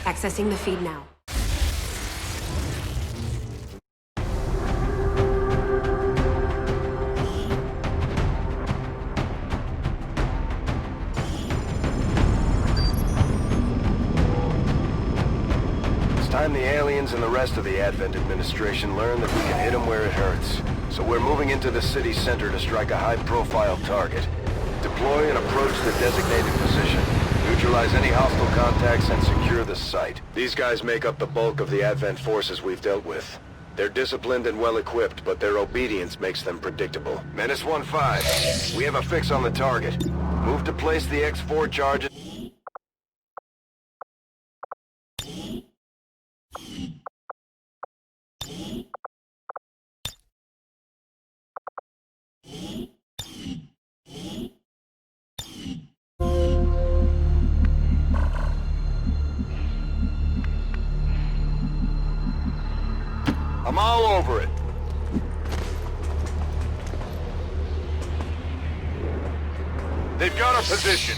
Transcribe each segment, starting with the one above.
Accessing the feed now. It's time the aliens and the rest of the Advent administration learn that we can hit them where it hurts. So we're moving into the city center to strike a high-profile target. Deploy and approach the designated position. Neutralize any hostile contacts and secure the site. These guys make up the bulk of the Advent forces we've dealt with. They're disciplined and well-equipped, but their obedience makes them predictable. Menace 1-5, we have a fix on the target. Move to place the X4 charges. I'm all over it. They've got our position.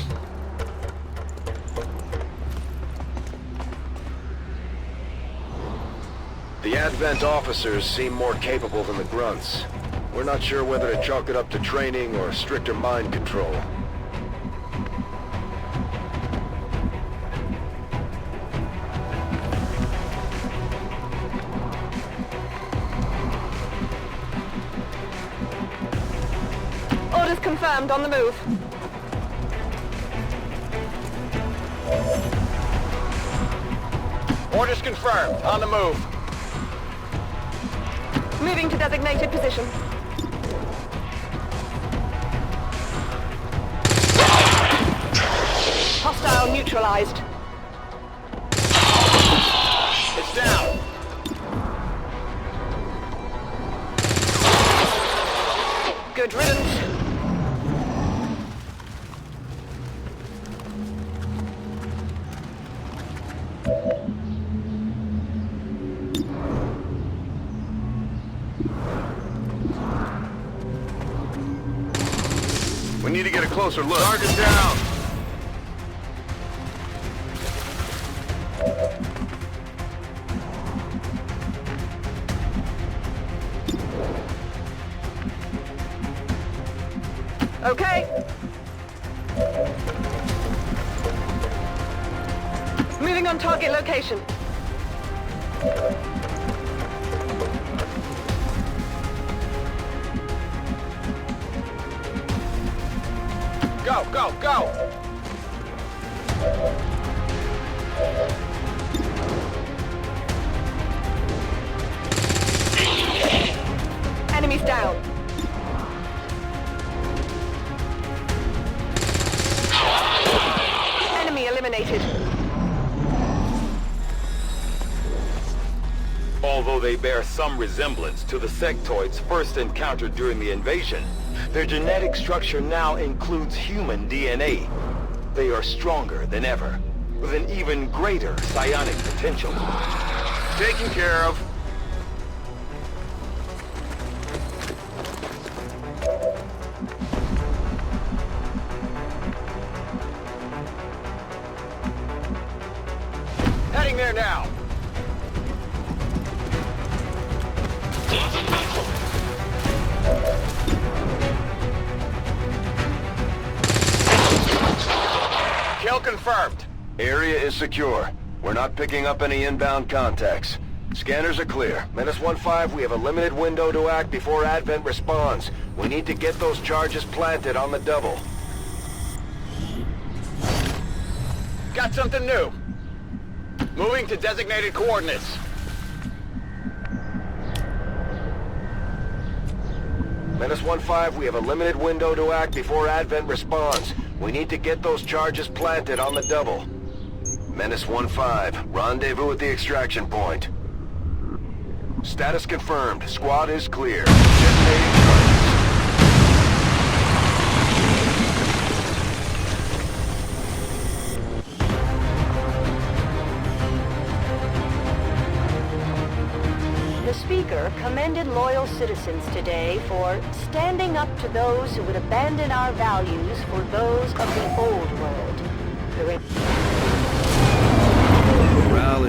The Advent officers seem more capable than the grunts. We're not sure whether to chalk it up to training or stricter mind control. Orders confirmed, on the move. Orders confirmed, on the move. Moving to designated position. Hostile neutralized. It's down. Good riddance. We need to get a closer look. Target down. Okay. Moving on target location. Go, go, go! Enemies down. Enemy eliminated. Although they bear some resemblance to the sectoids first encountered during the invasion, their genetic structure now includes human DNA. They are stronger than ever, with an even greater psionic potential. Taken care of. Heading there now. Kill confirmed. Area is secure. We're not picking up any inbound contacts. Scanners are clear. Menace 1-5, we have a limited window to act before Advent responds. We need to get those charges planted on the double. Got something new. Moving to designated coordinates. Menace 1-5, we have a limited window to act before Advent responds. We need to get those charges planted on the double. Menace 1-5, rendezvous at the extraction point. Status confirmed. Squad is clear. Detonating charges. The speaker commended loyal citizens today for standing up to those who would abandon our values for those of the old world. The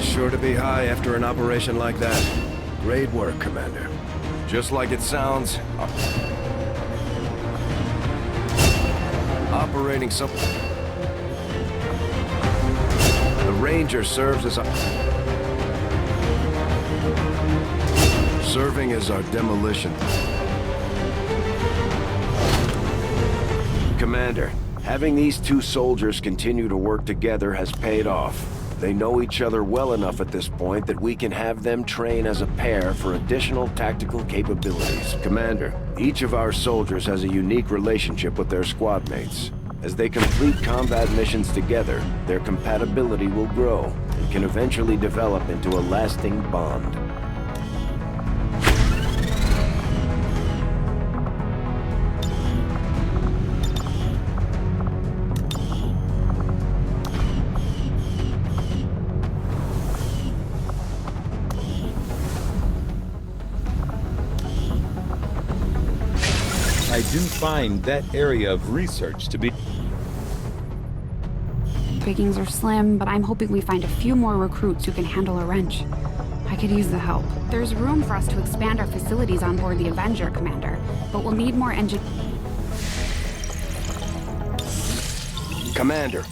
is sure to be high after an operation like that. Great work, Commander. Just like it sounds, operating some... The Ranger serves as serving as our demolition. Commander, having these two soldiers continue to work together has paid off. They know each other well enough at this point that we can have them train as a pair for additional tactical capabilities. Commander, each of our soldiers has a unique relationship with their squad mates. As they complete combat missions together, their compatibility will grow and can eventually develop into a lasting bond. I do find that area of research to be... Pickings are slim, but I'm hoping we find a few more recruits who can handle a wrench. I could use the help. There's room for us to expand our facilities on board the Avenger, Commander, but we'll need more Commander,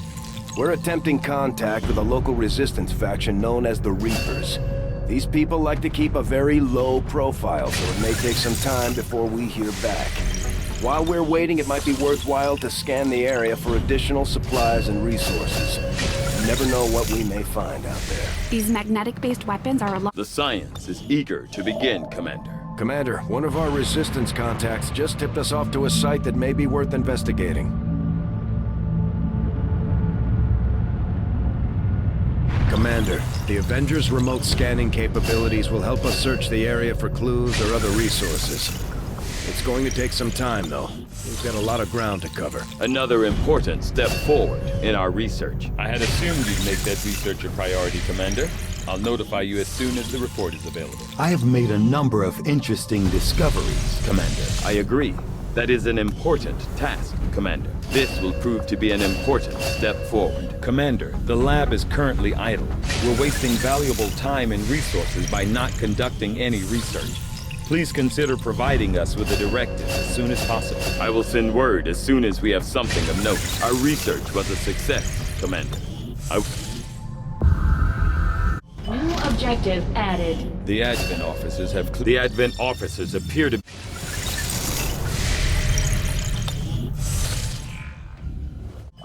we're attempting contact with a local resistance faction known as the Reapers. These people like to keep a very low profile, so it may take some time before we hear back. While we're waiting, it might be worthwhile to scan the area for additional supplies and resources. You never know what we may find out there. These magnetic-based weapons are a lot. The science is eager to begin, Commander. Commander, one of our resistance contacts just tipped us off to a site that may be worth investigating. Commander, the Avengers' remote scanning capabilities will help us search the area for clues or other resources. It's going to take some time, though. We've got a lot of ground to cover. Another important step forward in our research. I had assumed you'd make that research a priority, Commander. I'll notify you as soon as the report is available. I have made a number of interesting discoveries, Commander. I agree. That is an important task, Commander. This will prove to be an important step forward. Commander, the lab is currently idle. We're wasting valuable time and resources by not conducting any research. Please consider providing us with a directive as soon as possible. I will send word as soon as we have something of note. Our research was a success, Commander. New objective added. The Advent officers have... The Advent officers appear to...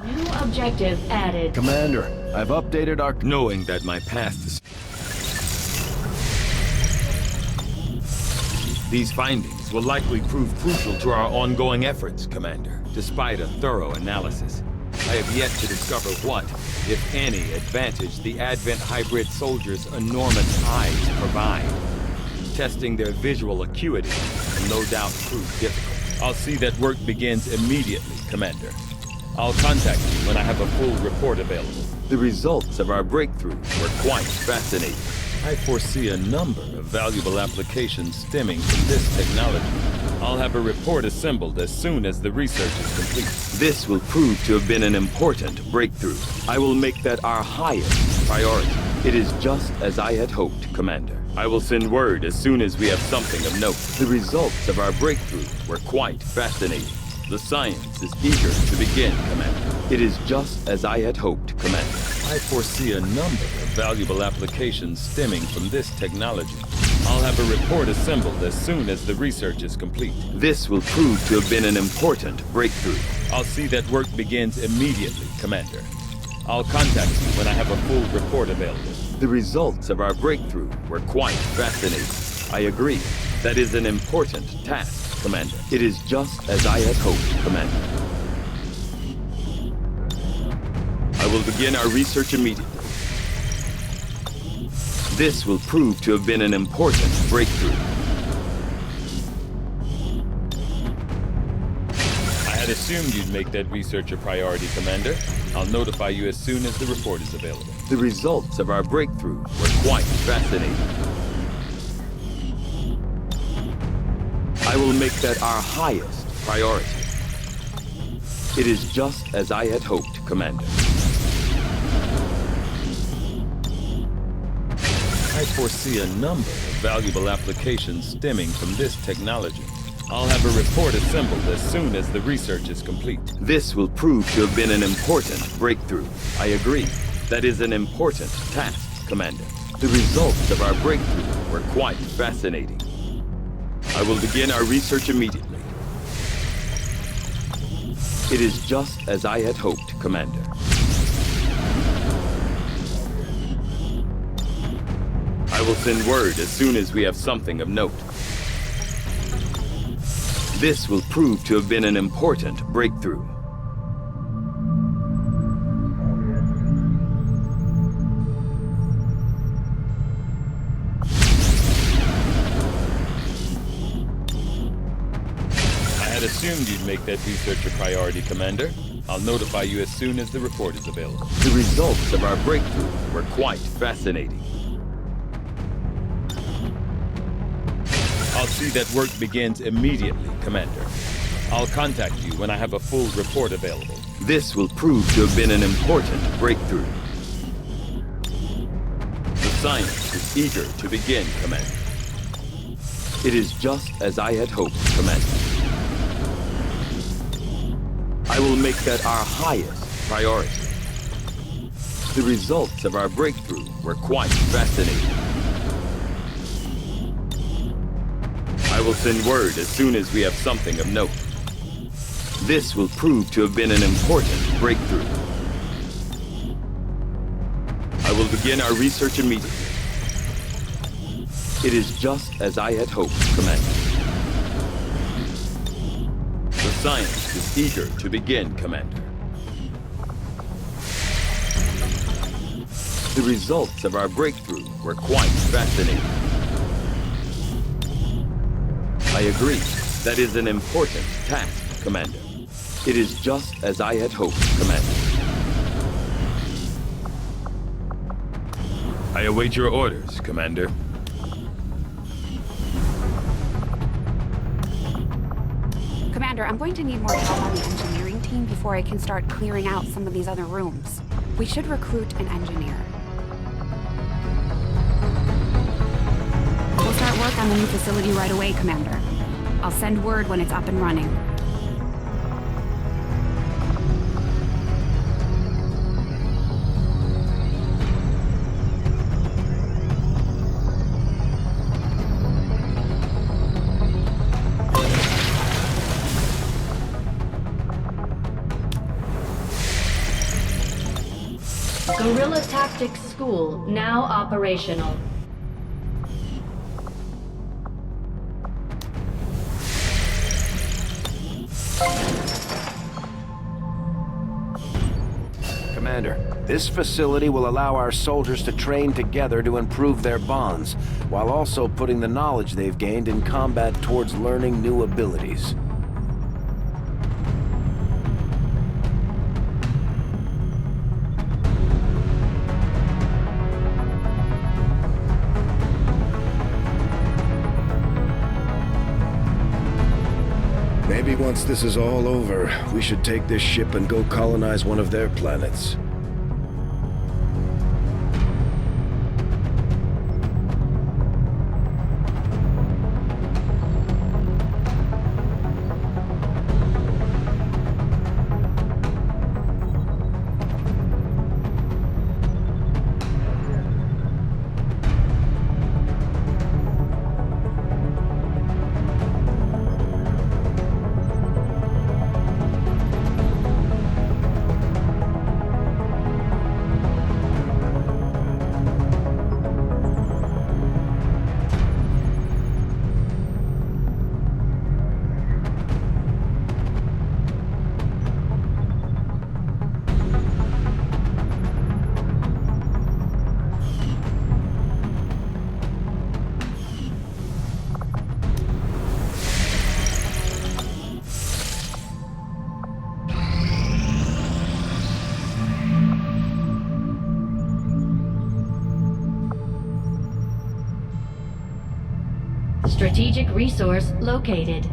New objective added. Commander, I've updated our... Knowing that my past is... These findings will likely prove crucial to our ongoing efforts, Commander. Despite a thorough analysis, I have yet to discover what, if any, advantage the Advent hybrid soldiers' enormous eyes provide. Testing their visual acuity will no doubt prove difficult. I'll see that work begins immediately, Commander. I'll contact you when I have a full report available. The results of our breakthrough were quite fascinating. I foresee a number of valuable applications stemming from this technology. I'll have a report assembled as soon as the research is complete. This will prove to have been an important breakthrough. I will make that our highest priority. It is just as I had hoped, Commander. I will send word as soon as we have something of note. The results of our breakthrough were quite fascinating. The science is eager to begin, Commander. It is just as I had hoped, Commander. I foresee a number of valuable applications stemming from this technology. I'll have a report assembled as soon as the research is complete. This will prove to have been an important breakthrough. I'll see that work begins immediately, Commander. I'll contact you when I have a full report available. The results of our breakthrough were quite fascinating. I agree. That is an important task, Commander. It is just as I had hoped, Commander. I will begin our research immediately. This will prove to have been an important breakthrough. I had assumed you'd make that research a priority, Commander. I'll notify you as soon as the report is available. The results of our breakthrough were quite fascinating. I will make that our highest priority. It is just as I had hoped, Commander. I foresee a number of valuable applications stemming from this technology. I'll have a report assembled as soon as the research is complete. This will prove to have been an important breakthrough. I agree. That is an important task, Commander. The results of our breakthrough were quite fascinating. I will begin our research immediately. It is just as I had hoped, Commander. I will send word as soon as we have something of note. This will prove to have been an important breakthrough. I had assumed you'd make that research a priority, Commander. I'll notify you as soon as the report is available. The results of our breakthrough were quite fascinating. I'll see that work begins immediately, Commander. I'll contact you when I have a full report available. This will prove to have been an important breakthrough. The science is eager to begin, Commander. It is just as I had hoped, Commander. I will make that our highest priority. The results of our breakthrough were quite fascinating. I will send word as soon as we have something of note. This will prove to have been an important breakthrough. I will begin our research immediately. It is just as I had hoped, Commander. The science is eager to begin, Commander. The results of our breakthrough were quite fascinating. I agree. That is an important task, Commander. It is just as I had hoped, Commander. I await your orders, Commander. Commander, I'm going to need more help on the engineering team before I can start clearing out some of these other rooms. We should recruit an engineer. We'll start work on the new facility right away, Commander. I'll send word when it's up and running. Guerrilla Tactics School now operational. Commander, this facility will allow our soldiers to train together to improve their bonds, while also putting the knowledge they've gained in combat towards learning new abilities. Maybe once this is all over, we should take this ship and go colonize one of their planets. Strategic resource located.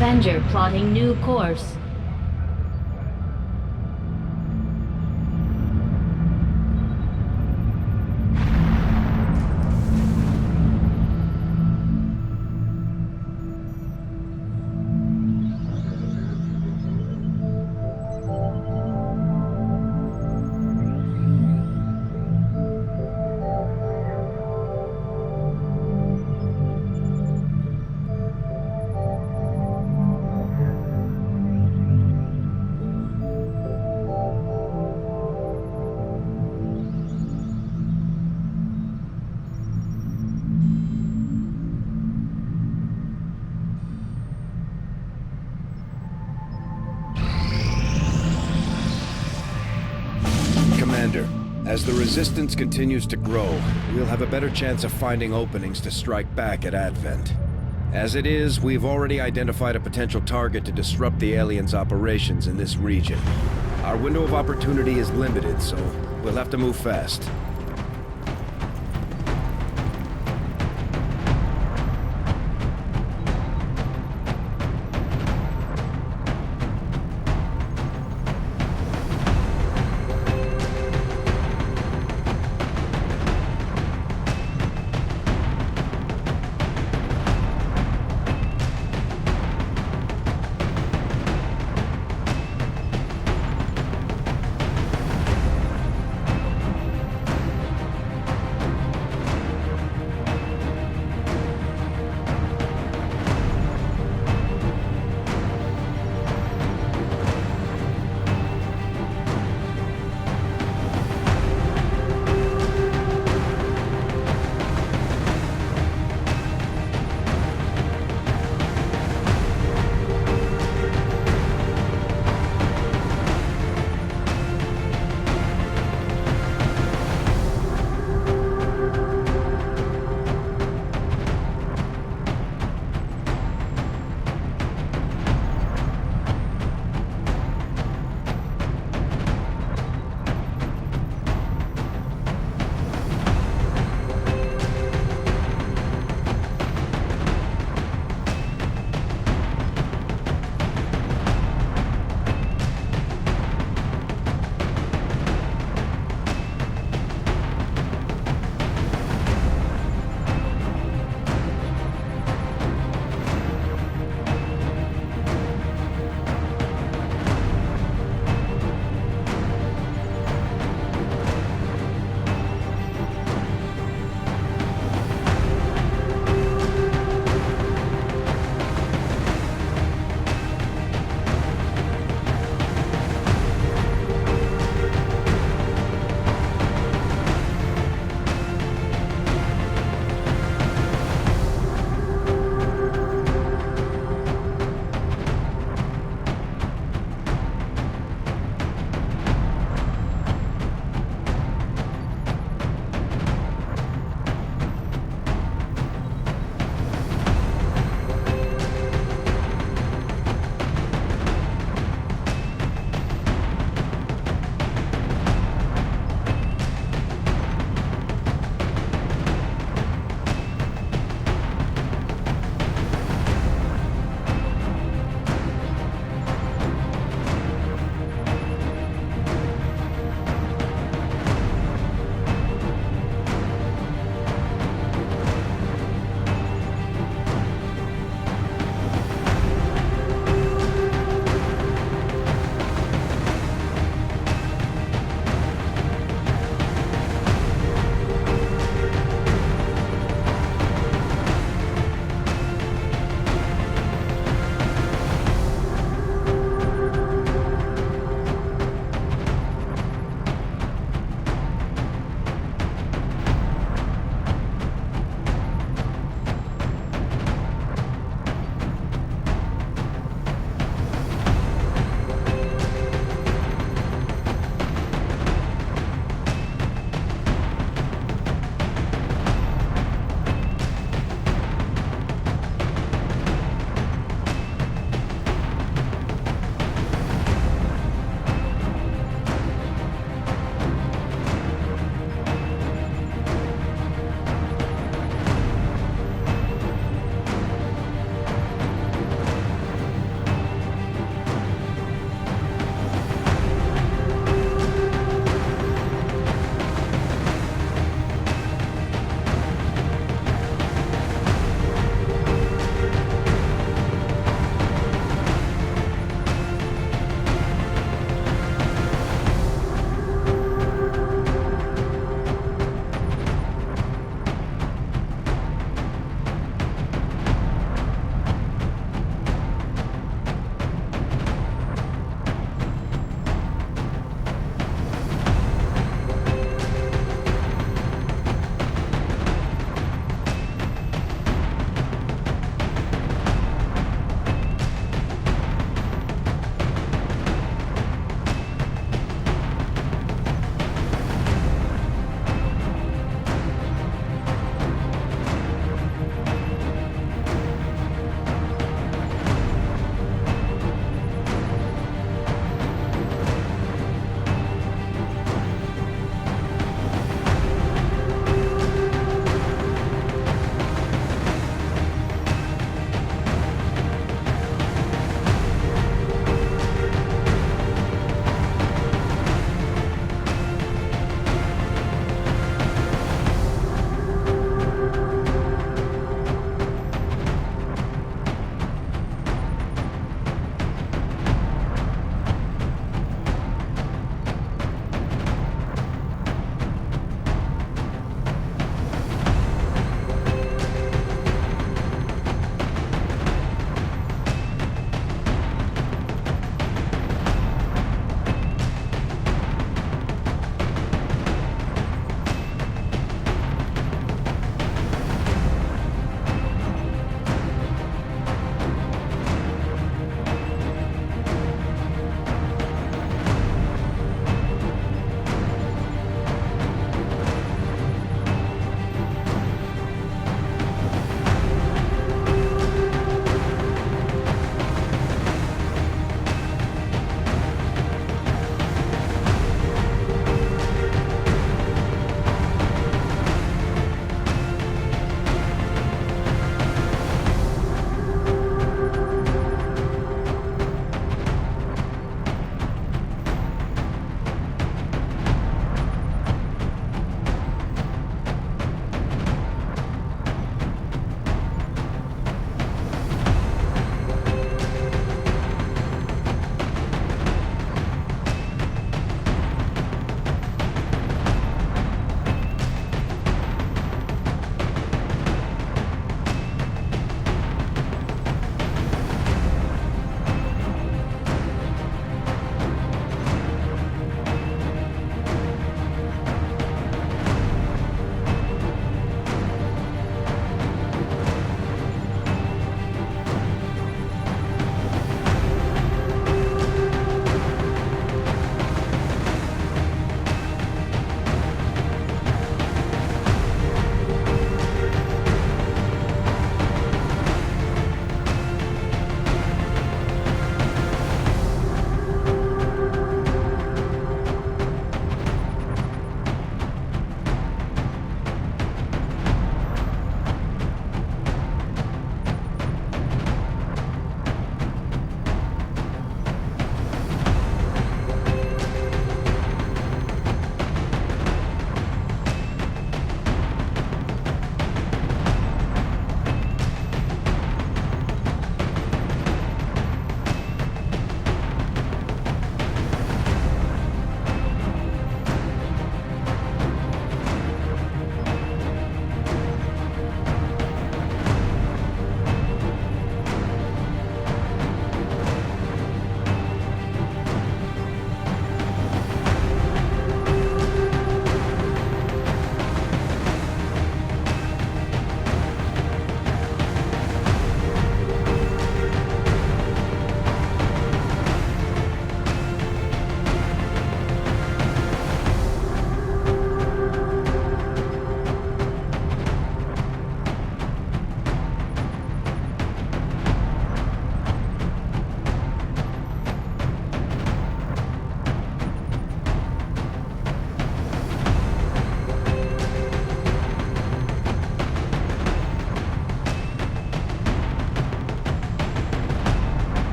Avenger plotting new course. Commander, as the Resistance continues to grow, we'll have a better chance of finding openings to strike back at Advent. As it is, we've already identified a potential target to disrupt the aliens' operations in this region. Our window of opportunity is limited, so we'll have to move fast.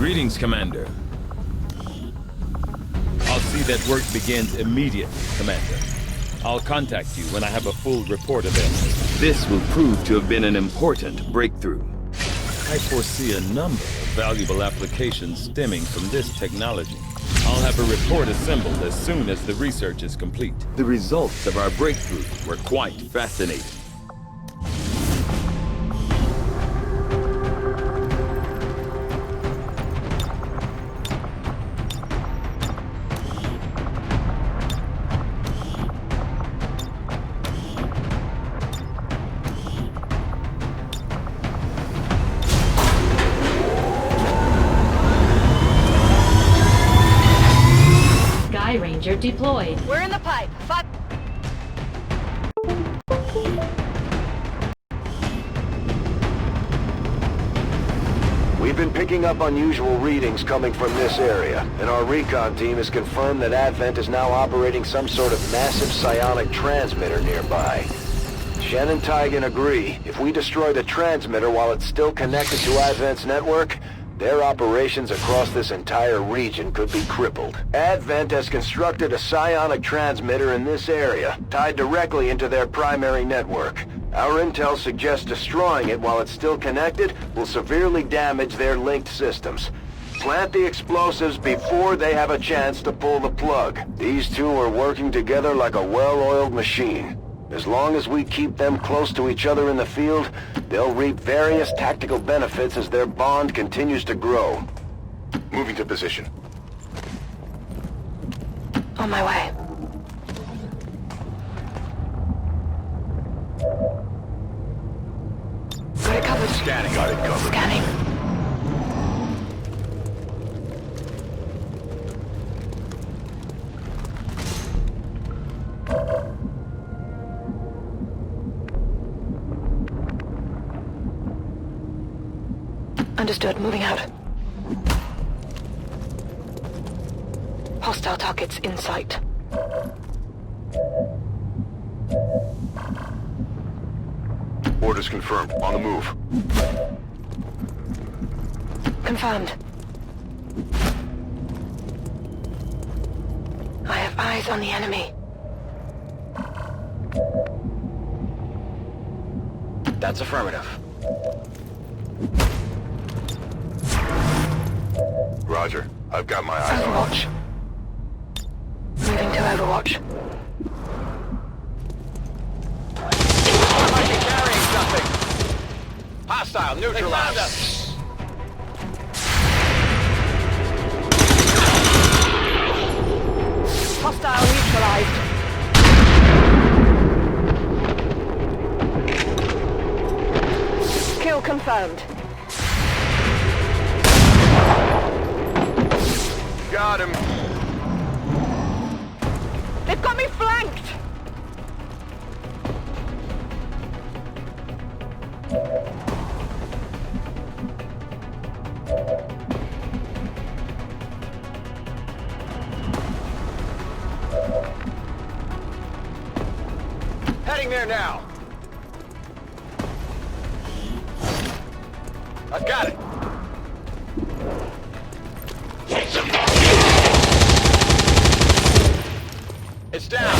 Greetings, Commander. I'll see that work begins immediately, Commander. I'll contact you when I have a full report available. This will prove to have been an important breakthrough. I foresee a number of valuable applications stemming from this technology. I'll have a report assembled as soon as the research is complete. The results of our breakthrough were quite fascinating. Sky Ranger deployed. We're in the pipe. We've been picking up unusual readings coming from this area, and our recon team has confirmed that Advent is now operating some sort of massive psionic transmitter nearby. Shen and Tygan agree, if we destroy the transmitter while it's still connected to Advent's network, their operations across this entire region could be crippled. Advent has constructed a psionic transmitter in this area, tied directly into their primary network. Our intel suggests destroying it while it's still connected will severely damage their linked systems. Plant the explosives before they have a chance to pull the plug. These two are working together like a well-oiled machine. As long as we keep them close to each other in the field, they'll reap various tactical benefits as their bond continues to grow. Moving to position. On my way. Got it covered. Scanning. Got it covered. Scanning. Understood. Moving out. Hostile targets in sight. Orders confirmed. On the move. Confirmed. I have eyes on the enemy. That's affirmative. Roger. I've got my eyes on Overwatch. Moving to Overwatch. Might be carrying something. Hostile, neutralized. Hostile neutralized. Kill confirmed. Got him. They've got me flanked! Heading there now. I've got it. It's down.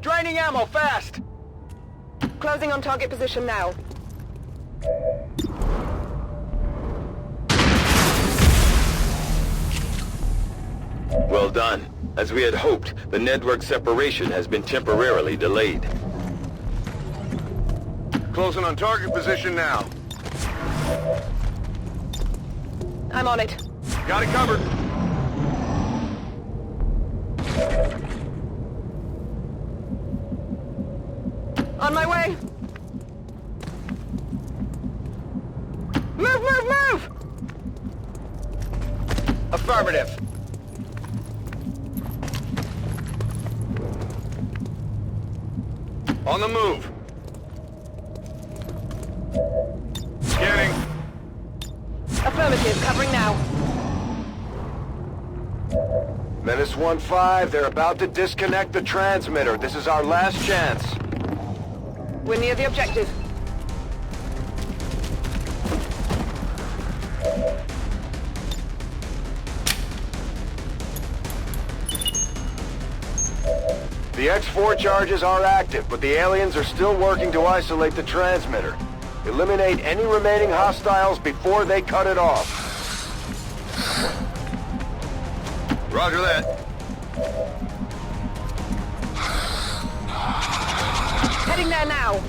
Draining ammo, fast! Closing on target position now. Well done. As we had hoped, the network separation has been temporarily delayed. Closing on target position now. I'm on it. Got it covered. On my way. Move, move, move! Affirmative. On the move. Scanning. Affirmative, covering now. Menace 1-5, they're about to disconnect the transmitter. This is our last chance. We're near the objective. The X4 charges are active, but the aliens are still working to isolate the transmitter. Eliminate any remaining hostiles before they cut it off. Roger that. Heading there now.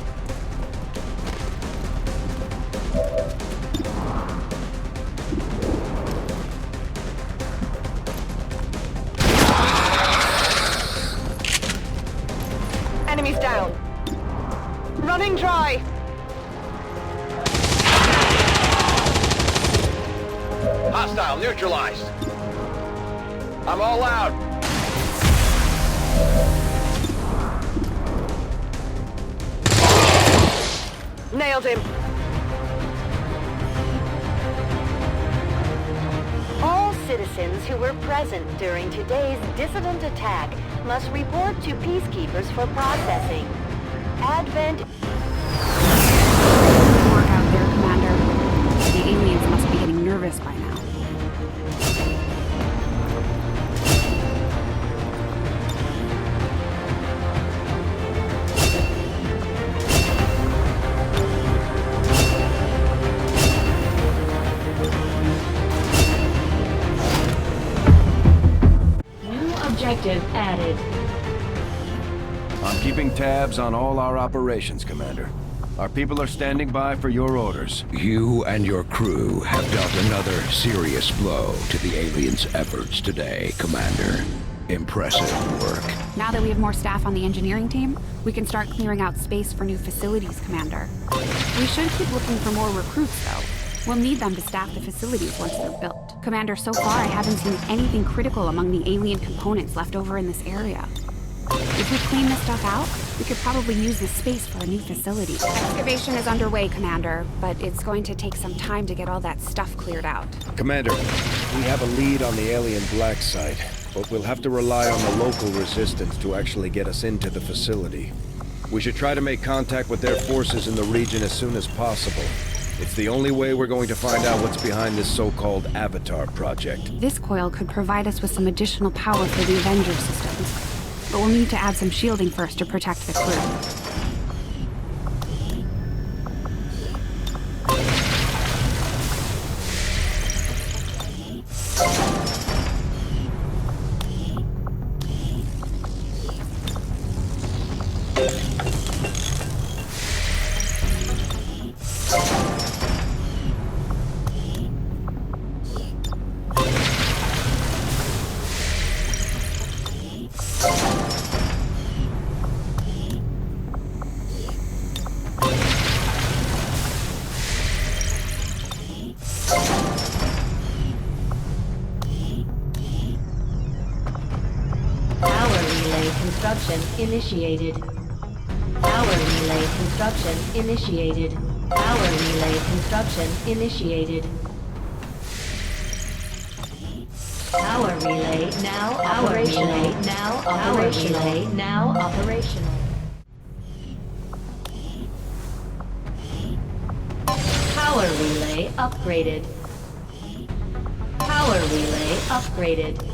Enemies down. Running dry. Hostile neutralized. I'm all out. Nailed him. All citizens who were present during today's dissident attack must report to peacekeepers for processing. Advent... Work out there, Commander. The aliens must be getting nervous by now. Objective added. I'm keeping tabs on all our operations, Commander. Our people are standing by for your orders. You and your crew have dealt another serious blow to the aliens' efforts today, Commander. Impressive work. Now that we have more staff on the engineering team, we can start clearing out space for new facilities, Commander. We should keep looking for more recruits, though. We'll need them to staff the facilities once they're built. Commander, so far I haven't seen anything critical among the alien components left over in this area. If we clean this stuff out, we could probably use this space for a new facility. Excavation is underway, Commander, but it's going to take some time to get all that stuff cleared out. Commander, we have a lead on the alien black site, but we'll have to rely on the local resistance to actually get us into the facility. We should try to make contact with their forces in the region as soon as possible. It's the only way we're going to find out what's behind this so-called Avatar project. This coil could provide us with some additional power for the Avenger systems, but we'll need to add some shielding first to protect the crew. Construction initiated. Power relay construction initiated. Power relay construction initiated. Power relay now operational. Now operational. Now operational. Power relay upgraded. Power relay upgraded.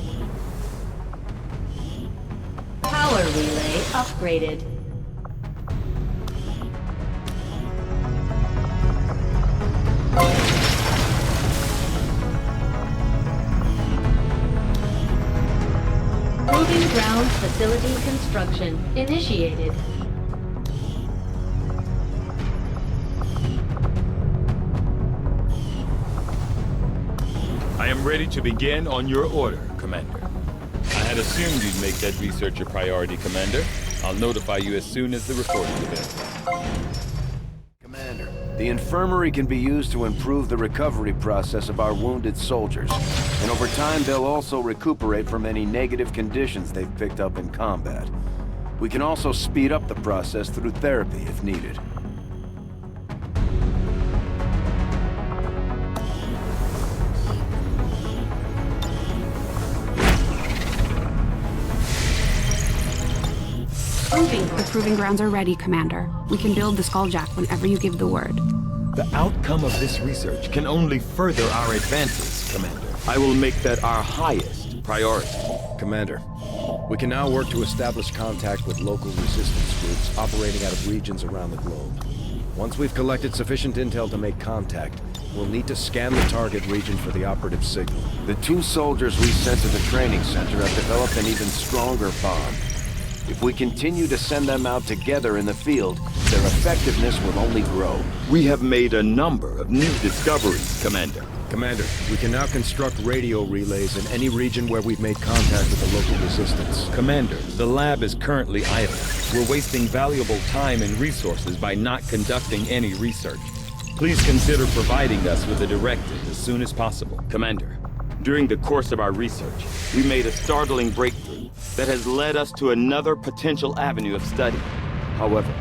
Power relay upgraded. Proving ground facility construction initiated. I am ready to begin on your order, Commander. I had assumed you'd make that research a priority, Commander. I'll notify you as soon as the report is available. Commander, the infirmary can be used to improve the recovery process of our wounded soldiers. And over time, they'll also recuperate from any negative conditions they've picked up in combat. We can also speed up the process through therapy if needed. The proving grounds are ready, Commander. We can build the Skulljack whenever you give the word. The outcome of this research can only further our advances, Commander. I will make that our highest priority. Commander, We can now work to establish contact with local resistance groups operating out of regions around the globe. Once we've collected sufficient intel to make contact, we'll need to scan the target region for the operative signal. The 2 soldiers we sent to the training center have developed an even stronger bond. If we continue to send them out together in the field, their effectiveness will only grow. We have made a number of new discoveries, Commander. Commander, we can now construct radio relays in any region where we've made contact with the local resistance. Commander, the lab is currently idle. We're wasting valuable time and resources by not conducting any research. Please consider providing us with a directive as soon as possible. Commander, during the course of our research, we made a startling breakthrough that has led us to another potential avenue of study. However,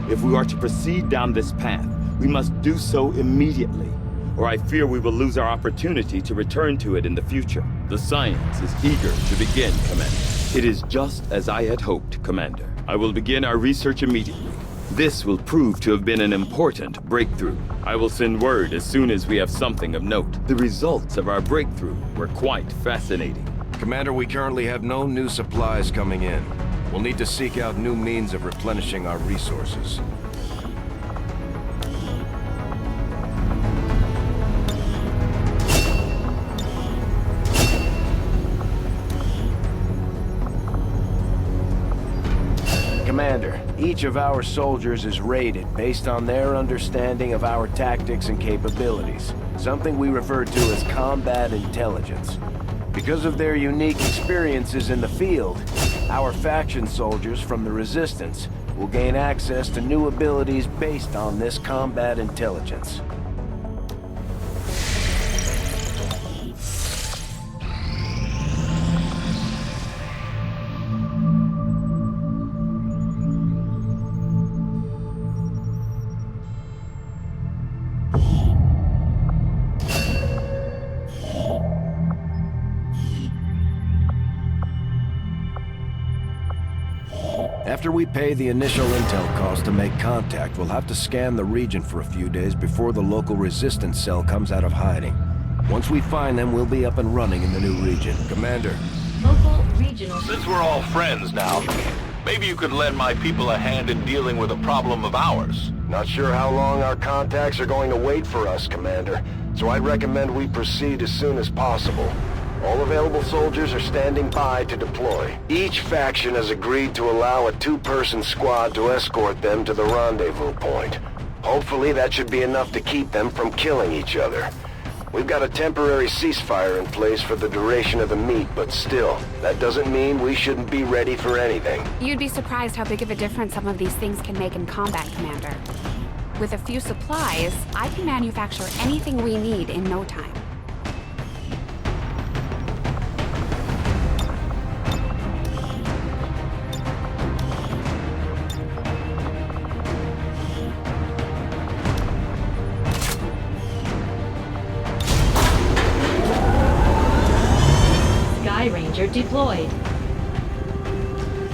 if we are to proceed down this path, we must do so immediately, or I fear we will lose our opportunity to return to it in the future. The science is eager to begin, Commander. It is just as I had hoped, Commander. I will begin our research immediately. This will prove to have been an important breakthrough. I will send word as soon as we have something of note. The results of our breakthrough were quite fascinating. Commander, we currently have no new supplies coming in. We'll need to seek out new means of replenishing our resources. Commander, each of our soldiers is rated based on their understanding of our tactics and capabilities, something we refer to as combat intelligence. Because of their unique experiences in the field, our faction soldiers from the Resistance will gain access to new abilities based on this combat intelligence. After we pay the initial intel cost to make contact, we'll have to scan the region for a few days before the local resistance cell comes out of hiding. Once we find them, we'll be up and running in the new region. Commander. Local, regional... Since we're all friends now, maybe you could lend my people a hand in dealing with a problem of ours. Not sure how long our contacts are going to wait for us, Commander, so I'd recommend we proceed as soon as possible. All available soldiers are standing by to deploy. Each faction has agreed to allow a 2-person squad to escort them to the rendezvous point. Hopefully that should be enough to keep them from killing each other. We've got a temporary ceasefire in place for the duration of the meet, but still, that doesn't mean we shouldn't be ready for anything. You'd be surprised how big of a difference some of these things can make in combat, Commander. With a few supplies, I can manufacture anything we need in no time. Ranger deployed.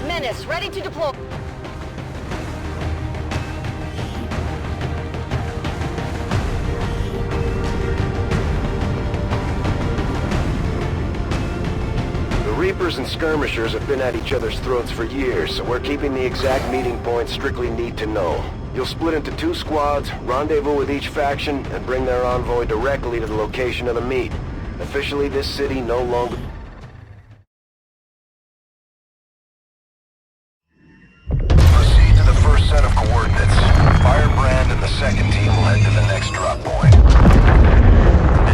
Menace, ready to deploy. The Reapers and Skirmishers have been at each other's throats for years, so we're keeping the exact meeting points strictly need to know. You'll split into 2 squads, rendezvous with each faction, and bring their envoy directly to the location of the meet. Officially, this city no longer... Proceed to the first set of coordinates. Firebrand and the second team will head to the next drop point.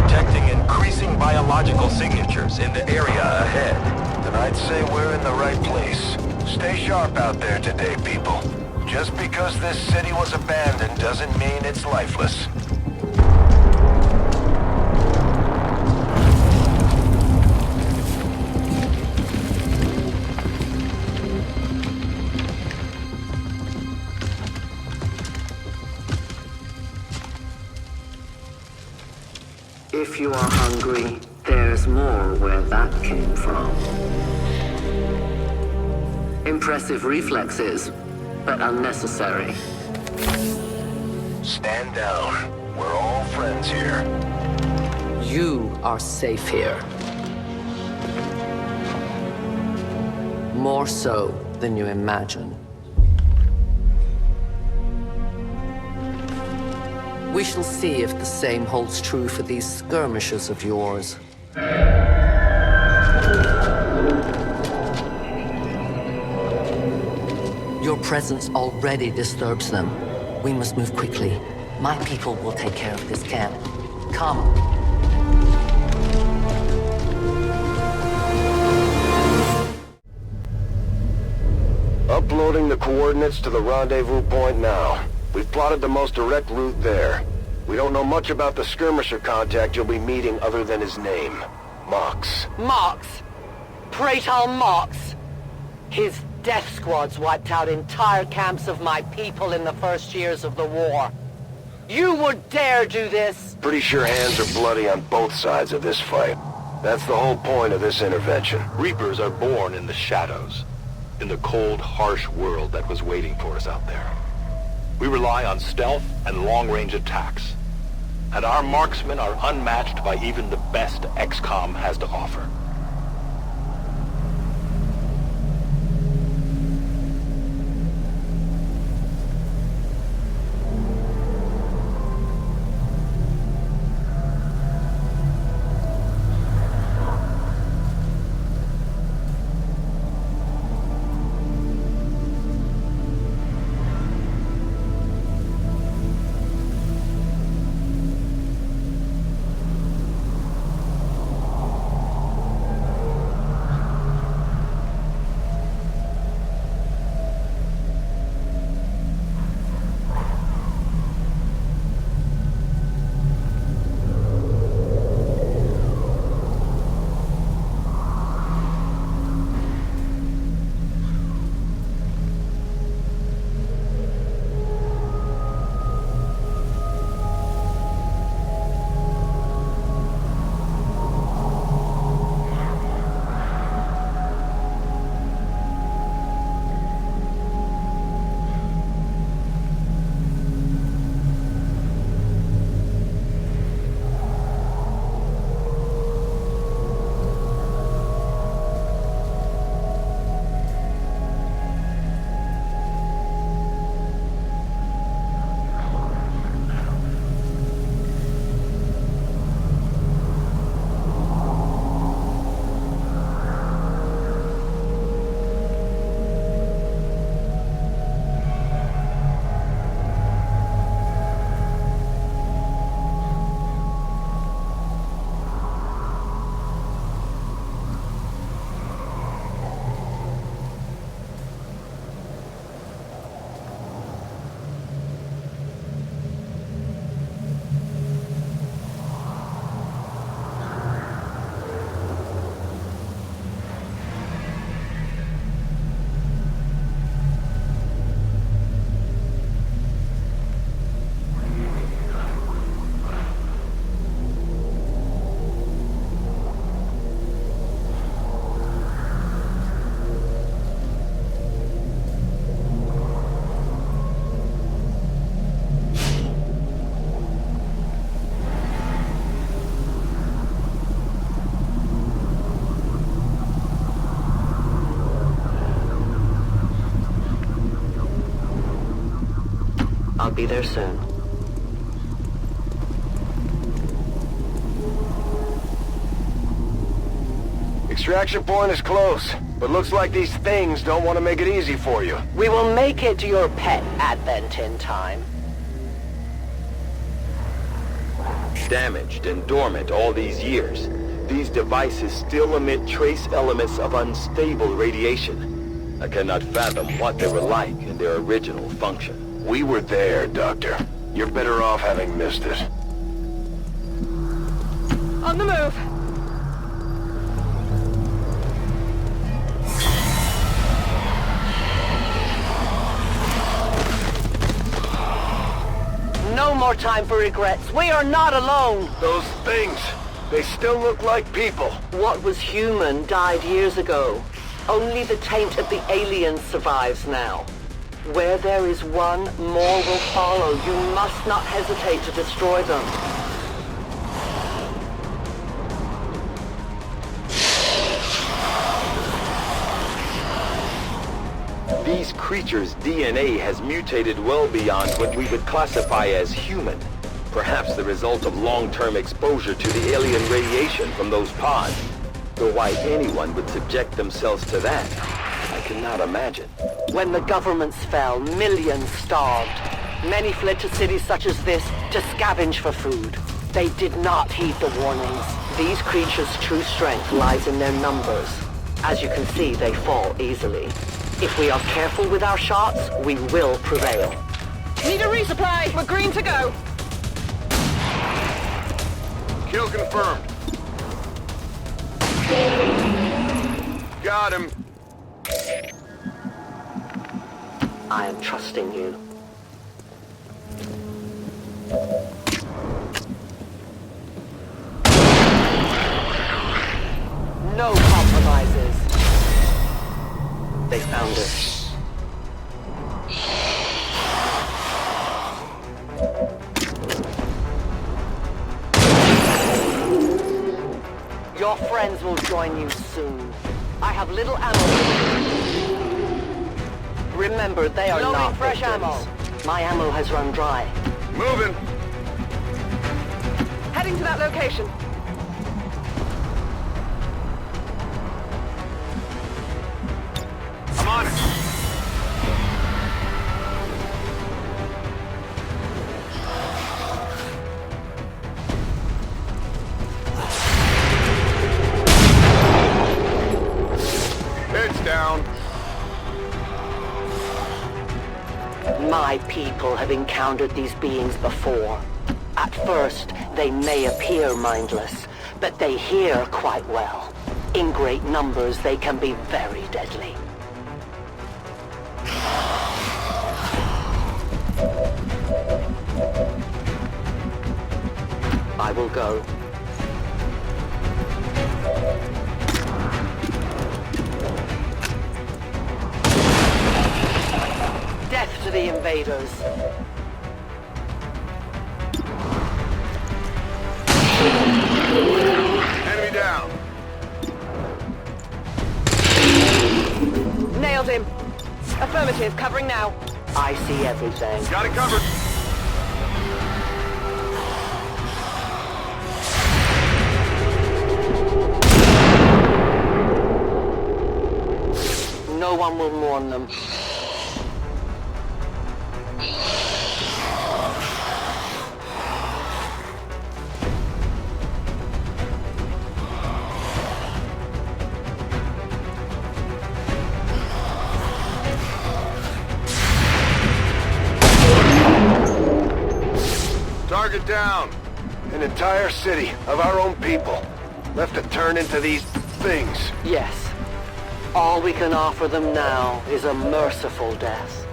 Detecting increasing biological signatures in the area ahead. Then I'd say we're in the right place. Stay sharp out there today, people. Just because this city was abandoned doesn't mean it's lifeless. If you are hungry, there's more where that came from. Impressive reflexes, but unnecessary. Stand down. We're all friends here. You are safe here. More so than you imagine. We shall see if the same holds true for these skirmishers of yours. Your presence already disturbs them. We must move quickly. My people will take care of this camp. Come. Uploading the coordinates to the rendezvous point now. We've plotted the most direct route there. We don't know much about the skirmisher contact you'll be meeting other than his name. Mox. Mox. Praetor Mox. His death squads wiped out entire camps of my people in the first years of the war. You would dare do this? Pretty sure hands are bloody on both sides of this fight. That's the whole point of this intervention. Reapers are born in the shadows, in the cold, harsh world that was waiting for us out there. We rely on stealth and long-range attacks, and our marksmen are unmatched by even the best XCOM has to offer. I'll be there soon. Extraction point is close, but looks like these things don't want to make it easy for you. We will make it to your pet advent in time. Damaged and dormant all these years, these devices still emit trace elements of unstable radiation. I cannot fathom what they were like in their original function. We were there, Doctor. You're better off having missed it. On the move! No more time for regrets. We are not alone. Those things, they still look like people. What was human died years ago. Only the taint of the aliens survives now. Where there is one, more will follow. You must not hesitate to destroy them. These creatures' DNA has mutated well beyond what we would classify as human. Perhaps the result of long-term exposure to the alien radiation from those pods. Though why anyone would subject themselves to that, I cannot imagine. When the governments fell, millions starved. Many fled to cities such as this to scavenge for food. They did not heed the warnings. These creatures' true strength lies in their numbers. As you can see, they fall easily. If we are careful with our shots, we will prevail. Need a resupply. We're green to go. Kill confirmed. Got him. I am trusting you. No compromises. They found us. Your friends will join you soon. I have little ammo. Remember, they are Loading not fresh victims. ammo. My ammo has run dry. Moving. Heading to that location. I'm on it. Heads down. My people have encountered these beings before. At first, they may appear mindless, but they hear quite well. In great numbers, they can be very deadly. I will go. Death to the invaders. Enemy down. Nailed him. Affirmative, covering now. I see everything. Got it covered. No one will mourn them. Target down. An entire city of our own people. Left to turn into these things. Yes. All we can offer them now is a merciful death.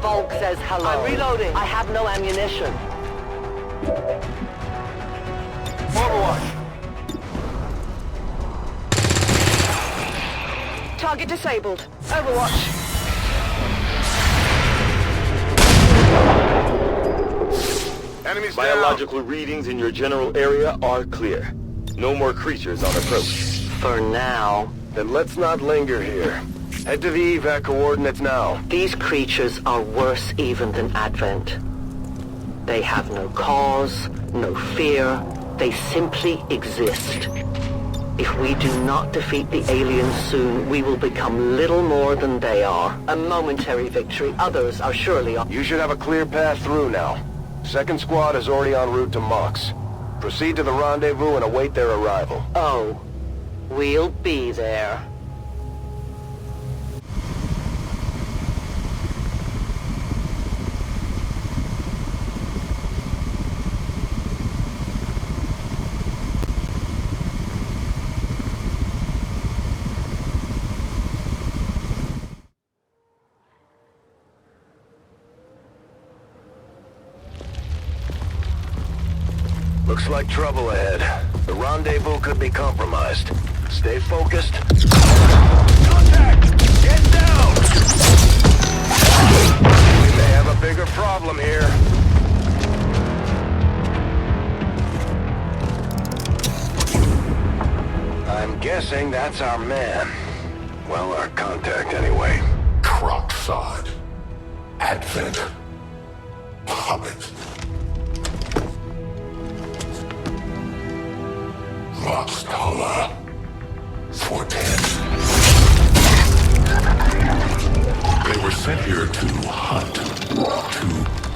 Volk says hello. I'm reloading. I have no ammunition. Overwatch. Target disabled. Overwatch. Enemies down. Biological readings in your general area are clear. No more creatures on approach. For now. Then let's not linger here. Head to the evac coordinates now. These creatures are worse even than Advent. They have no cause, no fear. They simply exist. If we do not defeat the aliens soon, we will become little more than they are. A momentary victory. Others are surely on. You should have a clear path through now. Second squad is already en route to Mox. Proceed to the rendezvous and await their arrival. Oh, we'll be there. Looks like trouble ahead. The rendezvous could be compromised. Stay focused. Contact! Get down! We may have a bigger problem here. Guessing that's our man. Well, our contact anyway. Crocksod. Advent. Puppet. Lost Holla. 410. They were sent here to hunt. To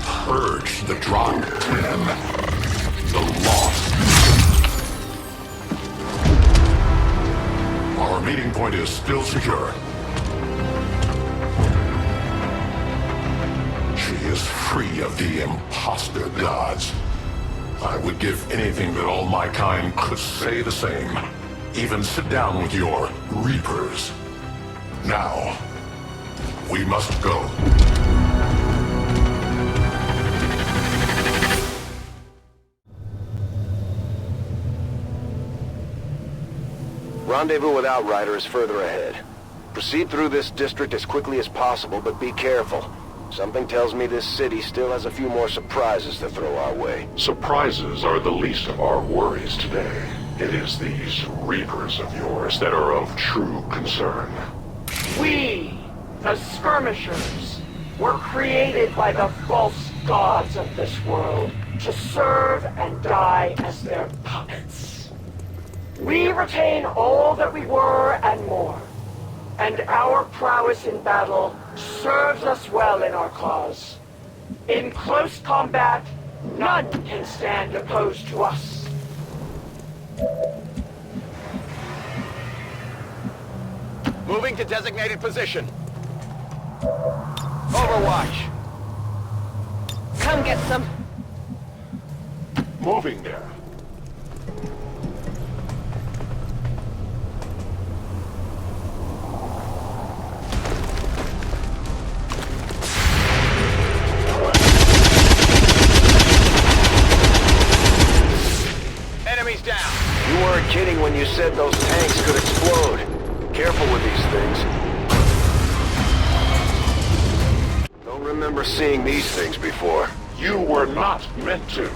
purge the Drop 10. The Lost. Our meeting point is still secure. She is free of the imposter gods. I would give anything that all my kind could say the same. Even sit down with your Reapers. Now, we must go. Rendezvous with Outrider is further ahead. Proceed through this district as quickly as possible, but be careful. Something tells me this city still has a few more surprises to throw our way. Surprises are the least of our worries today. It is these Reapers of yours that are of true concern. We, the Skirmishers, were created by the false gods of this world to serve and die as their puppets. We retain all that we were and more, and our prowess in battle serves us well in our cause. In close combat, none can stand opposed to us. Moving to designated position. Overwatch. Come get some. Moving there. Enemies down. You weren't kidding when you said those tanks could explode. Careful with these things. Don't remember seeing these things before. You were not meant to.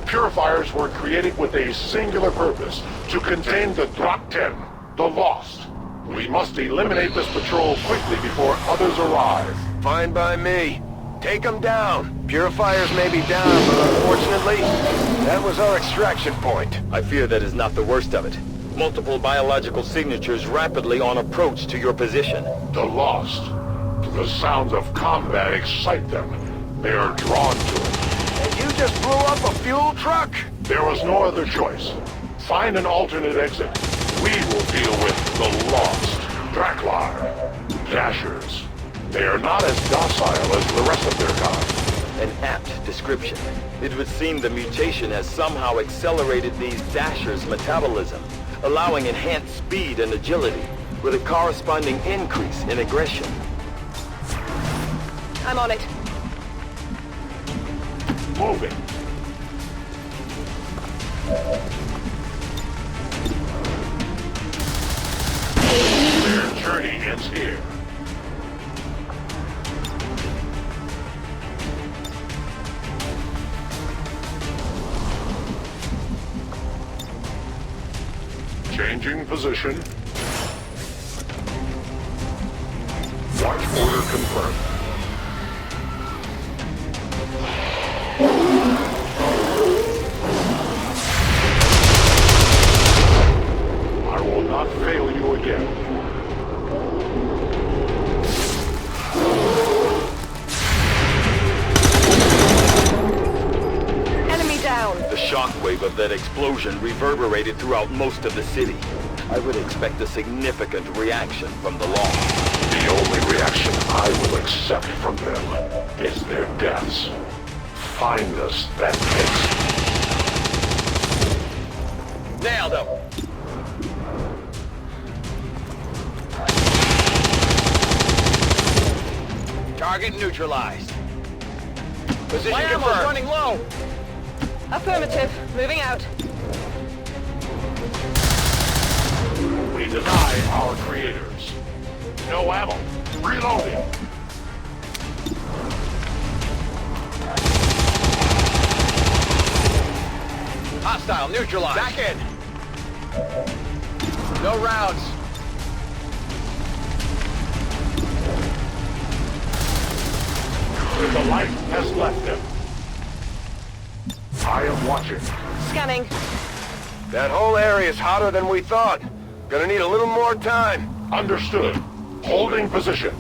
Purifiers were created with a singular purpose, to contain the Drop 10, the Lost. We must eliminate this patrol quickly before others arrive. Fine by me. Take them down. Purifiers may be down, but unfortunately, that was our extraction point. I fear that is not the worst of it. Multiple biological signatures rapidly on approach to your position. The Lost. The sounds of combat excite them. They are drawn to it. And you just blew up a fuel truck? There was no other choice. Find an alternate exit. We will deal with the Lost. Draklar. Dashers. They are not as docile as the rest of their kind. An apt description. It would seem the mutation has somehow accelerated these Dashers' metabolism, allowing enhanced speed and agility, with a corresponding increase in aggression. I'm on it. Moving. Their journey ends here. Changing position. Watch order confirmed. I will not fail you again. Enemy down. The shockwave of that explosion reverberated throughout most of the city. I would expect a significant reaction from the Lost. The only reaction I will accept from them is their deaths. Find us that pit. Nailed him! Target neutralized. Position My ammo's confirmed. running low. Affirmative. Moving out. We deny our creators. No ammo. Reloading. Hostile neutralized. Back in. No rounds. The light has left him. I am watching. Scanning. That whole area is hotter than we thought. Gonna need a little more time. Understood. Holding position.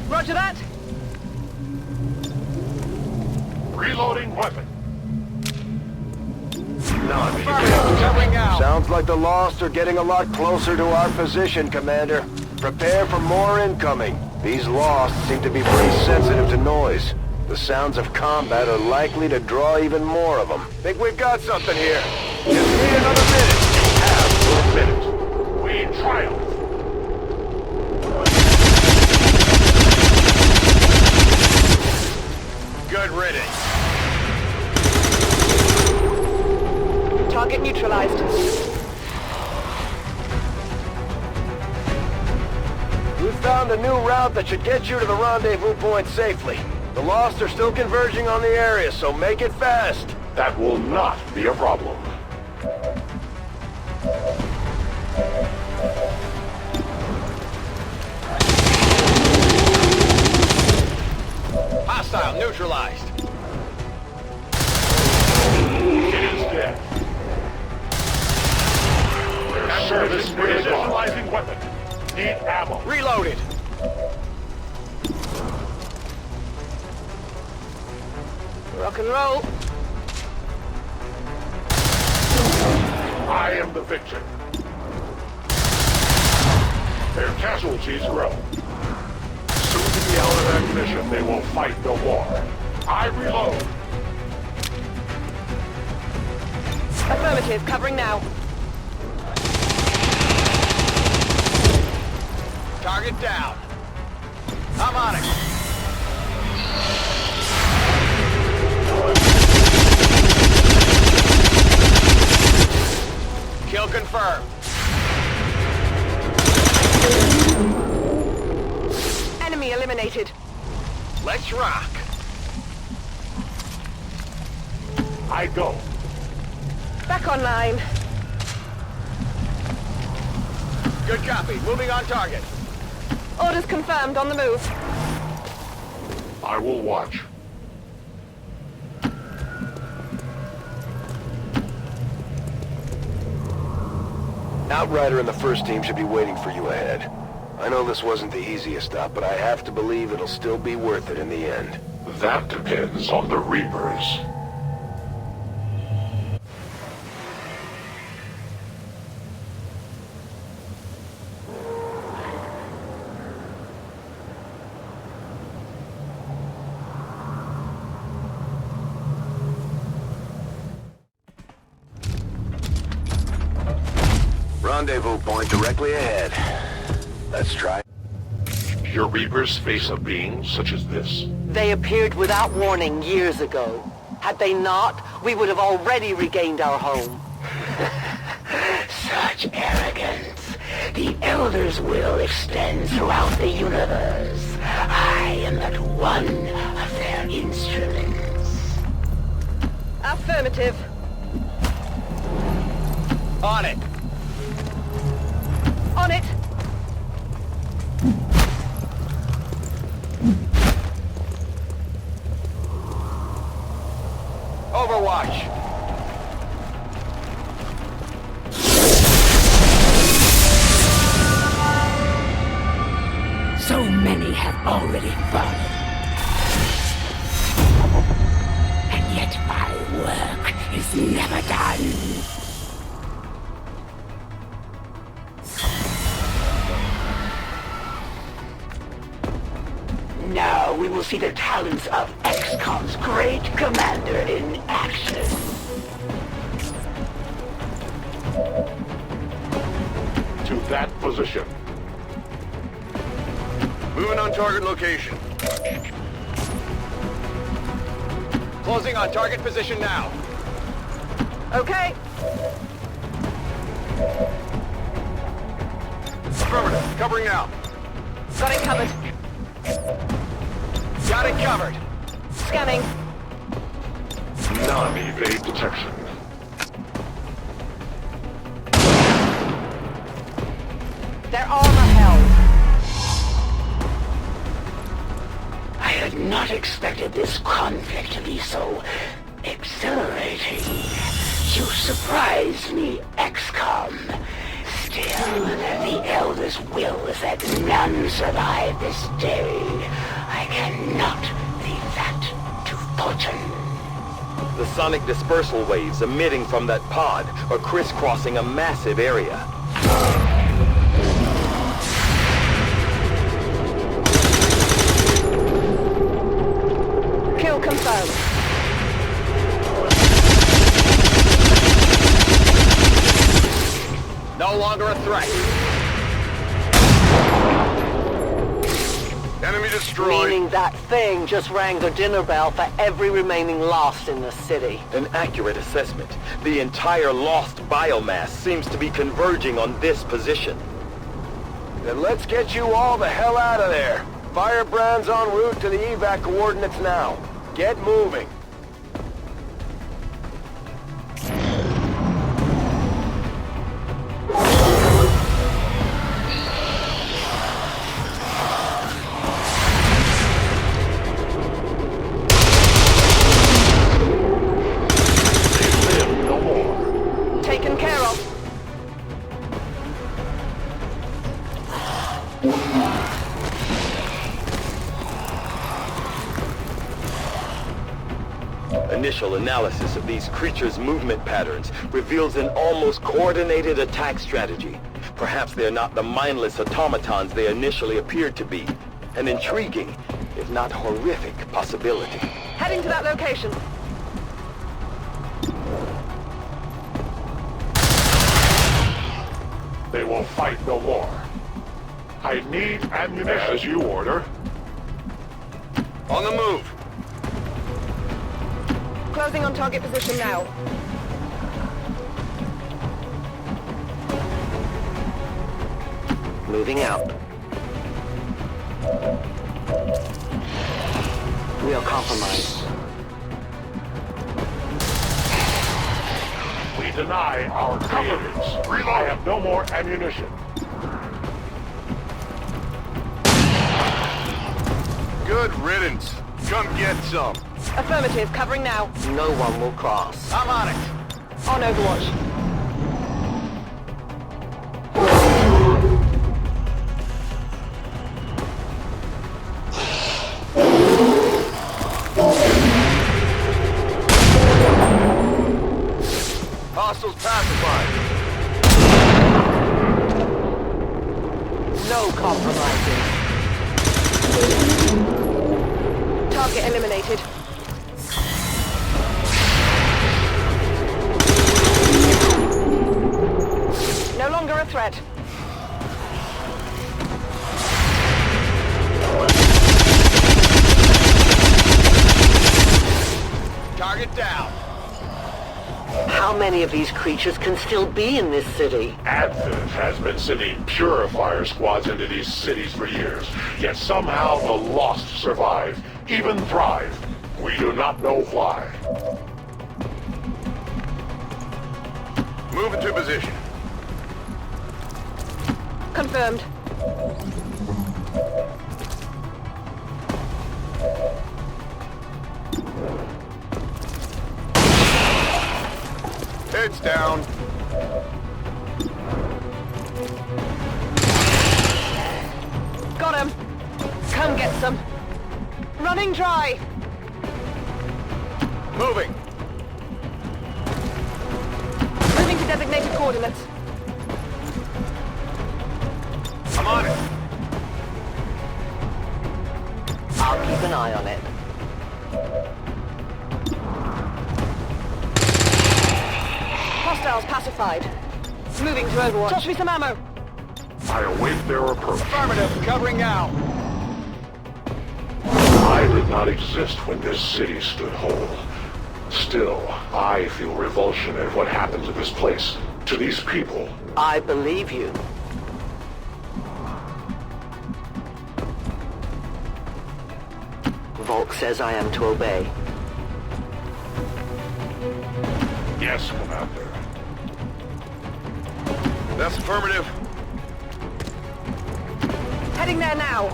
Roger that. Reloading weapon. Covering out. Sounds like the Lost are getting a lot closer to our position, Commander. Prepare for more incoming. These Lost seem to be pretty sensitive to noise. The sounds of combat are likely to draw even more of them. Think we've got something here. Just need another minute. Have 1 minute. We triumph. Good riddance. Target neutralized. We found a new route that should get you to the rendezvous point safely. The Lost are still converging on the area, so make it fast. That will not be a problem. Hostile neutralized. It is dead. Their service is initializing weapon. Need ammo. Reloaded. Rock and roll. I am the victor. Their casualties grow. Soon to be out of ammunition, they will fight no more. I reload. Affirmative. Covering now. Target down. I'm on it. Kill confirmed. Enemy eliminated. Let's rock. I go. Back online. Good copy. Moving on target. Orders confirmed. On the move. I will watch. Outrider and the first team should be waiting for you ahead. I know this wasn't the easiest stop, but I have to believe it'll still be worth it in the end. That depends on the Reapers. Rendezvous point directly ahead. Let's try. Your Reapers face a being such as this? They appeared without warning years ago. Had they not, we would have already regained our home. Such arrogance. The Elder's will extends throughout the universe. I am but one of their instruments. Affirmative. On it. On it. Overwatch. So many have already fallen. And yet my work is never done. Now we will see the talents of XCOM's great commander in action. To that position. Moving on target location. Closing on target position now. Okay. Affirmative. Covering now. Got it covered. Got it covered. Scanning. Non-evade detection. Their armor held. I had not expected this conflict to be so exhilarating. You surprised me, XCOM. Still, the Elder's will is that none survive this day. I cannot leave that to fortune. The sonic dispersal waves emitting from that pod are crisscrossing a massive area. Kill confirmed. No longer a threat. Enemy destroyed. Meaning that thing just rang the dinner bell for every remaining Lost in the city. An accurate assessment. The entire Lost biomass seems to be converging on this position. Then let's get you all the hell out of there. Firebrand's en route to the evac coordinates now. Get moving. Taken care of. Initial analysis of these creatures' movement patterns reveals an almost coordinated attack strategy. Perhaps they're not the mindless automatons they initially appeared to be. An intriguing, if not horrific, possibility. Heading to that location. They will fight no more. I need ammunition. As you order. On the move. Closing on target position now. Moving out. We are compromised. We deny our coverage. I have no more ammunition. Good riddance. Come get some. Affirmative, covering now. No one will cross. I'm on it. On Overwatch. Hostiles pacified. No compromising. Target eliminated. No longer a threat. Target down. How many of these creatures can still be in this city? Advent has been sending purifier squads into these cities for years, yet somehow the Lost survive, even thrive. We do not know why. Move into position. Confirmed. Heads down. Got him. Come get some. Running dry. Moving. Moving to designated coordinates. I'm on it. I'll keep an eye on it. Hostiles pacified. Moving to Overwatch. Toss me some ammo. I await their approach. Affirmative. Covering now. I did not exist when this city stood whole. Still, I feel revulsion at what happened to this place, to these people. I believe you. Volk says I am to obey. Yes, Commander. That's affirmative. Heading there now.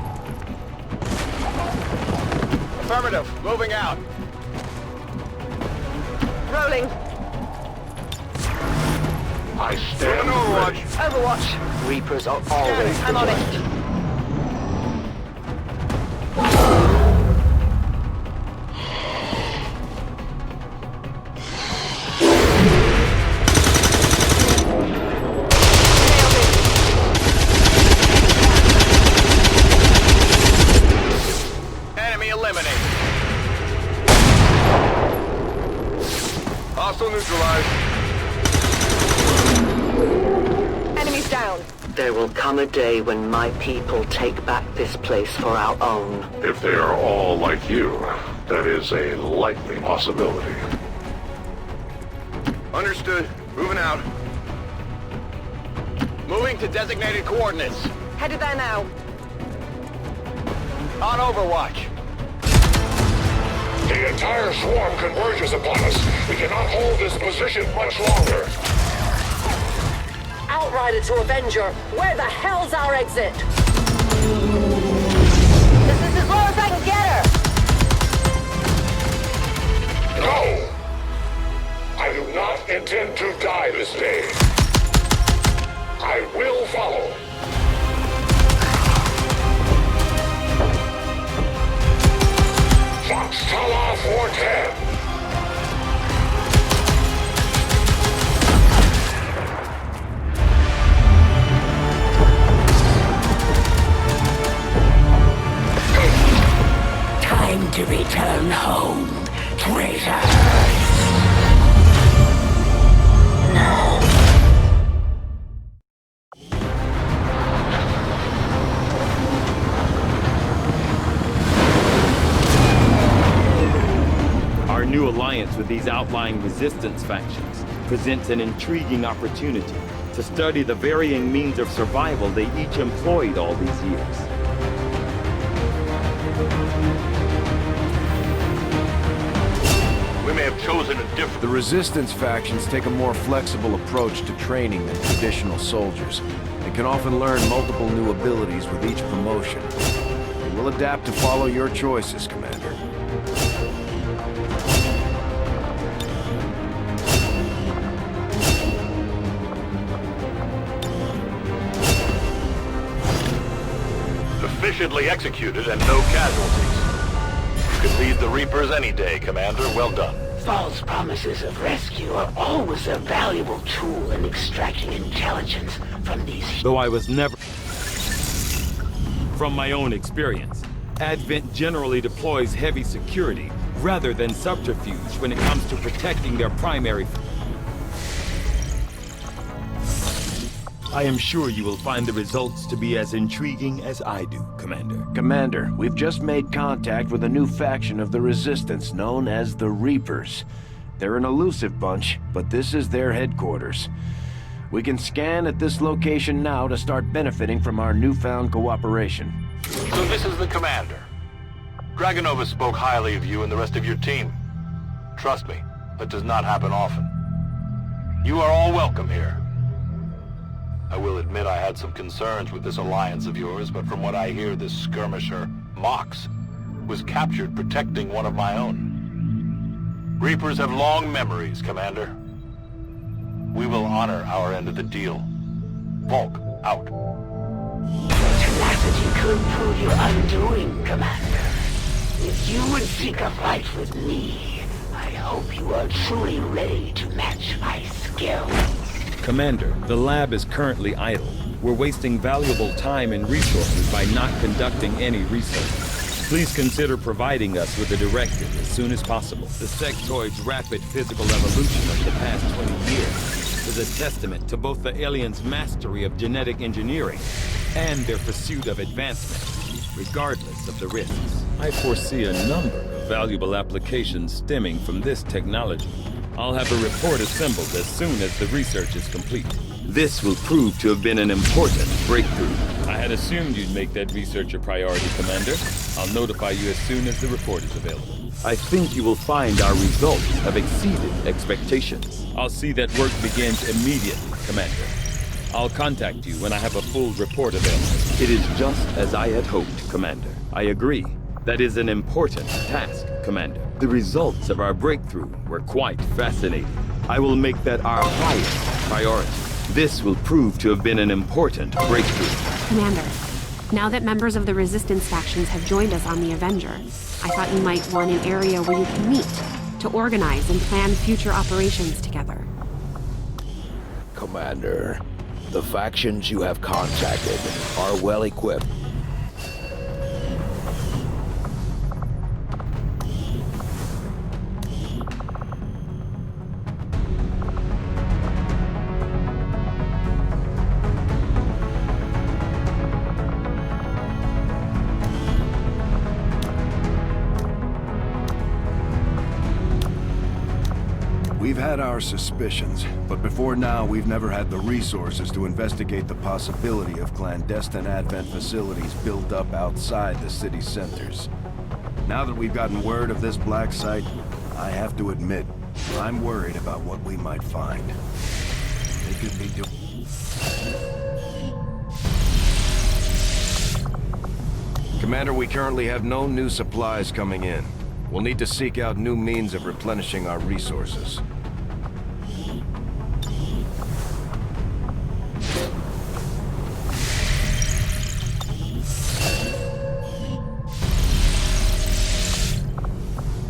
Affirmative. Moving out. Rolling. I stand ready. Overwatch. Reapers are always I'm on it. Enemy eliminated. Hostile neutralized. Enemies down. There will come a day when my people take back this place for our own. If they are all like you, that is a likely possibility. Understood. Moving out. Moving to designated coordinates. Headed there now. On Overwatch. The entire swarm converges upon us. We cannot hold this position much longer. Outrider to Avenger, where the hell's our exit? This is as low as I can get her! No! I do not intend to die this day. I will follow. Foxtrot 410. Time to return home, traitors! No. Our new alliance with these outlying resistance factions presents an intriguing opportunity to study the varying means of survival they each employed all these years. We may have chosen a different... The resistance factions take a more flexible approach to training than traditional soldiers. They can often learn multiple new abilities with each promotion. We'll adapt to follow your choices, Commander. Efficiently executed and no casualties. You could lead the Reapers any day, Commander. Well done. False promises of rescue are always a valuable tool in extracting intelligence from these... Though I was never... From my own experience, Advent generally deploys heavy security rather than subterfuge when it comes to protecting their primary... I am sure you will find the results to be as intriguing as I do, Commander. Commander, we've just made contact with a new faction of the Resistance known as the Reapers. They're an elusive bunch, but this is their headquarters. We can scan at this location now to start benefiting from our newfound cooperation. So this is the Commander. Dragonova spoke highly of you and the rest of your team. Trust me, that does not happen often. You are all welcome here. I will admit I had some concerns with this alliance of yours, but from what I hear, this skirmisher, Mox, was captured protecting one of my own. Reapers have long memories, Commander. We will honor our end of the deal. Volk, out. Your tenacity could prove your undoing, Commander. If you would seek a fight with me, I hope you are truly ready to match my skill. Commander, the lab is currently idle. We're wasting valuable time and resources by not conducting any research. Please consider providing us with a directive as soon as possible. The sectoid's rapid physical evolution of the past 20 years is a testament to both the aliens' mastery of genetic engineering and their pursuit of advancement, regardless of the risks. I foresee a number of valuable applications stemming from this technology. I'll have a report assembled as soon as the research is complete. This will prove to have been an important breakthrough. I had assumed you'd make that research a priority, Commander. I'll notify you as soon as the report is available. I think you will find our results have exceeded expectations. I'll see that work begins immediately, Commander. I'll contact you when I have a full report available. It is just as I had hoped, Commander. I agree. That is an important task, Commander. The results of our breakthrough were quite fascinating. I will make that our highest priority. This will prove to have been an important breakthrough. Commander, now that members of the Resistance factions have joined us on the Avenger, I thought you might want an area where you can meet, to organize and plan future operations together. Commander, the factions you have contacted are well equipped. We've had our suspicions, but before now we've never had the resources to investigate the possibility of clandestine Advent facilities built up outside the city centers. Now that we've gotten word of this black site, I have to admit, I'm worried about what we might find. They could be doing... Commander, we currently have no new supplies coming in. We'll need to seek out new means of replenishing our resources.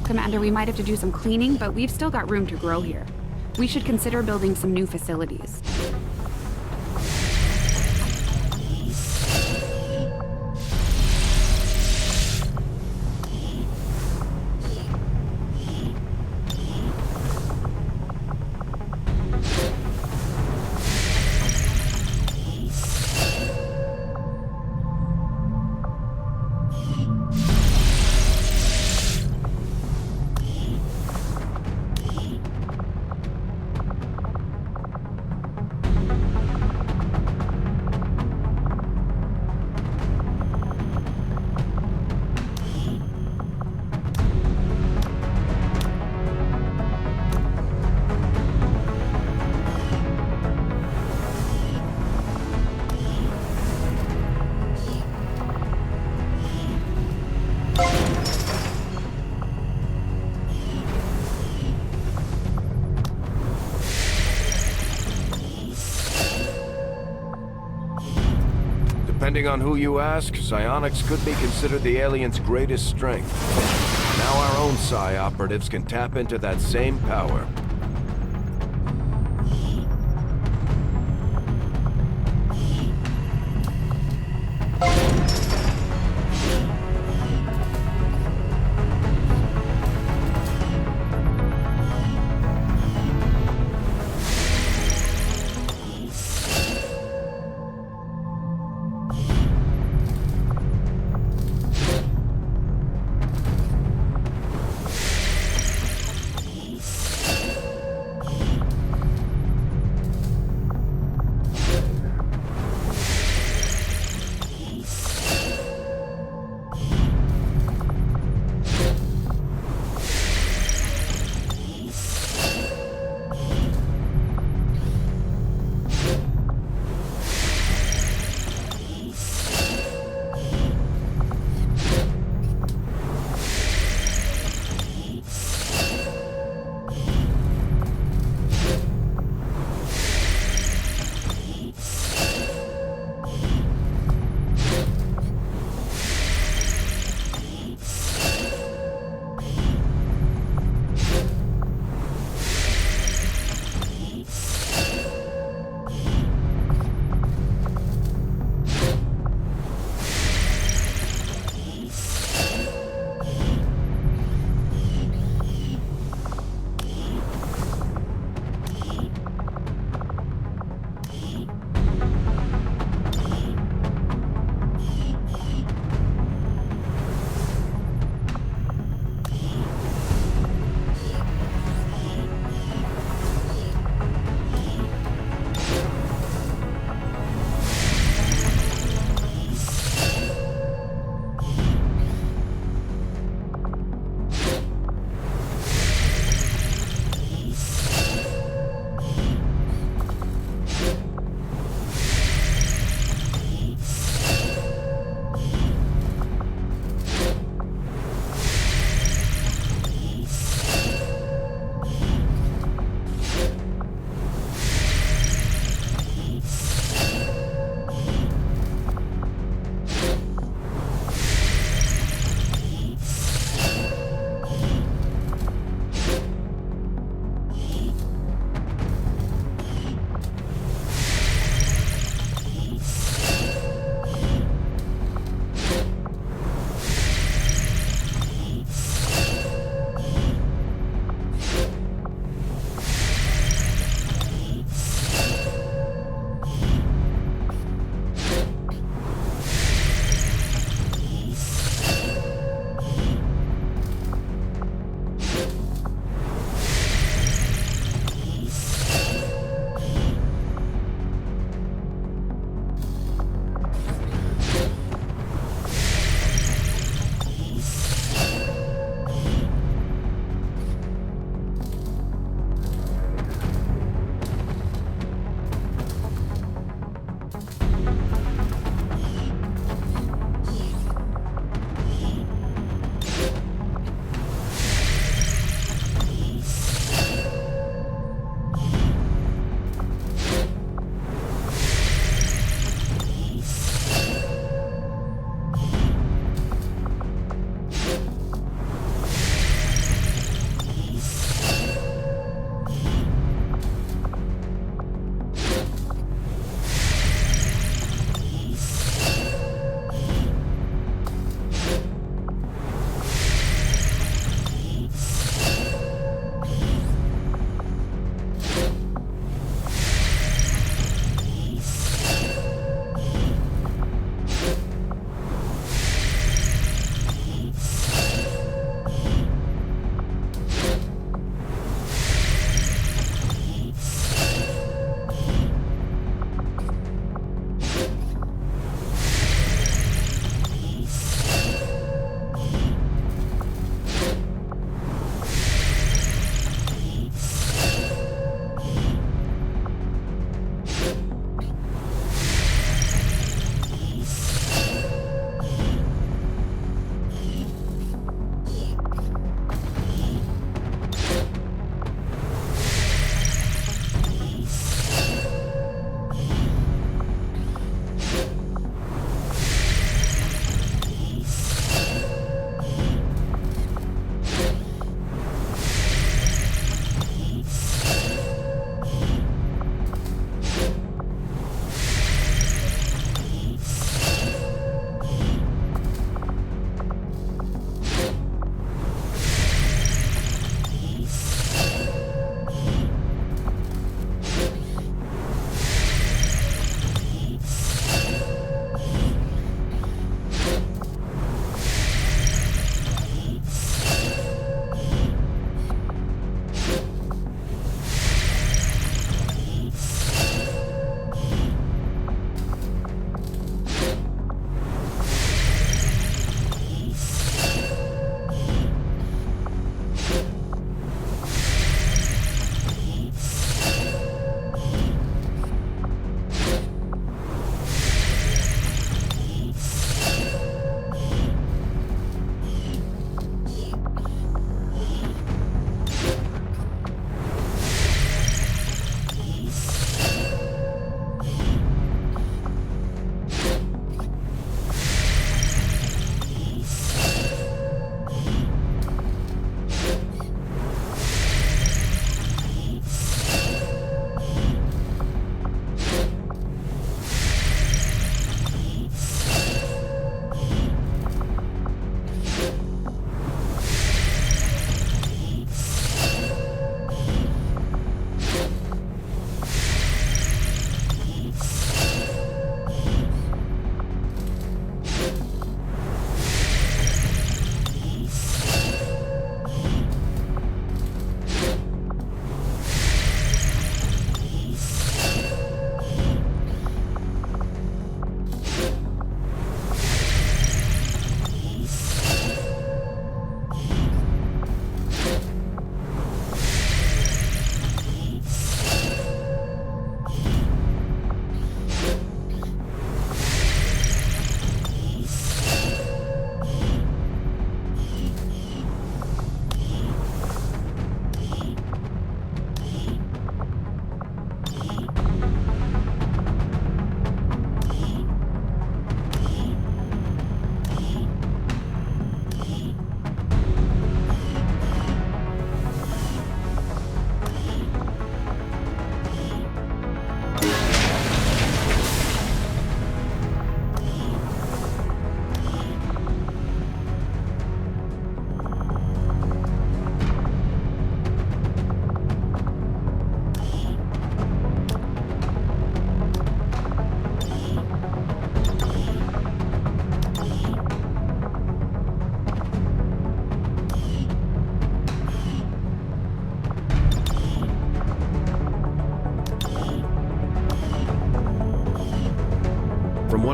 Commander, we might have to do some cleaning, but we've still got room to grow here. We should consider building some new facilities. Depending on who you ask, psionics could be considered the aliens' greatest strength. Now our own psi operatives can tap into that same power.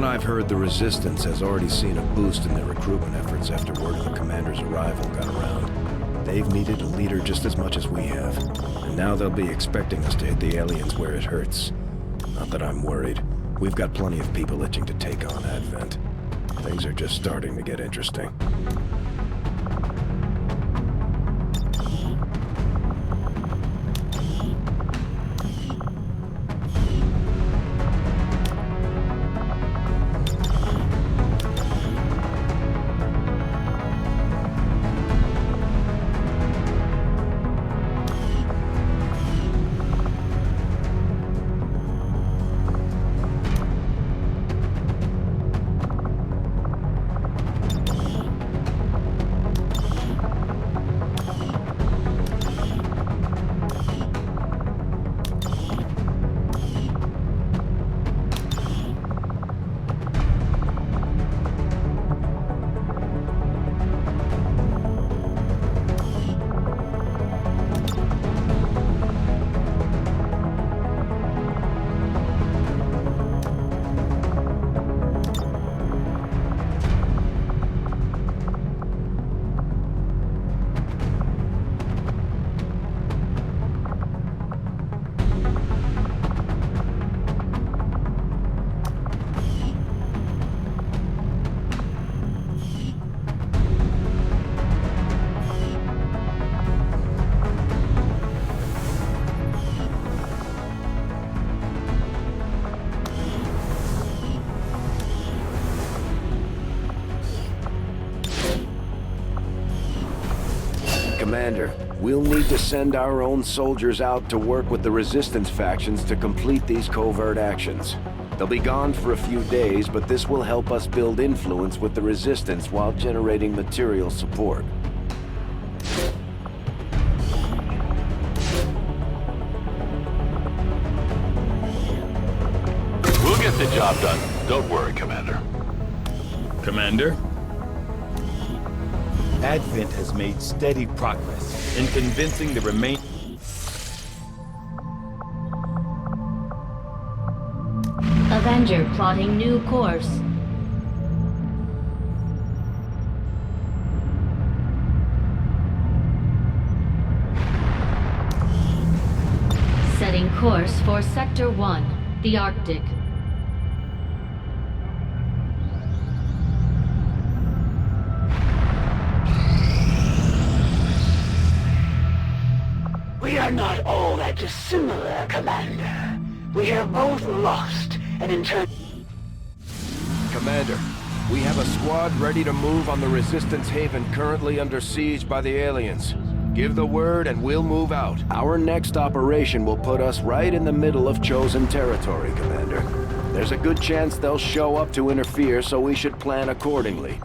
I've heard, the Resistance has already seen a boost in their recruitment efforts after word of the Commander's arrival got around. They've needed a leader just as much as we have, and now they'll be expecting us to hit the aliens where it hurts. Not that I'm worried. We've got plenty of people itching to take on Advent. Things are just starting to get interesting. Commander, we'll need to send our own soldiers out to work with the Resistance factions to complete these covert actions. They'll be gone for a few days, but this will help us build influence with the Resistance while generating material support. We'll get the job done. Don't worry, Commander. Commander? Advent has made steady progress in convincing the Avenger plotting new course. Setting course for Sector 1, the Arctic. We are not all that dissimilar, Commander. We are both lost, and in turn... Commander, we have a squad ready to move on the Resistance haven currently under siege by the aliens. Give the word and we'll move out. Our next operation will put us right in the middle of chosen territory, Commander. There's a good chance they'll show up to interfere, so we should plan accordingly.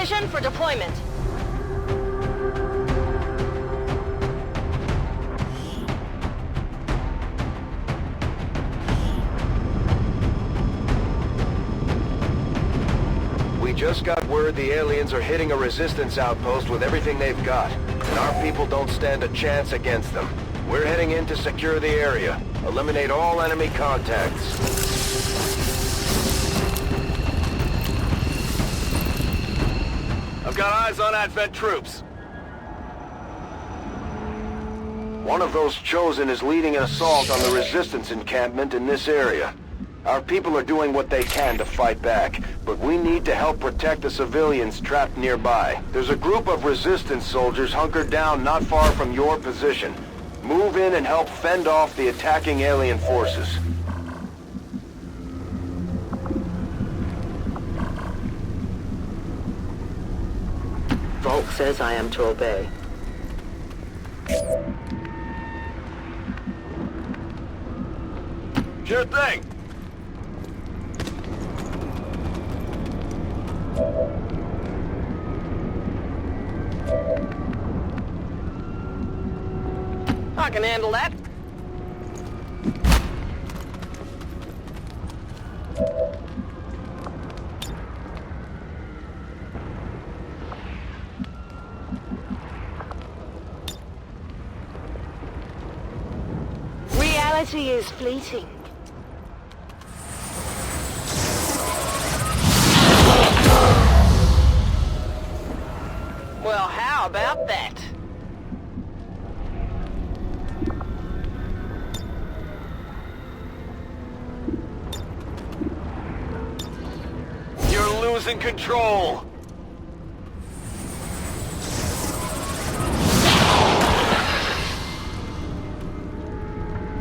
position for deployment. We just got word the aliens are hitting a resistance outpost with everything they've got, and our people don't stand a chance against them. We're heading in to secure the area. Eliminate all enemy contacts. I've got eyes on Advent troops. One of those Chosen is leading an assault on the Resistance encampment in this area. Our people are doing what they can to fight back, but we need to help protect the civilians trapped nearby. There's a group of Resistance soldiers hunkered down not far from your position. Move in and help fend off the attacking alien forces. Volk says I am to obey. Sure thing. I can handle that. Reality is fleeting. Well, how about that? You're losing control.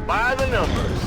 By the numbers.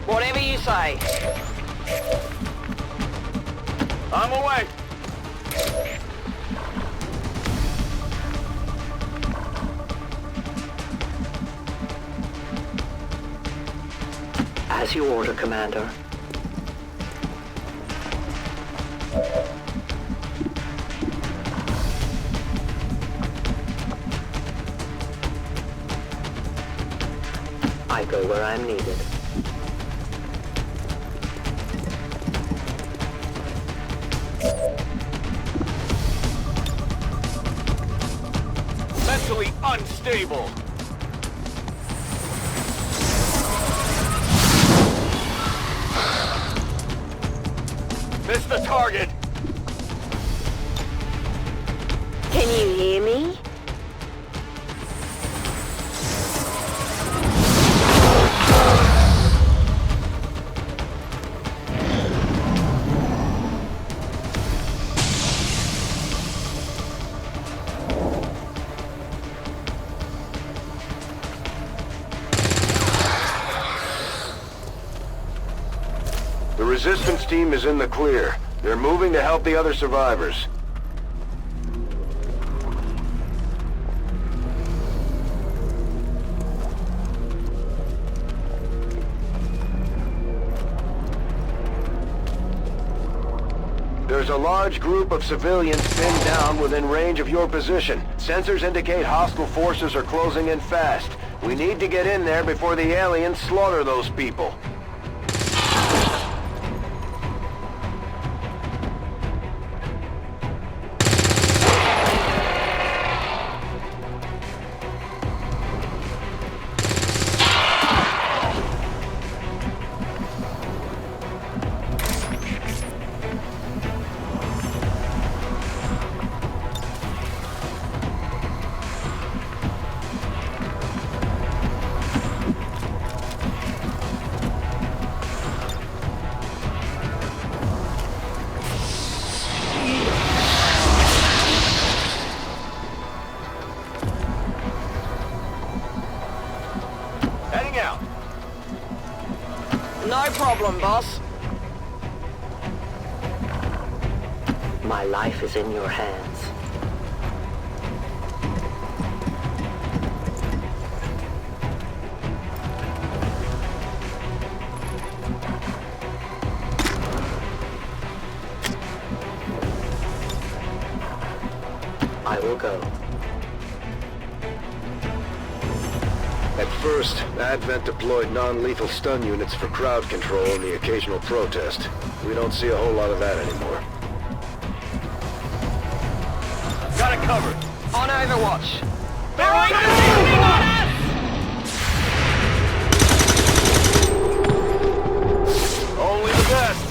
Whatever you say. I'm away. As you order, Commander. I go where I'm needed. Mentally unstable. Missed the target. Can you hear me? The Resistance team is in the clear. They're moving to help the other survivors. There's a large group of civilians pinned down within range of your position. Sensors indicate hostile forces are closing in fast. We need to get in there before the aliens slaughter those people. on, boss. My life is in your hands. I will go. At first, Advent deployed non-lethal stun units for crowd control and the occasional protest. We don't see a whole lot of that anymore. Got it covered. On Overwatch. They're resisting on us! Only the best.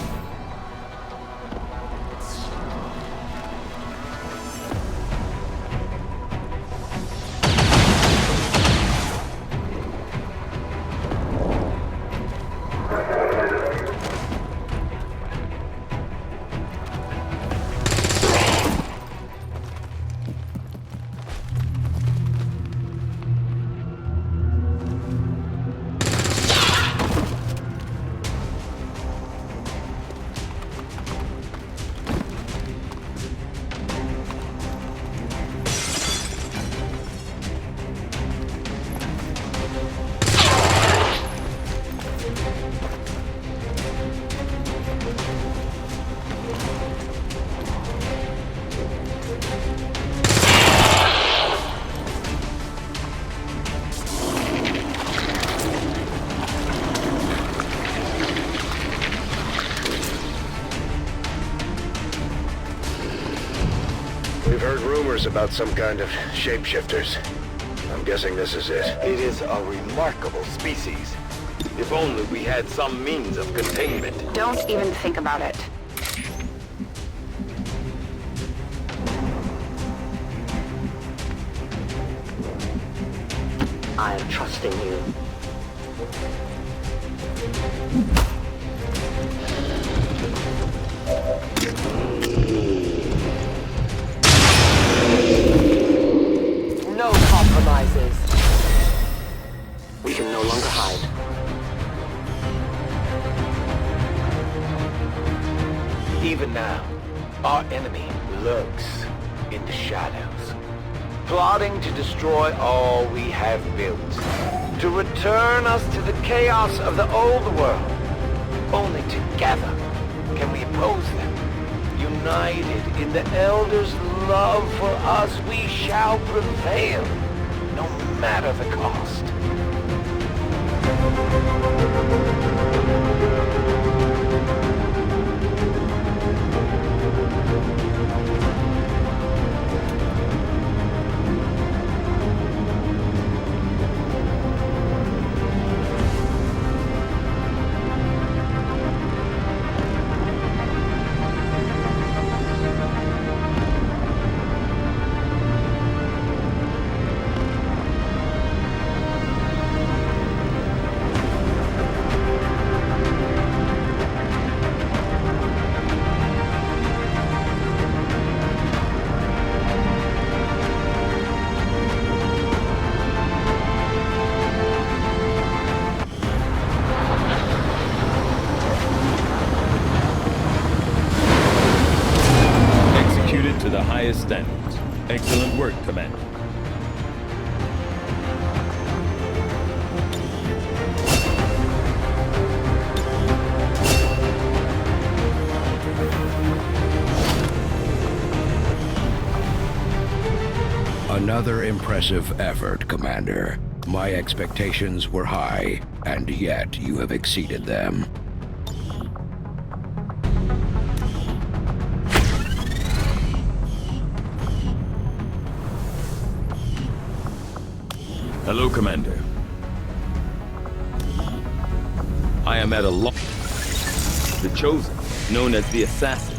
We've heard rumors about some kind of shapeshifters. I'm guessing this is it. It is a remarkable species. If only we had some means of containment. Don't even think about it. I am trusting you. No compromises. We can no longer hide. Even now, our enemy lurks in the shadows, plotting to destroy all we have built, to return us to the chaos of the old world. Only together can we oppose them. United in the Elder's love for us, we shall prevail, no matter the cost. To the highest standards. Excellent work, Commander. Another impressive effort, Commander. My expectations were high, and yet you have exceeded them. Hello, Commander. I am at a loss. The Chosen, known as the Assassin.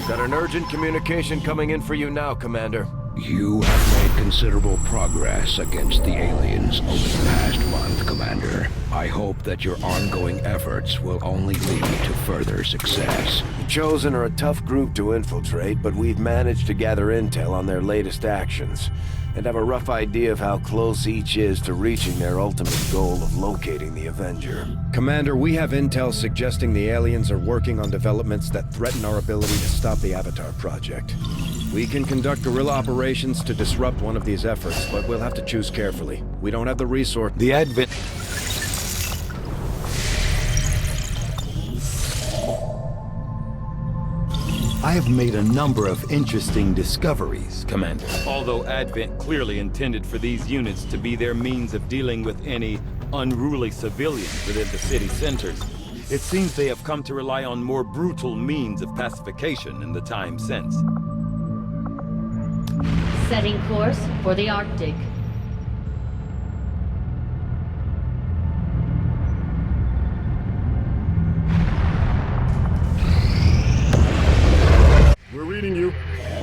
Got an urgent communication coming in for you now, Commander. You have made considerable progress against the aliens over the past month, Commander. I hope that your ongoing efforts will only lead to further success. The Chosen are a tough group to infiltrate, but we've managed to gather intel on their latest actions. and have a rough idea of how close each is to reaching their ultimate goal of locating the Avenger. Commander, we have intel suggesting the aliens are working on developments that threaten our ability to stop the Avatar project. We can conduct guerrilla operations to disrupt one of these efforts, but we'll have to choose carefully. We don't have the resource. The advent... I have made a number of interesting discoveries, Commander. Although Advent clearly intended for these units to be their means of dealing with any unruly civilians within the city centers, it seems they have come to rely on more brutal means of pacification in the time since. Setting course for the Arctic. We're reading you.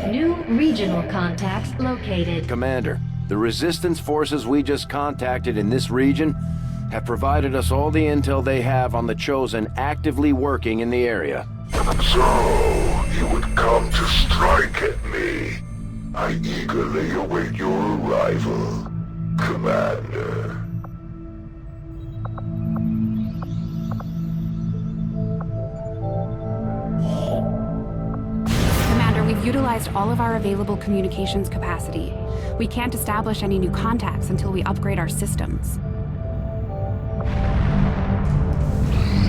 New regional contacts located. Commander, the Resistance forces we just contacted in this region have provided us all the intel they have on the Chosen actively working in the area. So, you would come to strike at me. I eagerly await your arrival, Commander. Commander, we've utilized all of our available communications capacity. We can't establish any new contacts until we upgrade our systems.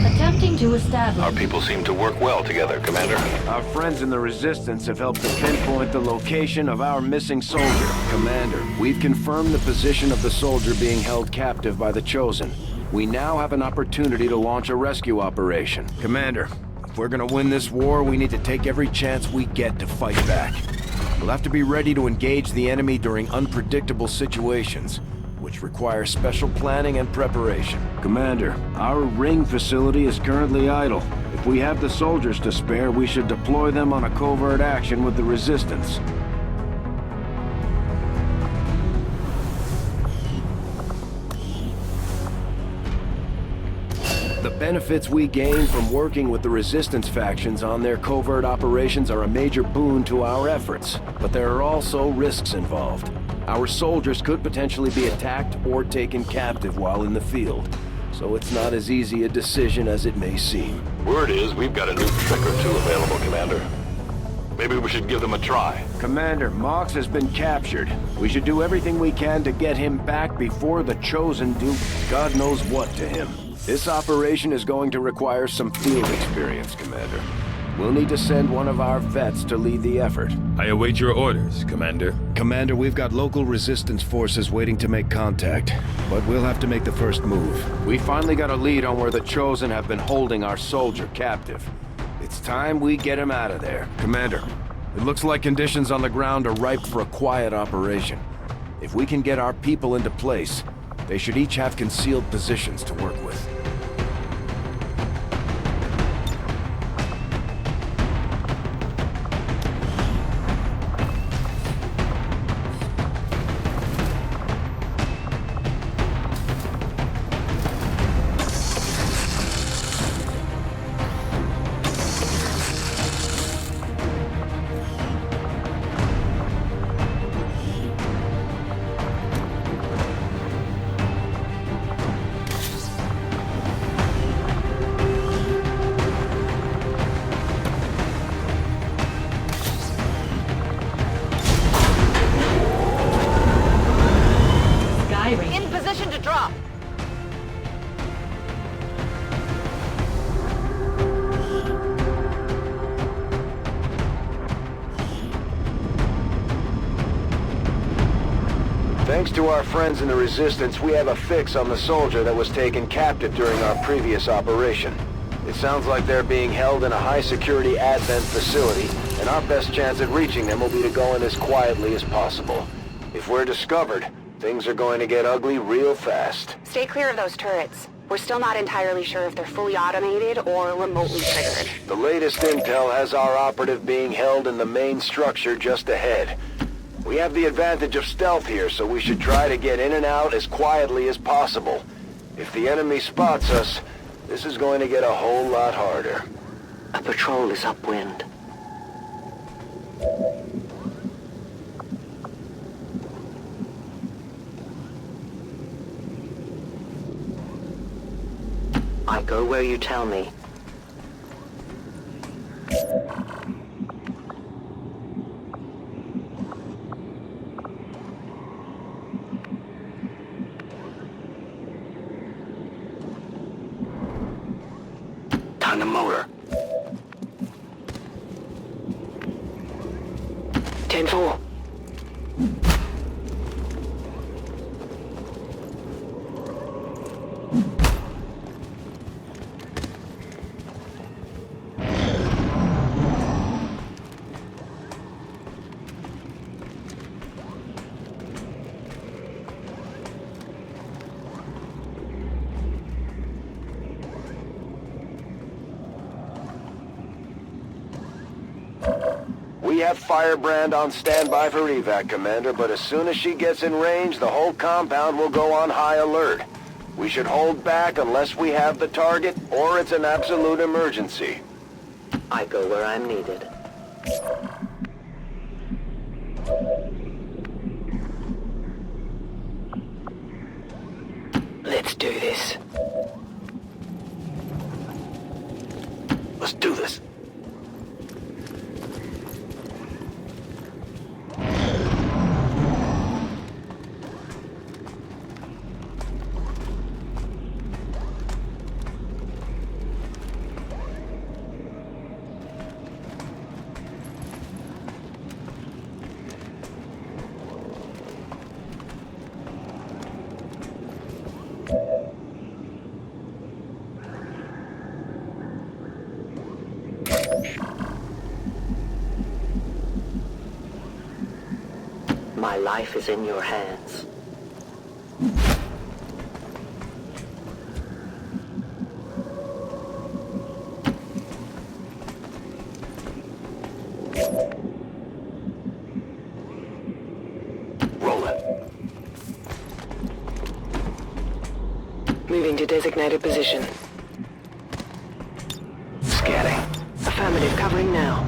Attempting to establish... Our people seem to work well together, Commander. Our friends in the Resistance have helped to pinpoint the location of our missing soldier. Commander, we've confirmed the position of the soldier being held captive by the Chosen. We now have an opportunity to launch a rescue operation. Commander, if we're gonna win this war, we need to take every chance we get to fight back. We'll have to be ready to engage the enemy during unpredictable situations, which require special planning and preparation. Commander, our ring facility is currently idle. If we have the soldiers to spare, we should deploy them on a covert action with the Resistance. The benefits we gain from working with the Resistance factions on their covert operations are a major boon to our efforts, but there are also risks involved. Our soldiers could potentially be attacked or taken captive while in the field, so it's not as easy a decision as it may seem. Word is we've got a new trick or two available, Commander. Maybe we should give them a try. Commander, Mox has been captured. We should do everything we can to get him back before the Chosen do God knows what to him. This operation is going to require some field experience, Commander. We'll need to send one of our vets to lead the effort. I await your orders, Commander. Commander, we've got local Resistance forces waiting to make contact, but we'll have to make the first move. We finally got a lead on where the Chosen have been holding our soldier captive. It's time we get him out of there. Commander, it looks like conditions on the ground are ripe for a quiet operation. If we can get our people into place, they should each have concealed positions to work with. In position to drop. Thanks to our friends in the Resistance, we have a fix on the soldier that was taken captive during our previous operation. It sounds like they're being held in a high-security Advent facility, and our best chance at reaching them will be to go in as quietly as possible. If we're discovered, things are going to get ugly real fast. Stay clear of those turrets. We're still not entirely sure if they're fully automated or remotely triggered. The latest intel has our operative being held in the main structure just ahead. We have the advantage of stealth here, so we should try to get in and out as quietly as possible. If the enemy spots us, this is going to get a whole lot harder. A patrol is upwind. Go where you tell me. Time to motor. 10-4. We have Firebrand on standby for evac, Commander, but as soon as she gets in range, the whole compound will go on high alert. We should hold back unless we have the target, or it's an absolute emergency. I go where I'm needed. Let's do this. Let's do this. My life is in your hands. Roll it. Moving to designated position. Scanning. Affirmative, covering now.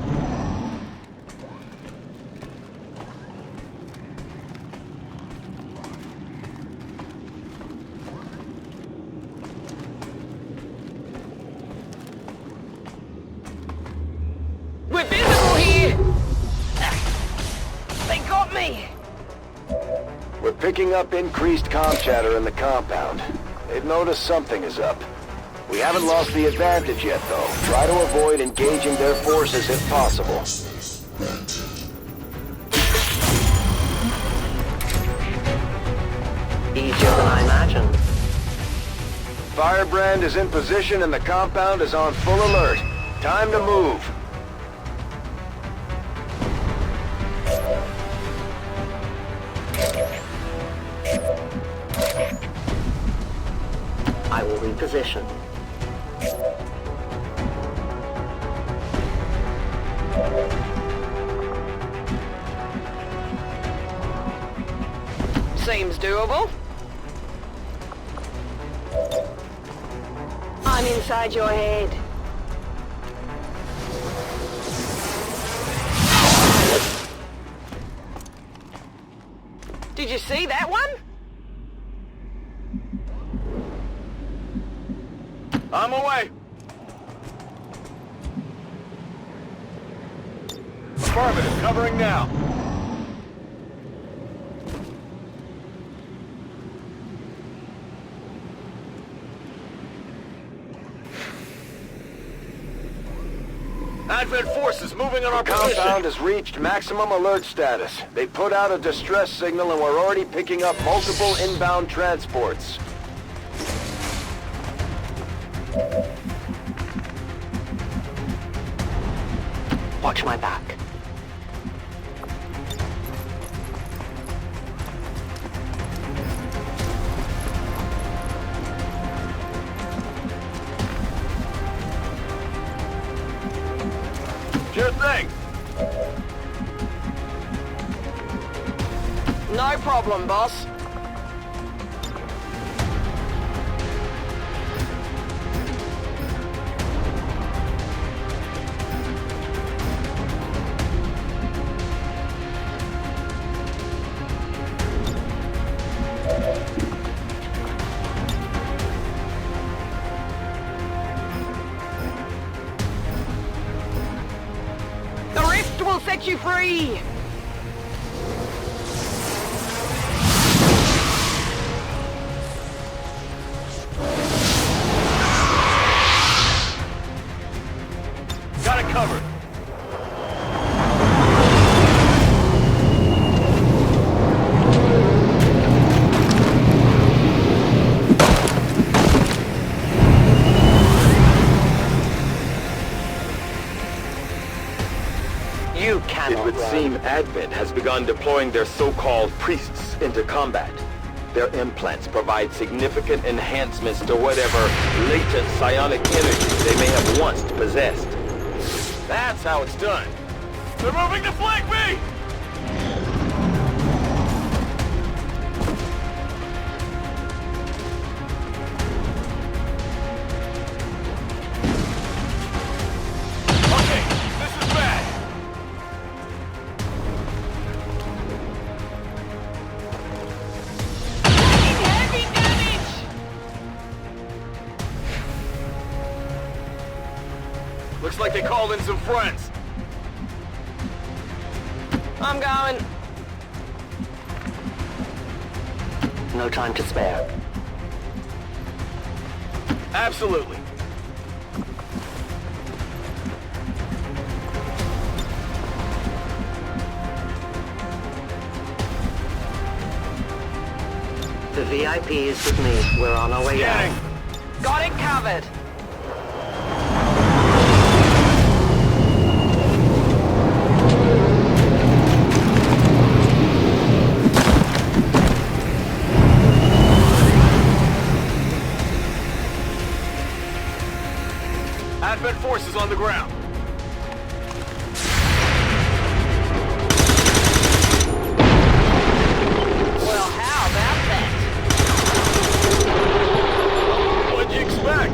We're visible here! They got me! We're picking up increased comm chatter in the compound. They've noticed something is up. We haven't lost the advantage yet, though. Try to avoid engaging their forces if possible. Easier than I imagined. Firebrand is in position and the compound is on full alert. Time to move. I will reposition. Seems doable. I'm inside your head. Did you see that one? I'm away. Affirmative, covering now. Advent forces moving on our position. Compound has reached maximum alert status. They put out a distress signal and we're already picking up multiple inbound transports. Watch my back. Sure thing. No problem, boss. will set you free! Got it covered. You cannot It would run. seem Advent has begun deploying their so-called priests into combat. Their implants provide significant enhancements to whatever latent psionic energy they may have once possessed. That's how it's done. They're moving to flank me! Okay, this is bad. Heavy damage! Looks like they called in some friends. I'm going. No time to spare. Absolutely. The VIP is with me. We're on our way Scanning. out. Got it covered. Advent forces on the ground. Well, how about that? What'd you expect?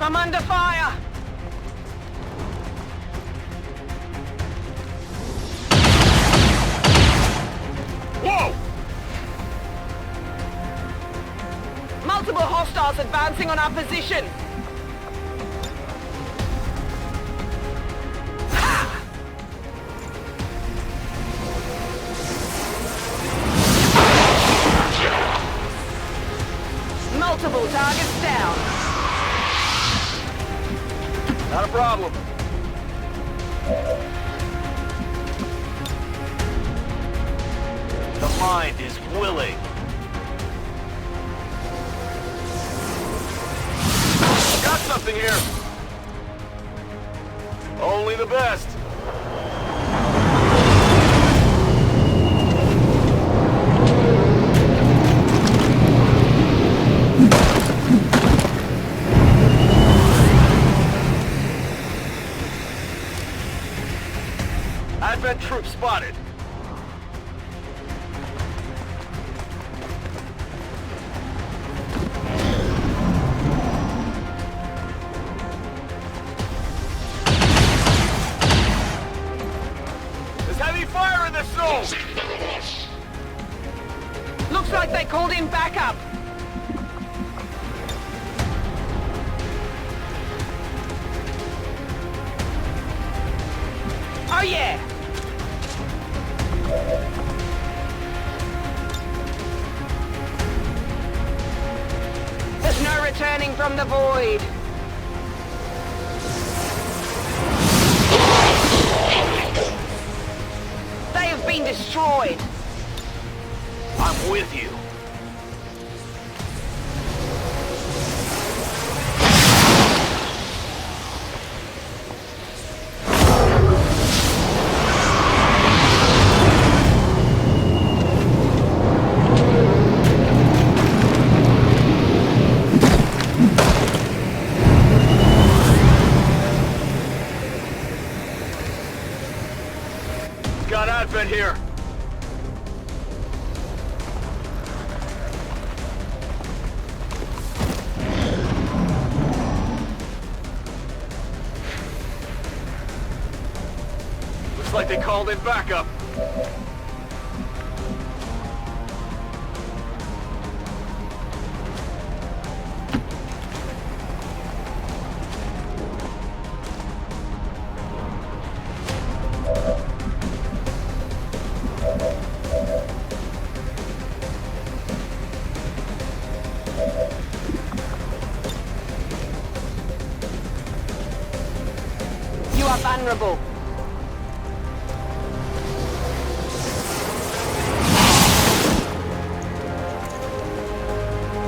I'm under fire! Whoa! Multiple hostiles advancing on our position! Ha! Multiple targets down! Not a problem. The mind is willing. Got something here. Only the best. Advent troops spotted. There's heavy fire in this zone. Looks like they called in backup! Oh yeah! There's no returning from the void! They have been destroyed! I'm with you. Got Advent here. Looks like they called in backup. You are vulnerable.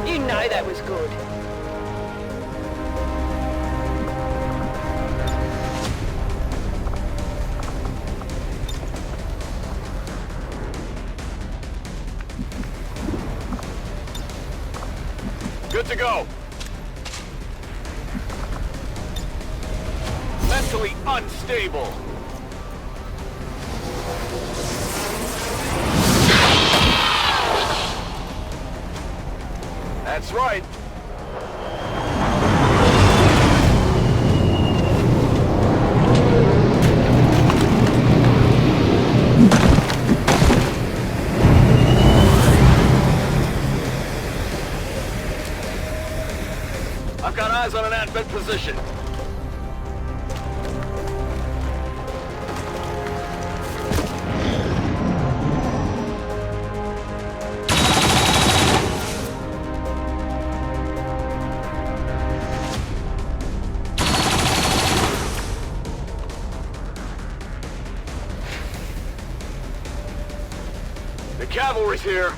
You know that was good. Good to go. Mentally unstable. That's right. I've got eyes on an Advent position. The cavalry's here.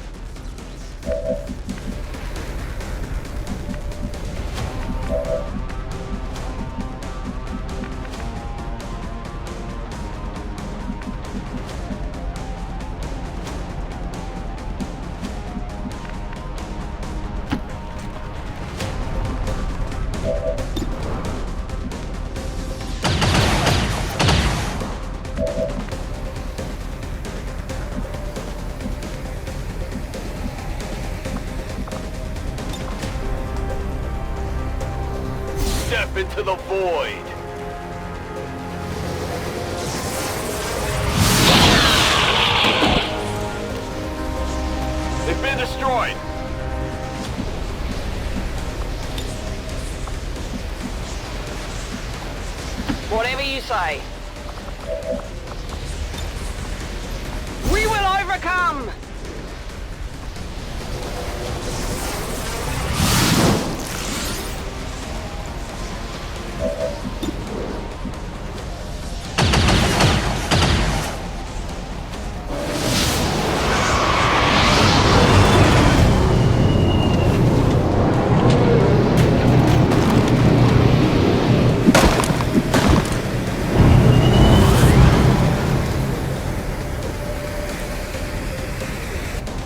Step into the void. They've been destroyed. Whatever you say. We will overcome!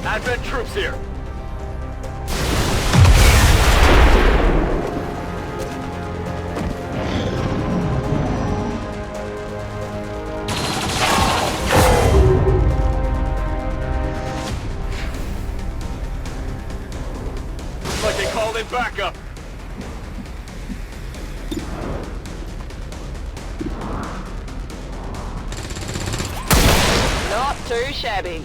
Advent troops here. Looks like they called in backup. Not too shabby.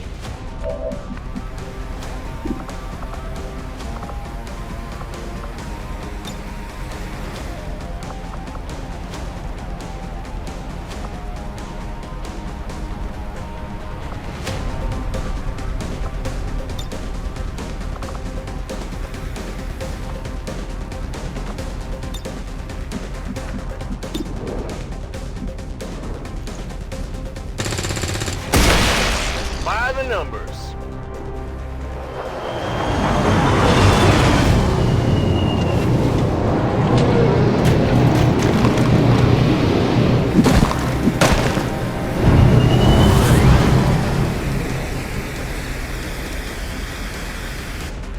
By the numbers.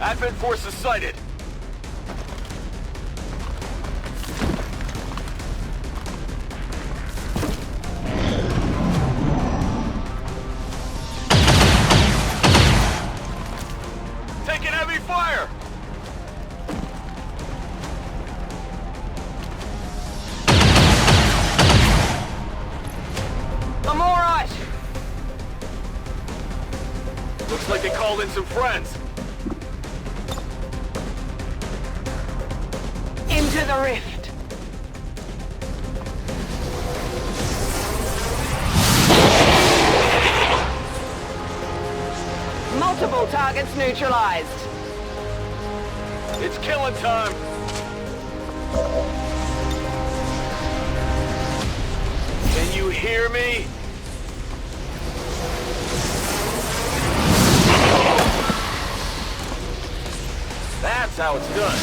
Advent forces sighted. Taking heavy fire! I'm alright! called in some friends. Into the rift. Multiple targets neutralized. It's killing time. Can you hear me? That's how it's done.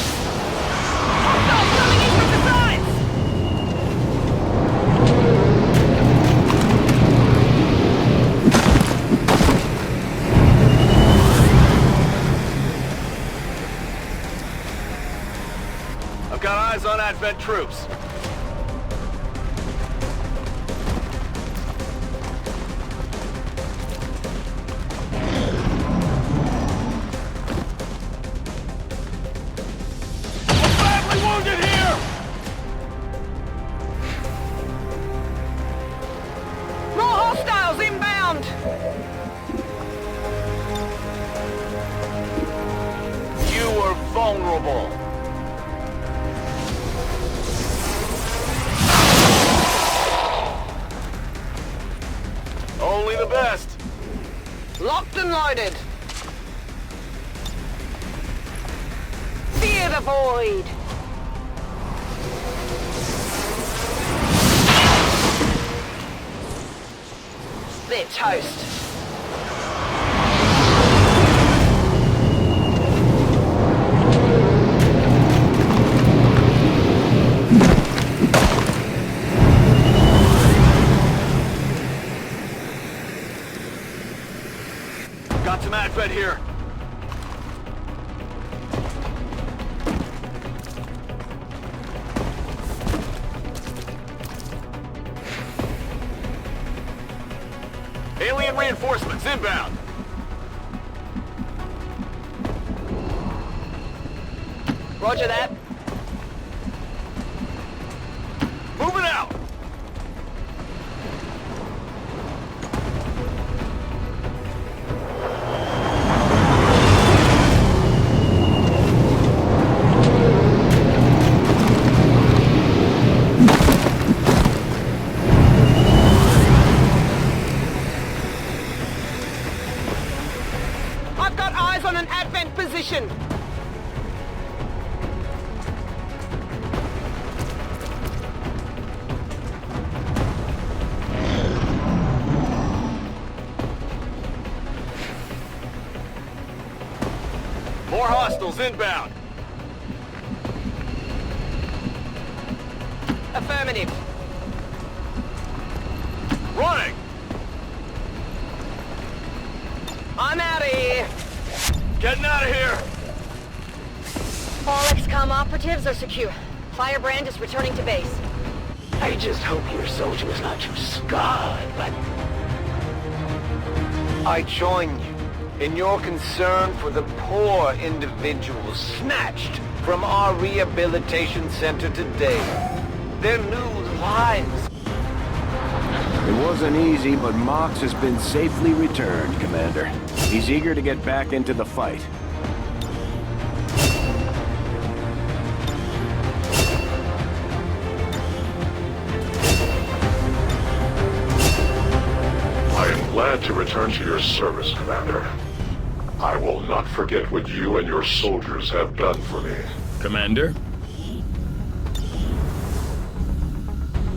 Hostiles coming in from the sides! I've got eyes on Advent troops. Vulnerable. Only the best. Locked and loaded. Fear the void. They're toast. Got some Advent here. Alien reinforcements inbound. Roger that. Moving out. I've got eyes on an Advent position. More hostiles inbound. Affirmative. Running. I'm out of here. Getting out of here. All XCOM operatives are secure. Firebrand is returning to base. I just hope your soldier is not too scarred, but... I join you in your concern for the poor individuals snatched from our rehabilitation center today. Their new lives. It wasn't easy, but Mox has been safely returned, Commander. He's eager to get back into the fight. I am glad to return to your service, Commander. I will not forget what you and your soldiers have done for me. Commander?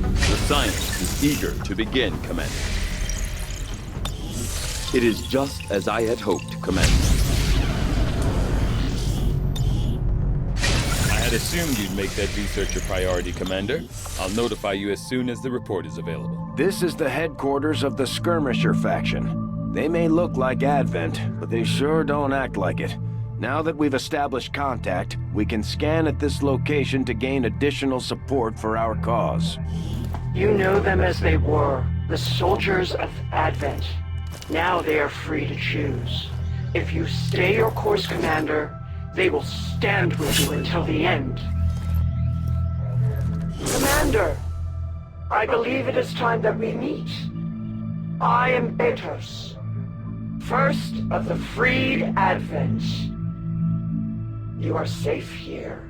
The science is eager to begin, Commander. It is just as I had hoped, Commander. I had assumed you'd make that research a priority, Commander. I'll notify you as soon as the report is available. This is the headquarters of the Skirmisher faction. They may look like Advent, but they sure don't act like it. Now that we've established contact, we can scan at this location to gain additional support for our cause. You know them as they were, the soldiers of Advent. Now they are free to choose. If you stay your course, Commander, they will stand with you until the end. Commander, I believe it is time that we meet. I am Betos, First of the freed Advent. You are safe here.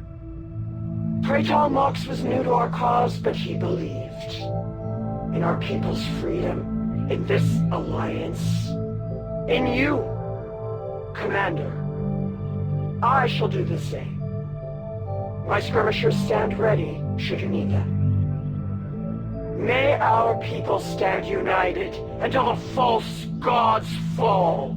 Praetor Mox was new to our cause, but he believed in our people's freedom, in this alliance, in you, Commander. I shall do the same. My skirmishers stand ready, should you need them. May our people stand united until the false gods fall.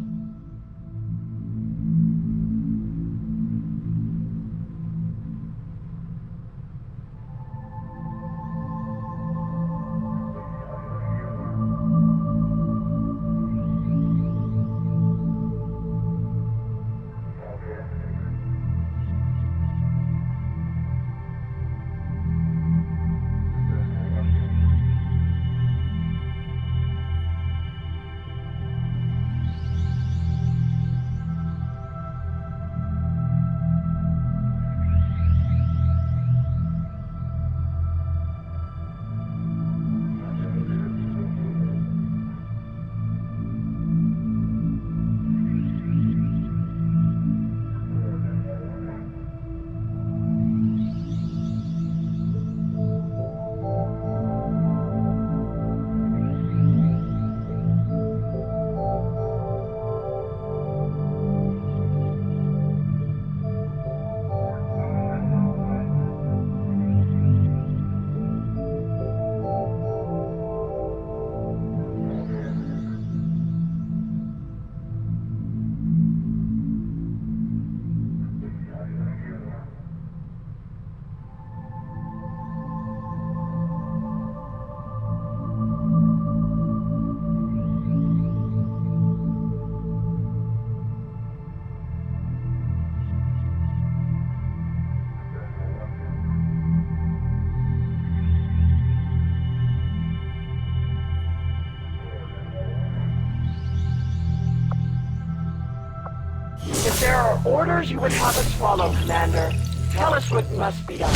If there are orders you would have us follow, Commander, tell us what must be done.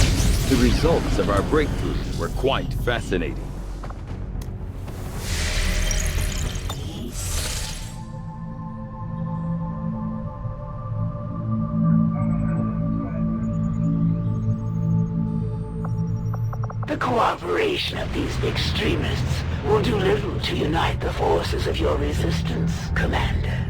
The results of our breakthrough were quite fascinating. The cooperation of these extremists will do little to unite the forces of your resistance, Commander.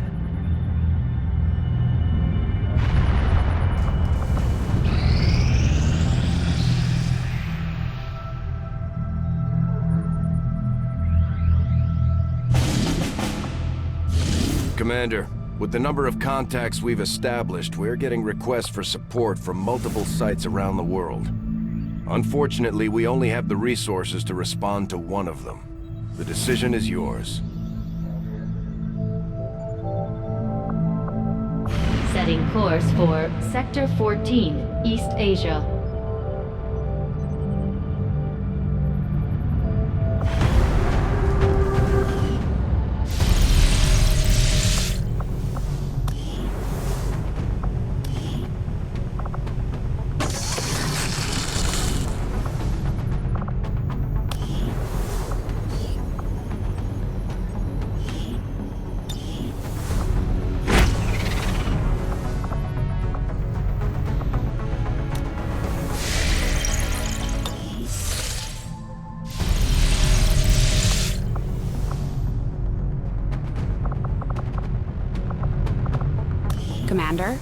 Commander, with the number of contacts we've established, we're getting requests for support from multiple sites around the world. Unfortunately, we only have the resources to respond to one of them. The decision is yours. Setting course for Sector 14, East Asia. Commander?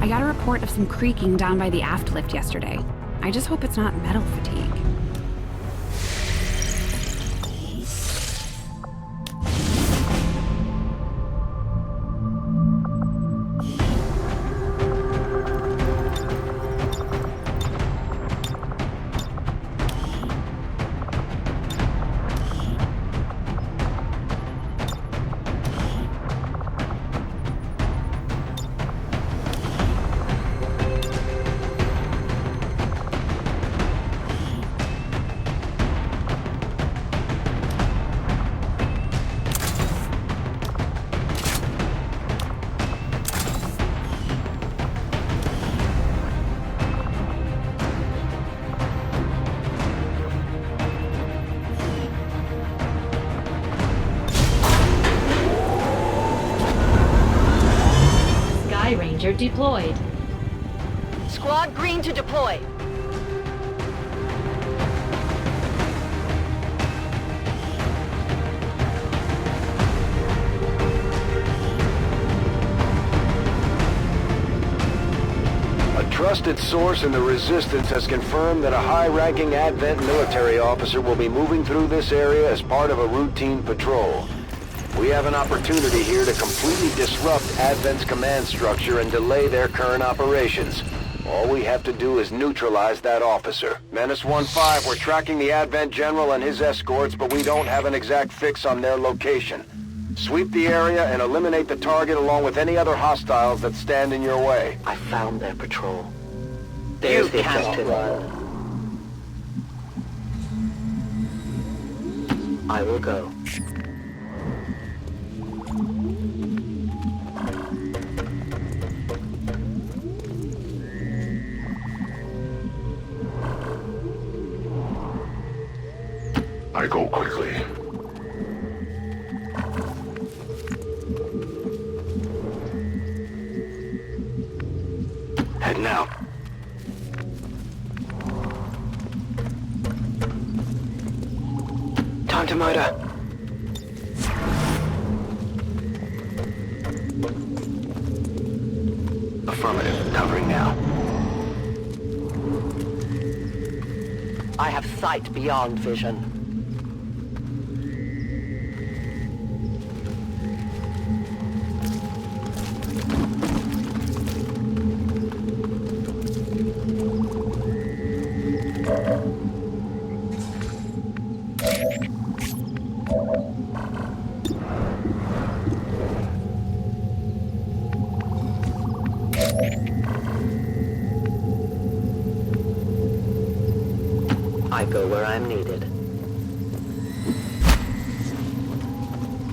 I got a report of some creaking down by the aft lift yesterday. I just hope it's not metal fatigue. deployed. Squad green to deploy. A trusted source in the Resistance has confirmed that a high-ranking Advent military officer will be moving through this area as part of a routine patrol. We have an opportunity here to completely disrupt Advent's command structure and delay their current operations. All we have to do is neutralize that officer. Menace 1-5, we're tracking the Advent General and his escorts, but we don't have an exact fix on their location. Sweep the area and eliminate the target along with any other hostiles that stand in your way. I found their patrol. There's the captain. I will go. I go quickly. Heading out. Time to motor. Affirmative. Covering now. I have sight beyond vision. I go where I'm needed.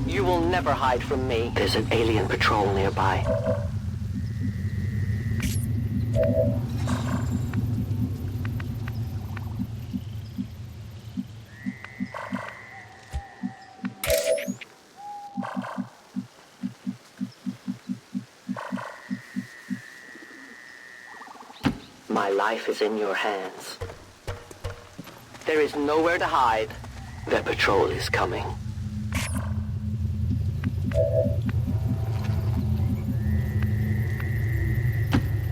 You will never hide from me. There's an alien patrol nearby. My life is in your hands. There is nowhere to hide. Their patrol is coming.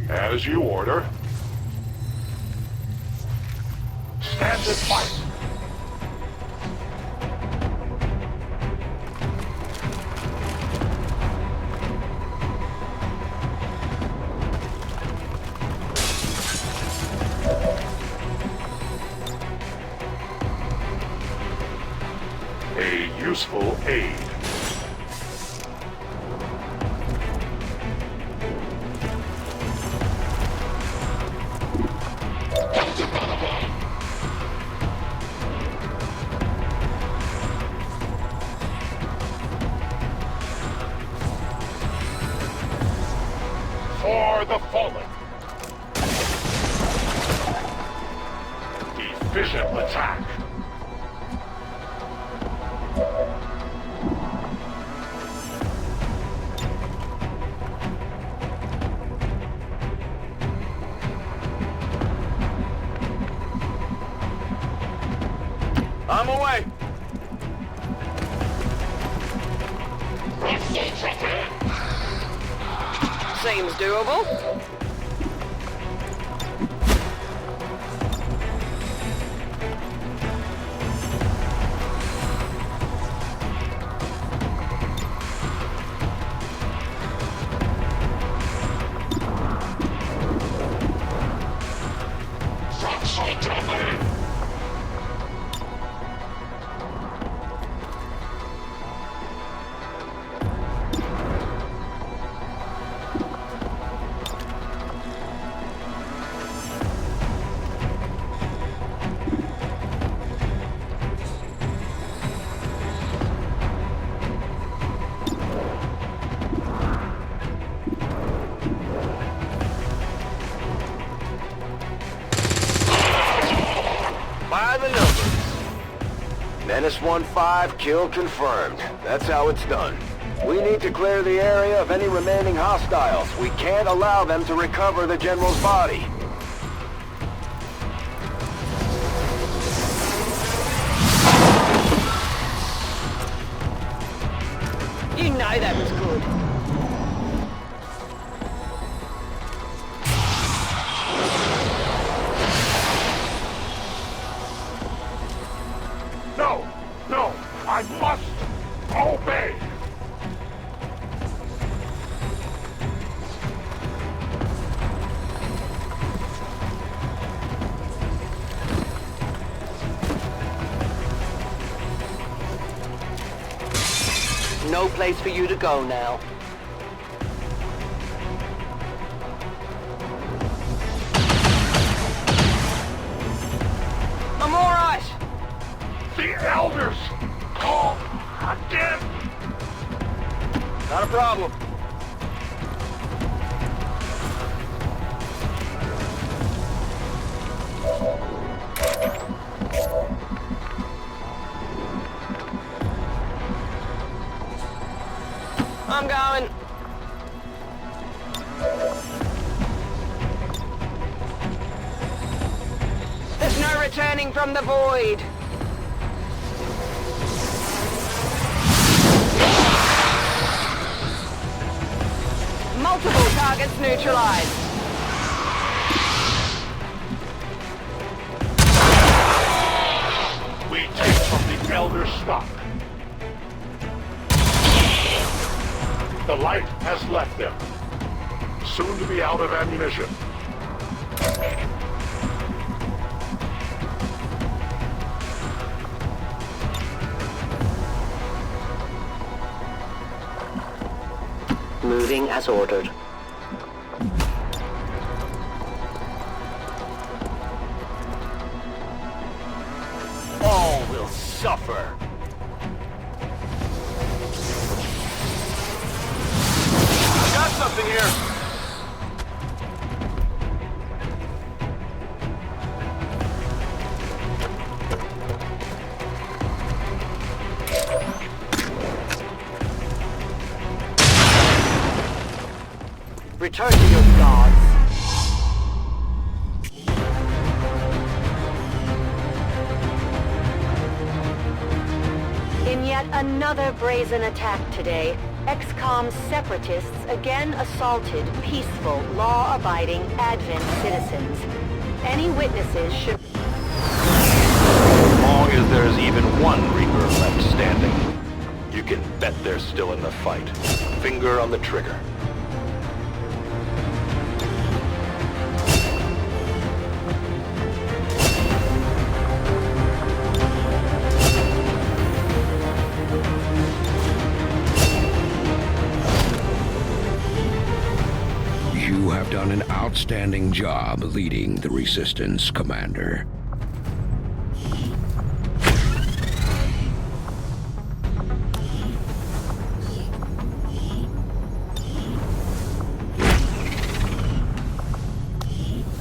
As you order. Stand and fight. A useful aid. For the fallen. Efficient attack. I'm away. Seems doable. By the numbers. Menace 1-5, kill confirmed. That's how it's done. We need to clear the area of any remaining hostiles. We can't allow them to recover the General's body. You know that was good. No! No! I must obey! No place for you to go now. I'm all right. The Elders! Call again! Not a problem. I'm going. There's no returning from the void. Multiple targets neutralized. We take from the Elder stock. The light has left them. Soon to be out of ammunition. Moving as ordered. All will suffer. Got something here. Return to your gods. In yet another brazen attack today, XCOM separatists again assaulted peaceful, law-abiding Advent citizens. Any witnesses should... As long as there's even one Reaper left standing, you can bet they're still in the fight. Finger on the trigger. You have done an outstanding job leading the Resistance, Commander.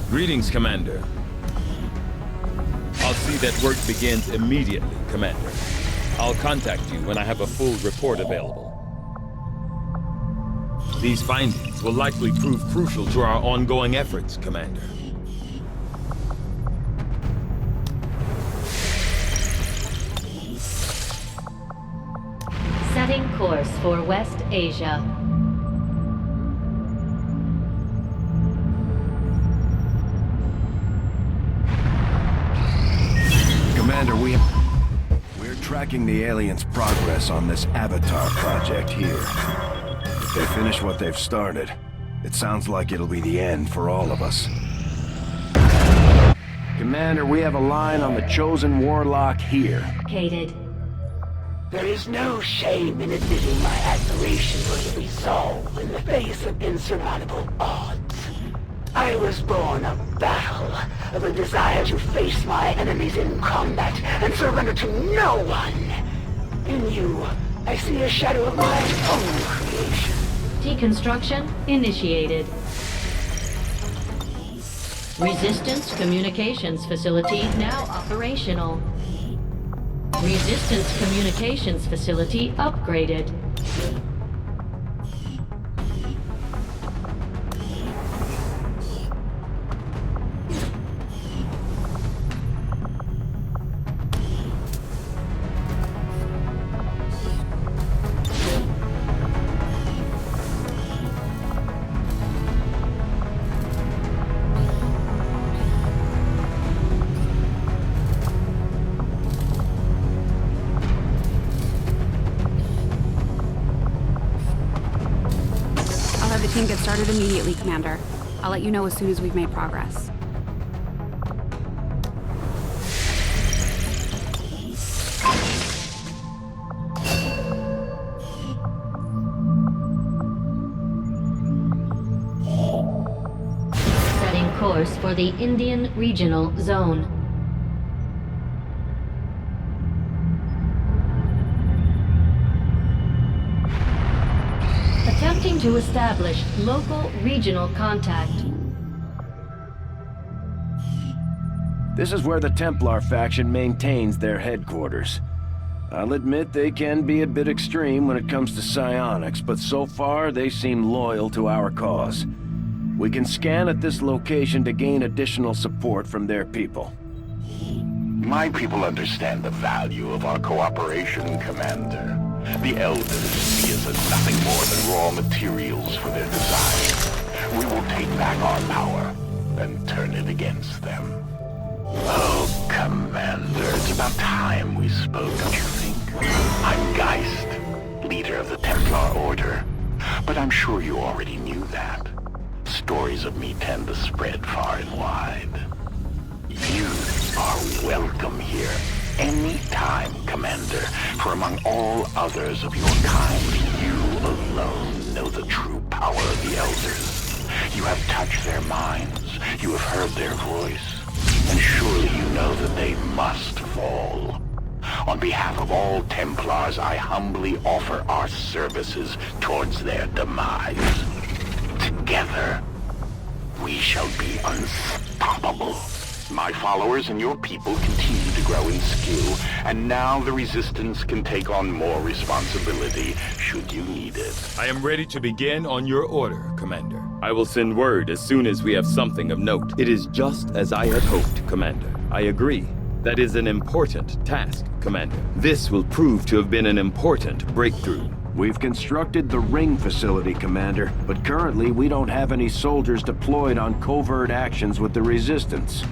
Greetings, Commander. I'll see that work begins immediately, Commander. I'll contact you when I have a full report available. These findings will likely prove crucial to our ongoing efforts, Commander. Setting course for West Asia. Commander, we're tracking the aliens' progress on this Avatar project here. If they finish what they've started, it sounds like it'll be the end for all of us. Commander, we have a line on the Chosen Warlock here. Located. There is no shame in admitting my admiration for the resolve in the face of insurmountable odds. I was born of battle, of a desire to face my enemies in combat and surrender to no one. In you, I see a shadow of my own creation. Deconstruction initiated. Resistance Communications Facility now operational. Resistance Communications Facility upgraded. can get started immediately, Commander. I'll let you know as soon as we've made progress. Setting course for the Indian Regional Zone. Attempting to establish local regional contact. This is where the Templar faction maintains their headquarters. I'll admit they can be a bit extreme when it comes to psionics, but so far they seem loyal to our cause. We can scan at this location to gain additional support from their people. My people understand the value of our cooperation, Commander. The Elders see us as nothing more than raw materials for their design. We will take back our power and turn it against them. Oh, Commander, it's about time we spoke, don't you think? I'm Geist, leader of the Templar Order. But I'm sure you already knew that. Stories of me tend to spread far and wide. You are welcome here anytime, Commander, for among all others of your kind, you alone know the true power of the Elders. You have touched their minds, you have heard their voice, and surely you know that they must fall. On behalf of all Templars, I humbly offer our services towards their demise. Together, we shall be unstoppable. My followers and your people continue to grow in skill, and now the Resistance can take on more responsibility should you need it. I am ready to begin on your order, Commander. I will send word as soon as we have something of note. It is just as I had hoped, Commander. I agree. That is an important task, Commander. This will prove to have been an important breakthrough. We've constructed the Ring facility, Commander, but currently we don't have any soldiers deployed on covert actions with the Resistance.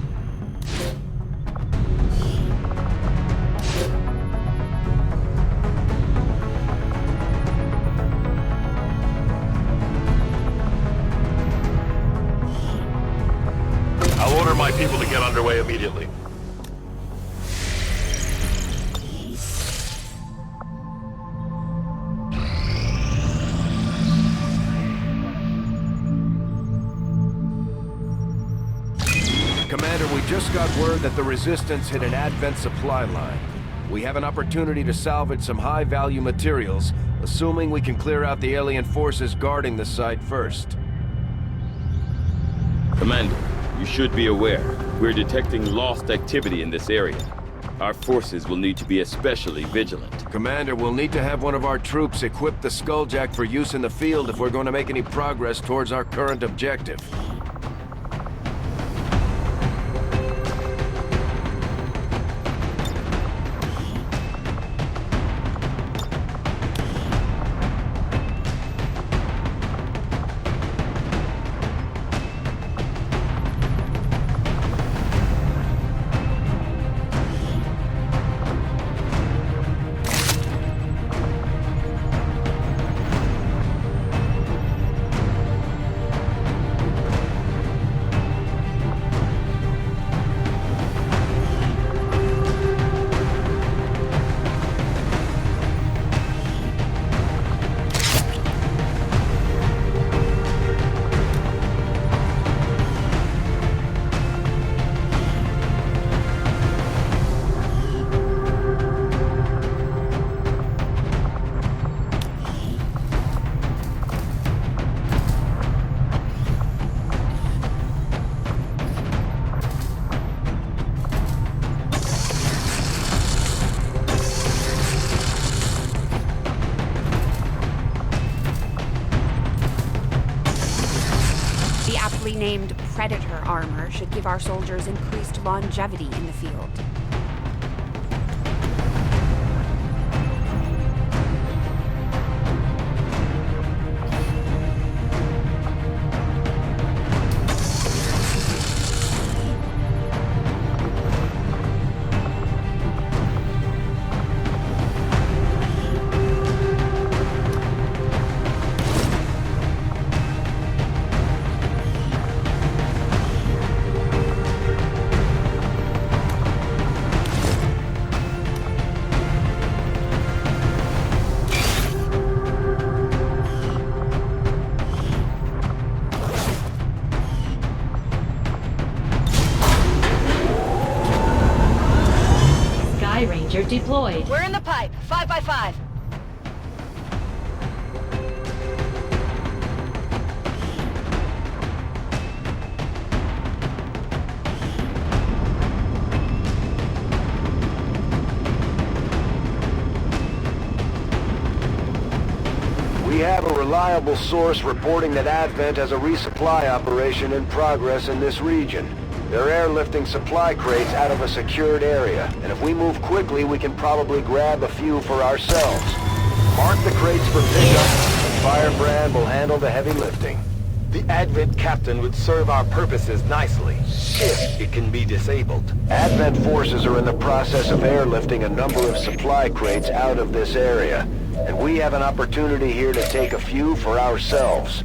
I'll order my people to get underway immediately. Commander, we just got word that the Resistance hit an Advent supply line. We have an opportunity to salvage some high-value materials, assuming we can clear out the alien forces guarding the site first. Commander, you should be aware, we're detecting lost activity in this area. Our forces will need to be especially vigilant. Commander, we'll need to have one of our troops equip the Skulljack for use in the field if we're going to make any progress towards our current objective. Named Predator armor should give our soldiers increased longevity in the field. deployed. We're in the pipe. 5 by 5. We have a reliable source reporting that Advent has a resupply operation in progress in this region. They're airlifting supply crates out of a secured area, and if we move quickly, we can probably grab a few for ourselves. Mark the crates for pickup, and Firebrand will handle the heavy lifting. The Advent captain would serve our purposes nicely, if it can be disabled. Advent forces are in the process of airlifting a number of supply crates out of this area, and we have an opportunity here to take a few for ourselves.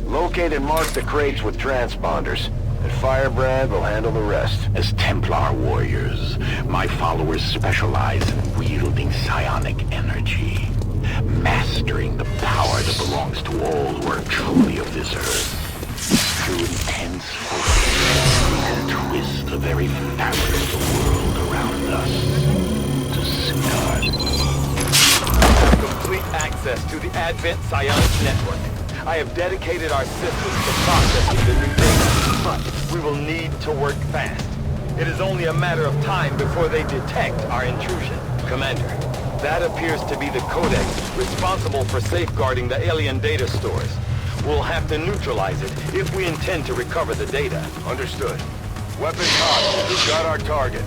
Locate and mark the crates with transponders, and Firebrand will handle the rest. As Templar warriors, my followers specialize in wielding psionic energy, mastering the power that belongs to all who are truly of this earth. Through intense focus, we can twist the very fabric of the world around us to suit our needs. Complete access to the Advent Psionic Network. I have dedicated our systems to processing the new data, but we will need to work fast. It is only a matter of time before they detect our intrusion. Commander, that appears to be the codex responsible for safeguarding the alien data stores. We'll have to neutralize it if we intend to recover the data. Understood. Weapons hot. We've got our target.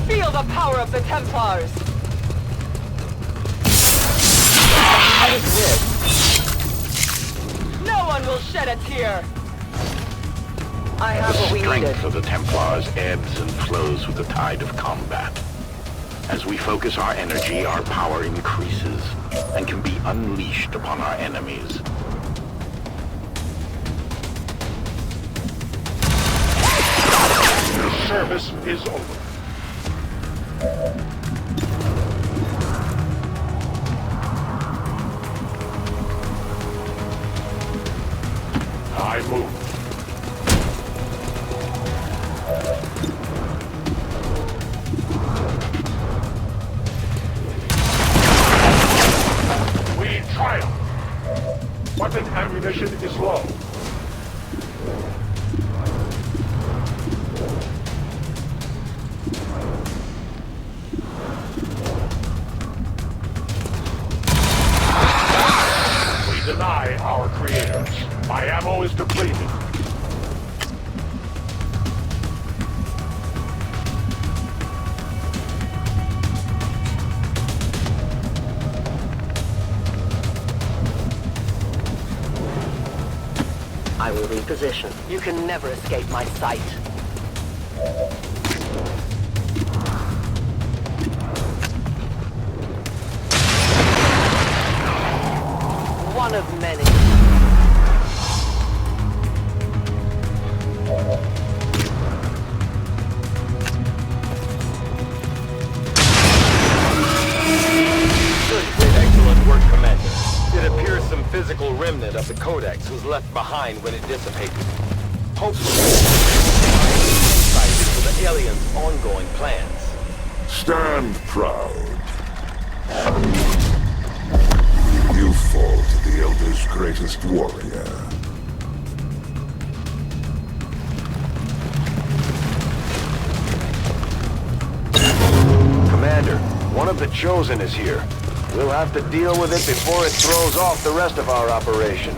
Feel the power of the Templars! No one will shed a tear! I have what we needed. The strength needed. of the Templars ebbs and flows with the tide of combat. As we focus our energy, our power increases and can be unleashed upon our enemies. Your service is over. I move. We triumph. Weapon ammunition is low. Deny our creators. My ammo is depleted. I will reposition. You can never escape my sight. One of many. Excellent work, Commander. It appears some physical remnant of the Codex was left behind when it dissipated. Hopefully, insight into the aliens' ongoing plans. Stand proud. You fall to the Elder's greatest warrior. Commander, one of the Chosen is here. We'll have to deal with it before it throws off the rest of our operation.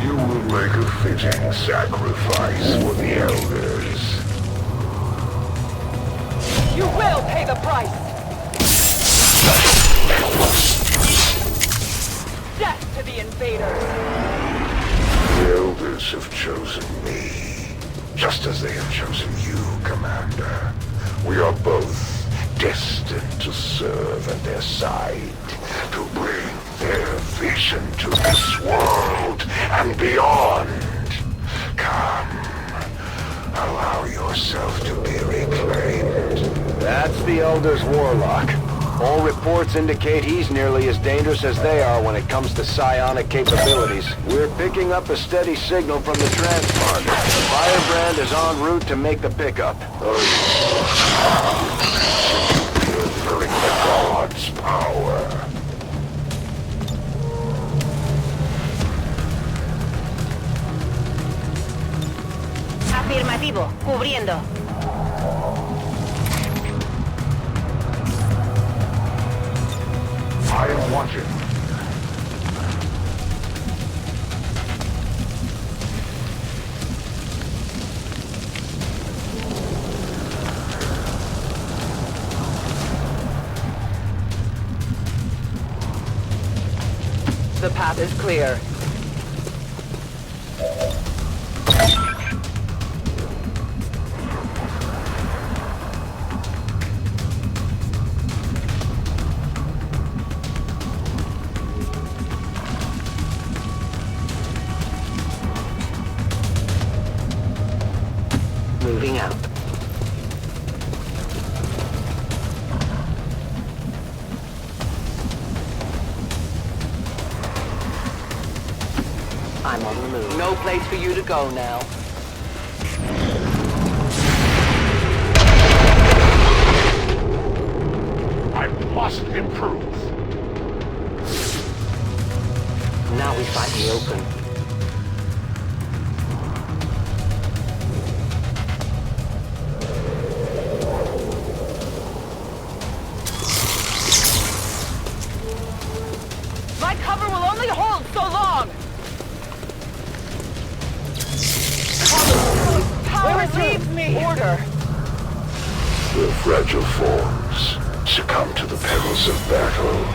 You will make a fitting sacrifice for the Elders. You will pay the price! Death to the invaders! The Elders have chosen me, just as they have chosen you, Commander. We are both destined to serve at their side, to bring their vision to this world and beyond. Come, allow yourself to be reclaimed. That's the Elder's warlock. All reports indicate he's nearly as dangerous as they are when it comes to psionic capabilities. We're picking up a steady signal from the transponder. Firebrand is en route to make the pickup. Feeling the God's power. Afirmativo, cubriendo. I am watching. The path is clear. Moving out. I'm on the move. No place for you to go now. I must improve. Now we fight in the open. My cover will only hold so long! Power leaves me! Order! The fragile forms succumb to the perils of battle.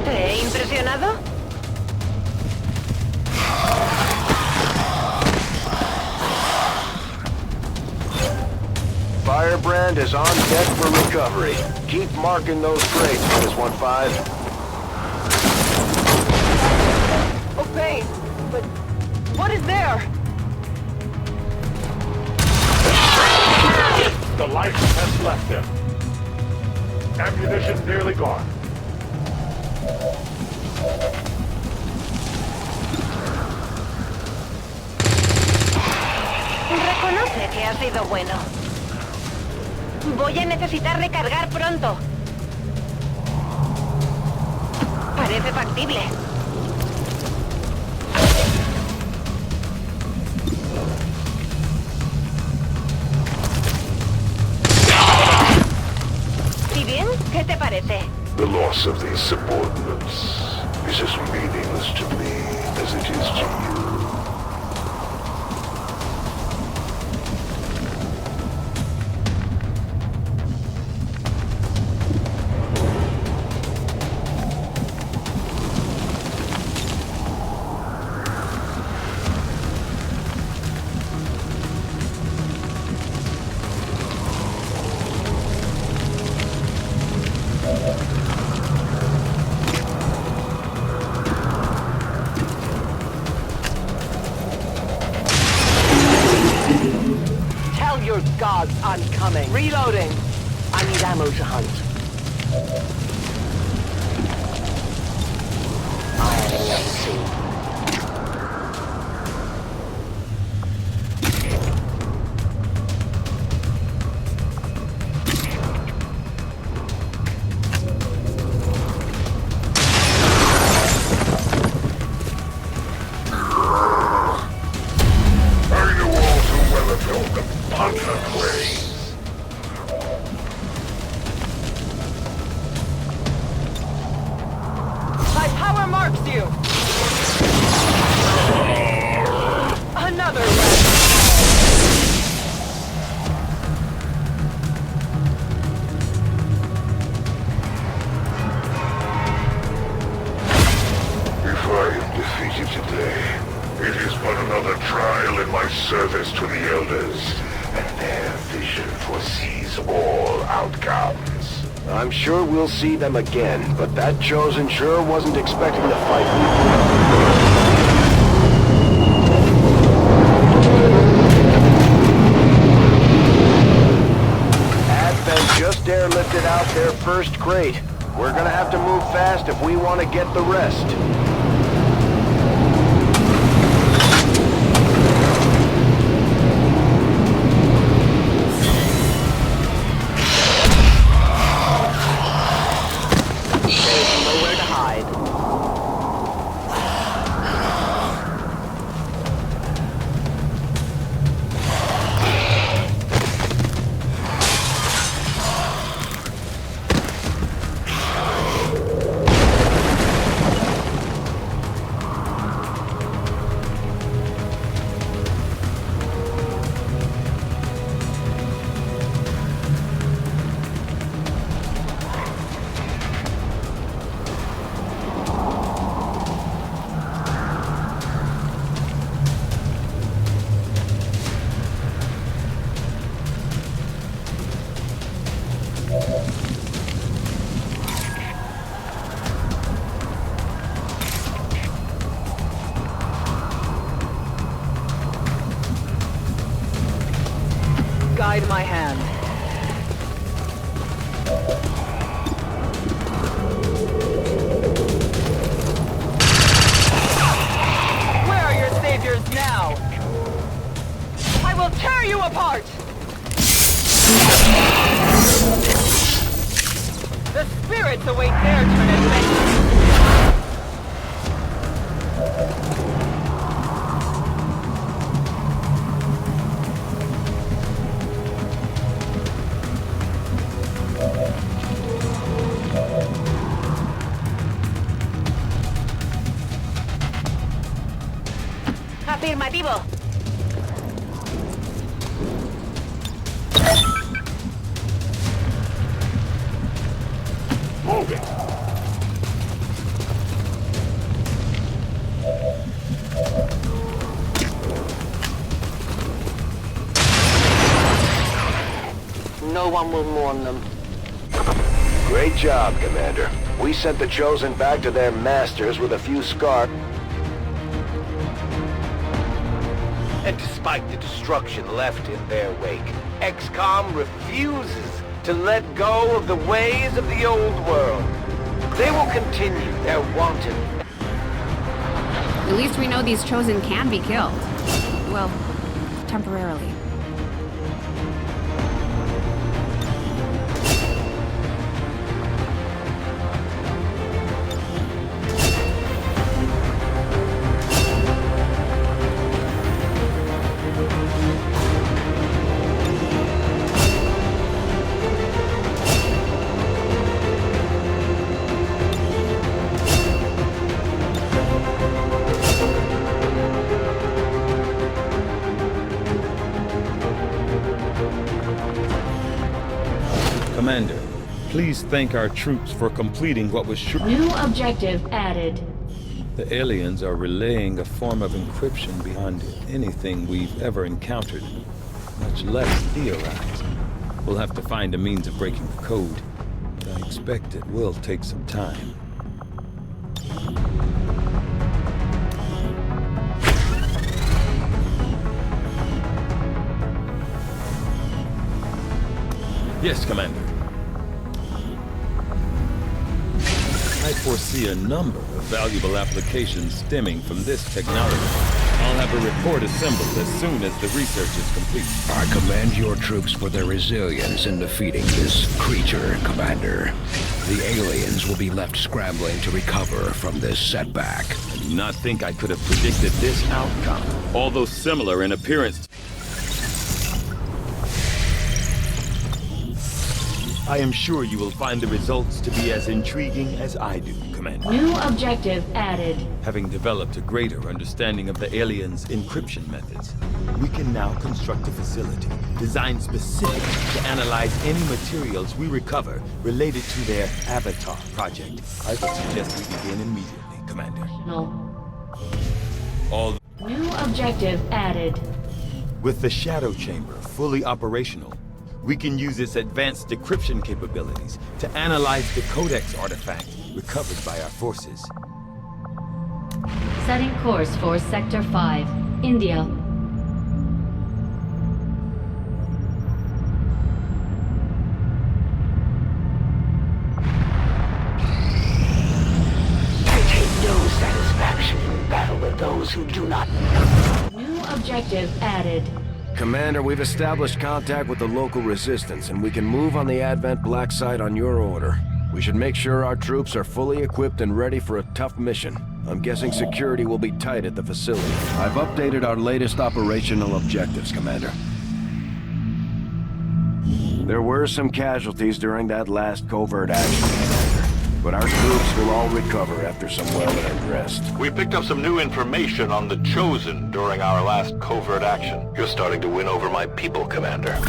¿Te he impresionado? Firebrand is on deck for recovery. Keep marking those crates, -15. Obey! But what is there? The life has left him. Ammunition nearly gone. Reconoce que ha sido bueno. Voy a necesitar recargar pronto. Parece factible. ¿Y bien? ¿Qué te parece? The loss of these subordinates is as meaningless to me as it is to you. Tell your gods I'm coming. Reloading. I need ammo to hunt. Ironing out the scene. Whatever marks you! Another rat! If I am defeated today, it is but another trial in my service to the Elders, and their vision foresees all outcomes. I'm sure we'll see them again, but that Chosen sure wasn't expecting the fight we put up. Advent just airlifted out their first crate. We're gonna have to move fast if we want to get the rest. Guide my hand. Where are your saviors now? I will tear you apart! The spirits await their turn at vengeance. Happy, my people. Move it! No one will mourn them. Great job, Commander. We sent the Chosen back to their masters with a few scars. And despite the destruction left in their wake, XCOM refuses to let go of the ways of the old world. They will continue their wanton... At least we know these Chosen can be killed. Well, temporarily. Commander, please thank our troops for completing what was sure. New objective added. The aliens are relaying a form of encryption beyond anything we've ever encountered, much less theorized. We'll have to find a means of breaking the code, but I expect it will take some time. Yes, Commander. I foresee a number of valuable applications stemming from this technology. I'll have a report assembled as soon as the research is complete. I commend your troops for their resilience in defeating this creature, Commander. The aliens will be left scrambling to recover from this setback. I do not think I could have predicted this outcome, although similar in appearance. I am sure you will find the results to be as intriguing as I do, Commander. Commander. New objective added. Having developed a greater understanding of the aliens' encryption methods, we can now construct a facility designed specifically to analyze any materials we recover related to their Avatar project. I would suggest we begin immediately, Commander. All New objective added. With the Shadow Chamber fully operational, we can use its advanced decryption capabilities to analyze the Codex artifact recovered by our forces. Setting course for Sector 5, India. I take no satisfaction in battle with those who do not. New objective added. Commander, we've established contact with the local resistance, and we can move on the Advent Black site on your order. We should make sure our troops are fully equipped and ready for a tough mission. I'm guessing security will be tight at the facility. I've updated our latest operational objectives, Commander. There were some casualties during that last covert action, Commander, but our troops will all recover after some well-earned rest. We picked up some new information on the Chosen during our last covert action. You're starting to win over my people, Commander.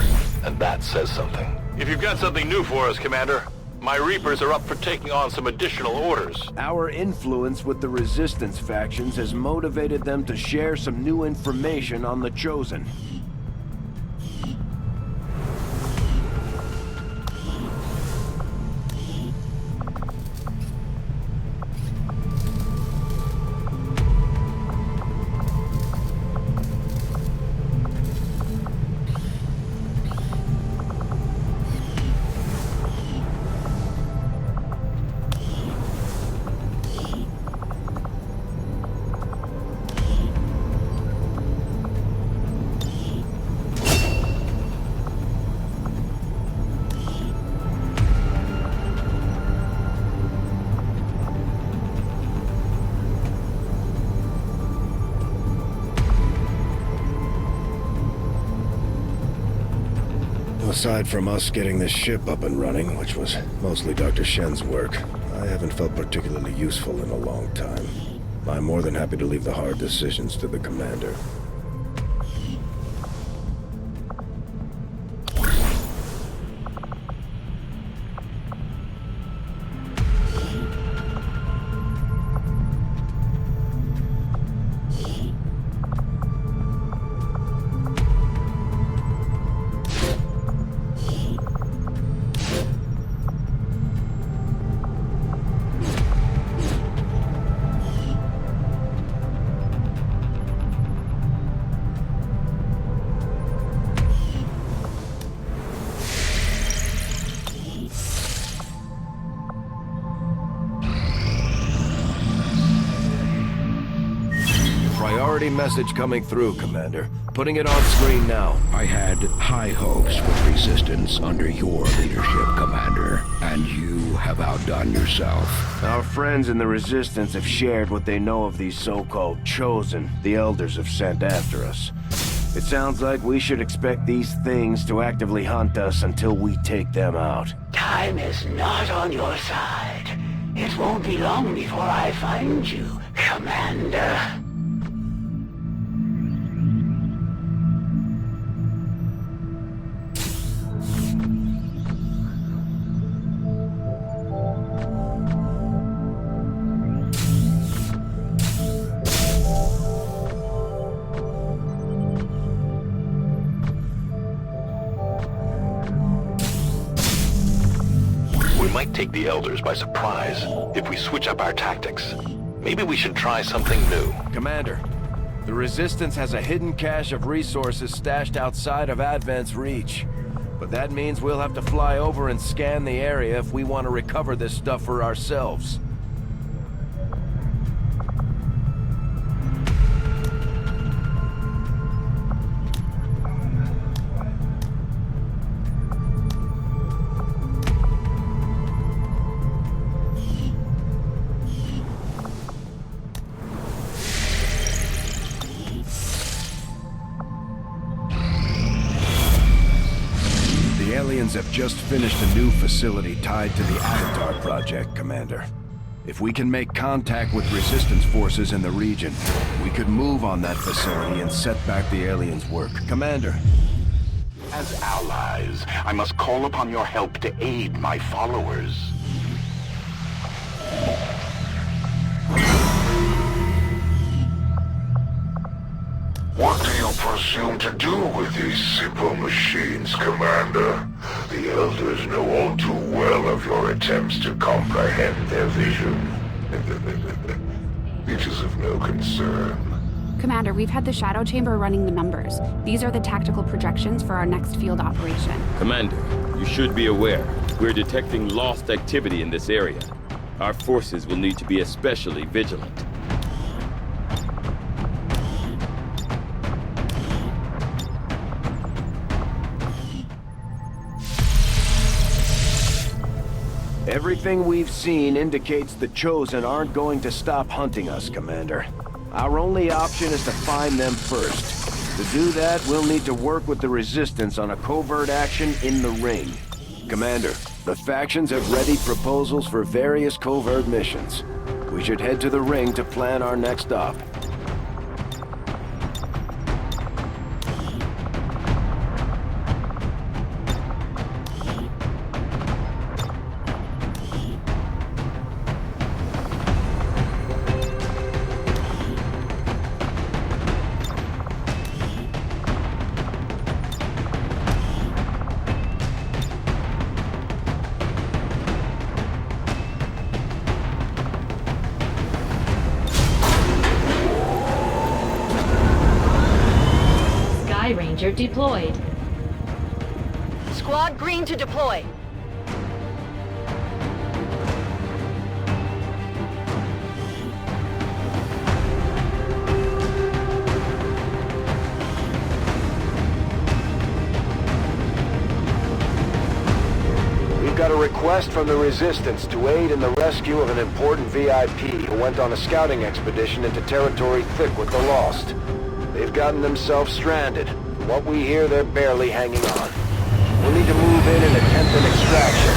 And that says something. If you've got something new for us, Commander, my Reapers are up for taking on some additional orders. Our influence with the Resistance factions has motivated them to share some new information on the Chosen. Aside from us getting this ship up and running, which was mostly Dr. Shen's work, I haven't felt particularly useful in a long time. I'm more than happy to leave the hard decisions to the Commander. Priority message coming through, Commander. Putting it on screen now. I had high hopes for Resistance under your leadership, Commander, and you have outdone yourself. Our friends in the Resistance have shared what they know of these so-called Chosen the Elders have sent after us. It sounds like we should expect these things to actively hunt us until we take them out. Time is not on your side. It won't be long before I find you, Commander. Might take the Elders by surprise if we switch up our tactics. Maybe we should try something new. Commander, the Resistance has a hidden cache of resources stashed outside of Advent's reach. But that means we'll have to fly over and scan the area if we want to recover this stuff for ourselves. The aliens have just finished a new facility tied to the Avatar project, Commander. If we can make contact with resistance forces in the region, we could move on that facility and set back the aliens' work. Commander. As allies, I must call upon your help to aid my followers. What do you presume to do with these simple machines, Commander? The Elders know all too well of your attempts to comprehend their vision. It is of no concern. Commander, we've had the Shadow Chamber running the numbers. These are the tactical projections for our next field operation. Commander, you should be aware. We're detecting lost activity in this area. Our forces will need to be especially vigilant. Everything we've seen indicates the Chosen aren't going to stop hunting us, Commander. Our only option is to find them first. To do that, we'll need to work with the Resistance on a covert action in the ring. Commander, the factions have readied proposals for various covert missions. We should head to the ring to plan our next op. Ranger deployed. Squad green to deploy. We've got a request from the Resistance to aid in the rescue of an important VIP who went on a scouting expedition into territory thick with the Lost. They've gotten themselves stranded. From what we hear, they're barely hanging on. We'll need to move in and attempt an extraction.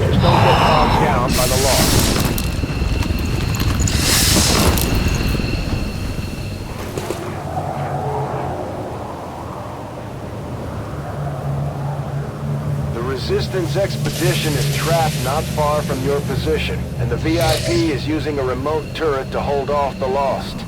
Just don't get bogged down by the Lost. The Resistance expedition is trapped not far from your position, and the VIP is using a remote turret to hold off the Lost.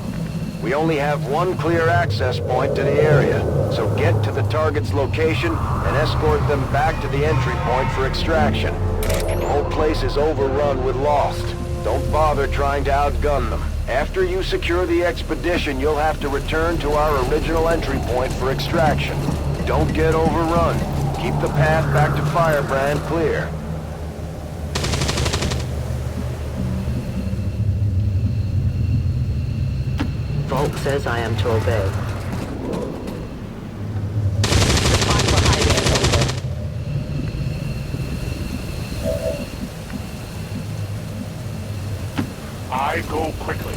We only have one clear access point to the area, so get to the target's location and escort them back to the entry point for extraction. The whole place is overrun with Lost. Don't bother trying to outgun them. After you secure the expedition, you'll have to return to our original entry point for extraction. Don't get overrun. Keep the path back to Firebrand clear. Vault says I am to obey. I go quickly.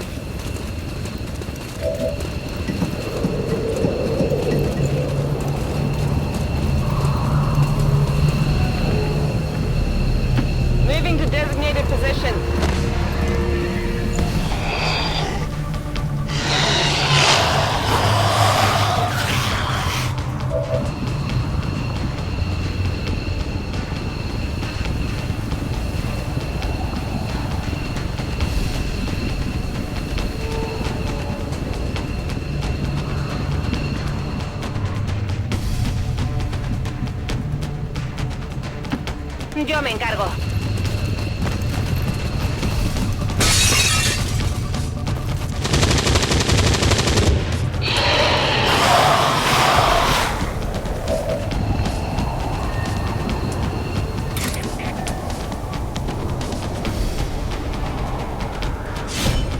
Moving to designated position. Yo me encargo.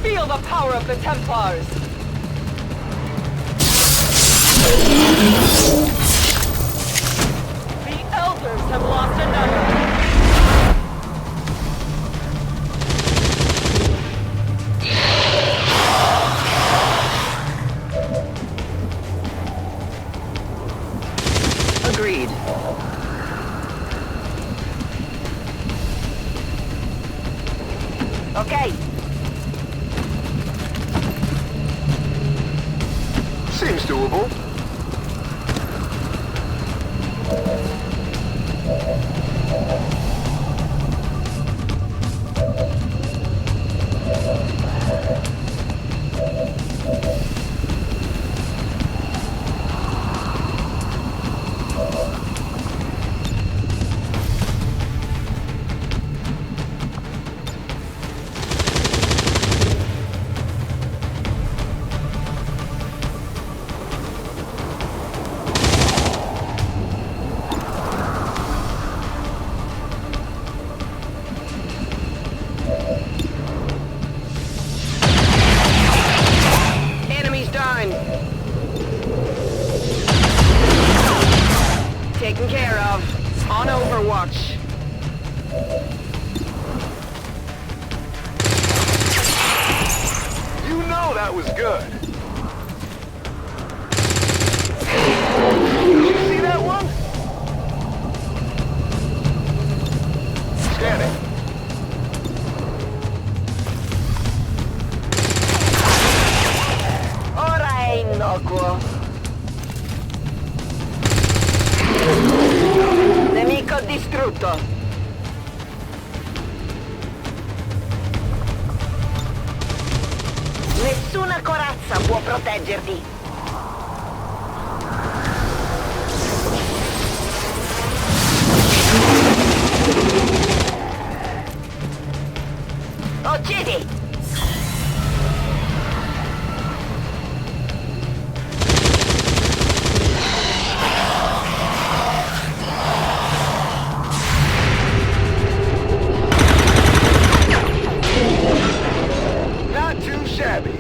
Feel the power of the Templars! The Elders have lost another! Agreed. Okay, doable. Enemies down. Taken care of. On Overwatch. You know that was good. Did you see that one? Scanning. Ora è innocuo. Nemico distrutto. Nessuna corazza può proteggerti. Uccidi! Not too shabby.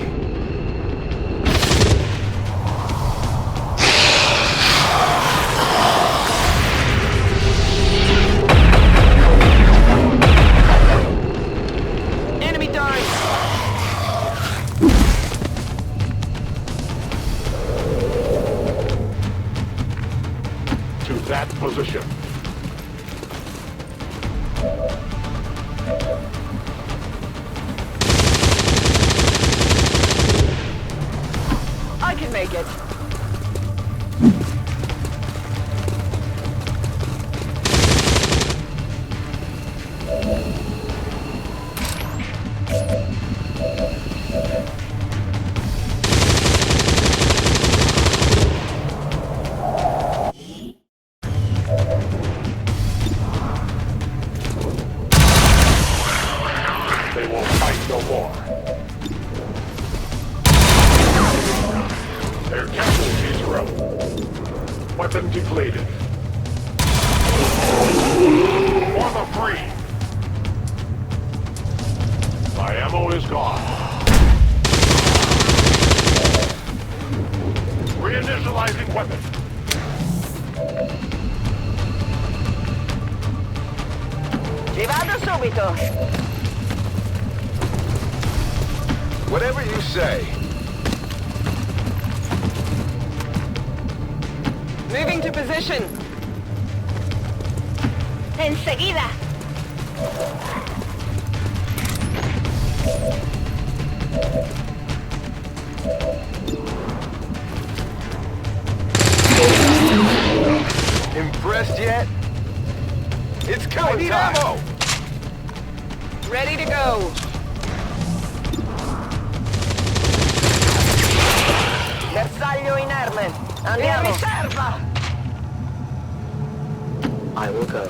Enemy down! To that position. I can make it. They will fight no more. Their casualties are up. Weapon depleted. For the free. My ammo is gone. Reinitializing weapon. Ci vado subito. Whatever you say. Moving to position. Enseguida. Impressed yet? It's killing time. Ammo. Ready to go. Bersaglio inerme. Andiamo. Riserva. I will go.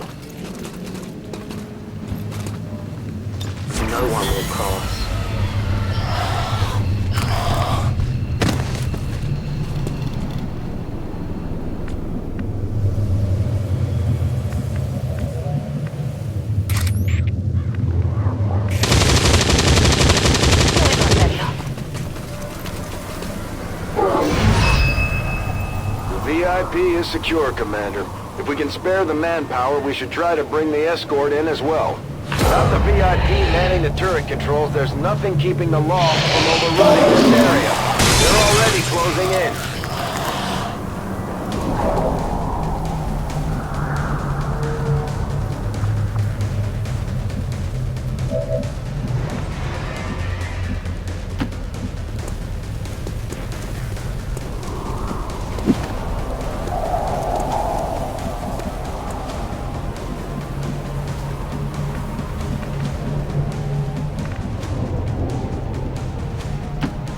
No one will cross. VIP is secure, Commander. If we can spare the manpower, we should try to bring the escort in as well. Without the VIP manning the turret controls, there's nothing keeping the law from overrunning this area. They're already closing in.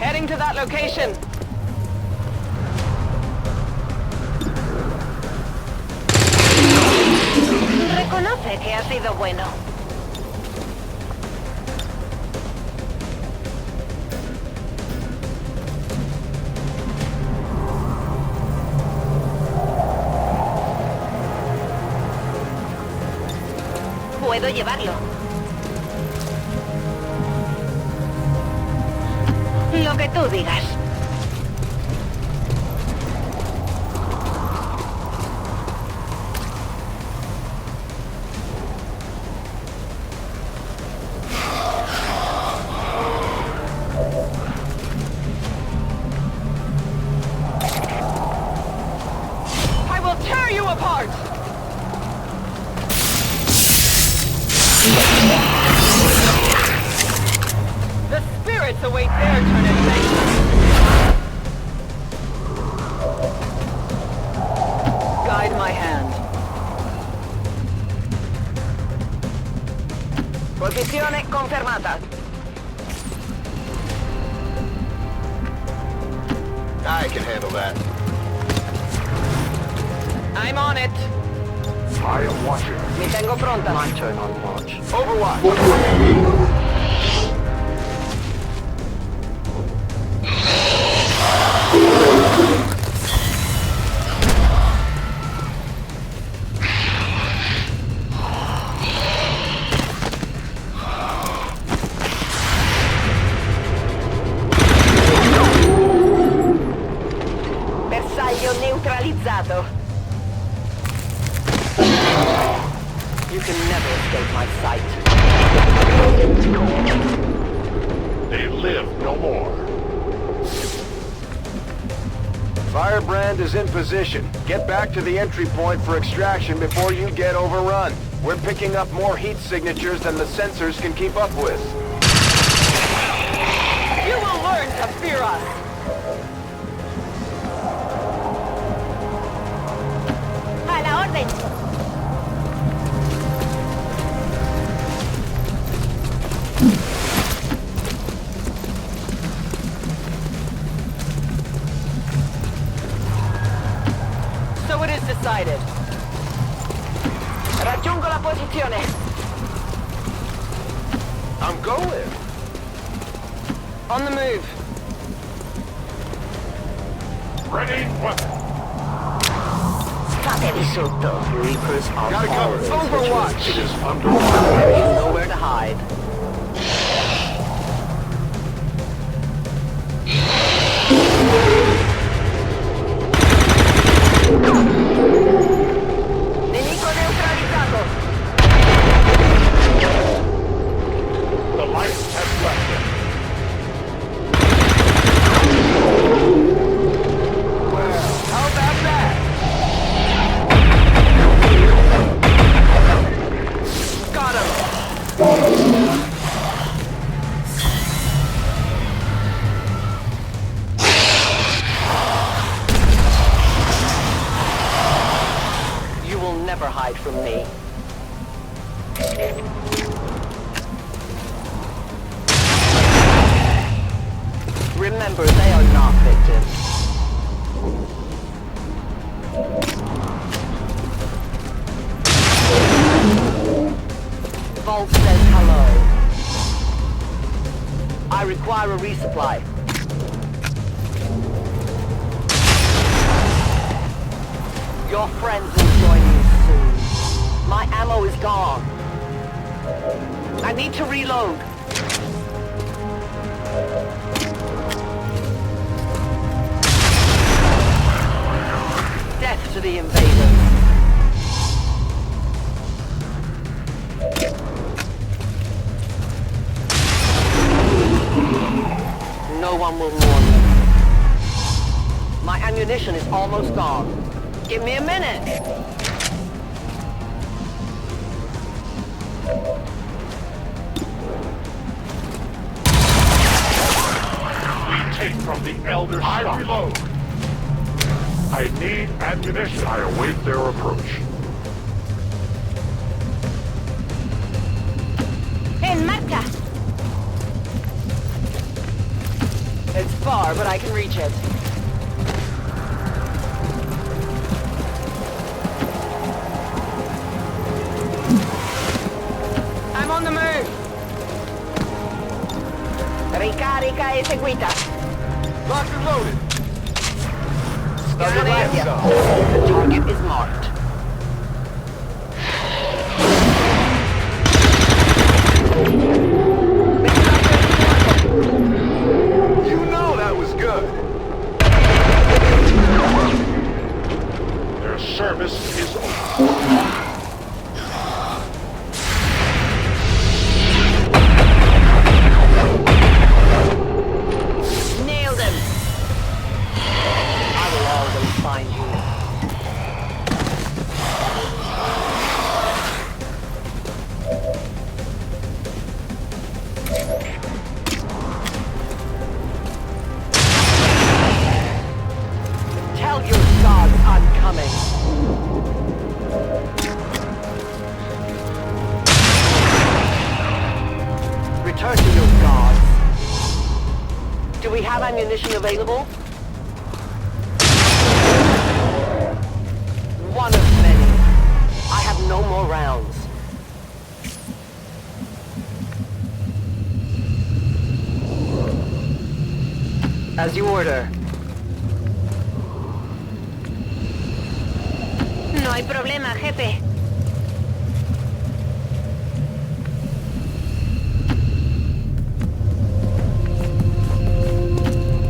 Heading to that location. Reconoce que ha sido bueno. Puedo llevarlo. Lo que tú digas. I will tear you apart! The spirits await their turn in fate. Guide my hand. Posizione confermata. I can handle that. I'm on it. I am watching. Mi tengo pronta. My turn on watch. Overwatch. Bersaglio neutralizzato. You can never escape my sight. They live no more. Firebrand is in position. Get back to the entry point for extraction before you get overrun. We're picking up more heat signatures than the sensors can keep up with. You will learn to fear us. A la orden. So it is decided. Raggiungo la posizione. I'm going. On the move. Ready, weapon. Fatevi sotto. Reapers are Gotta cover. Overwatch. It is under fire. There's nowhere to hide. Nemico neutralizzato. The lights have left it. How about that? Got him. You will never hide from me. Remember, they are not victims. Vault says hello. I require a resupply. Your friends will join you soon. My ammo is gone. I need to reload. Death to the invaders. No one will mourn them. My ammunition is almost gone. Give me a minute. We take from the Elder Stock. I reload. I need ammunition. I await their approach. En marcha. It's far, but I can reach it. I'm on the move! Ricarica eseguita. Locked and loaded. Got it. The target is marked. You know that was good. Their service is over. Nailed him. I will always find you. Tell your gods I'm coming. Return to your gods. Do we have ammunition available? One of many. I have no more rounds. As you order. No hay problema, jefe.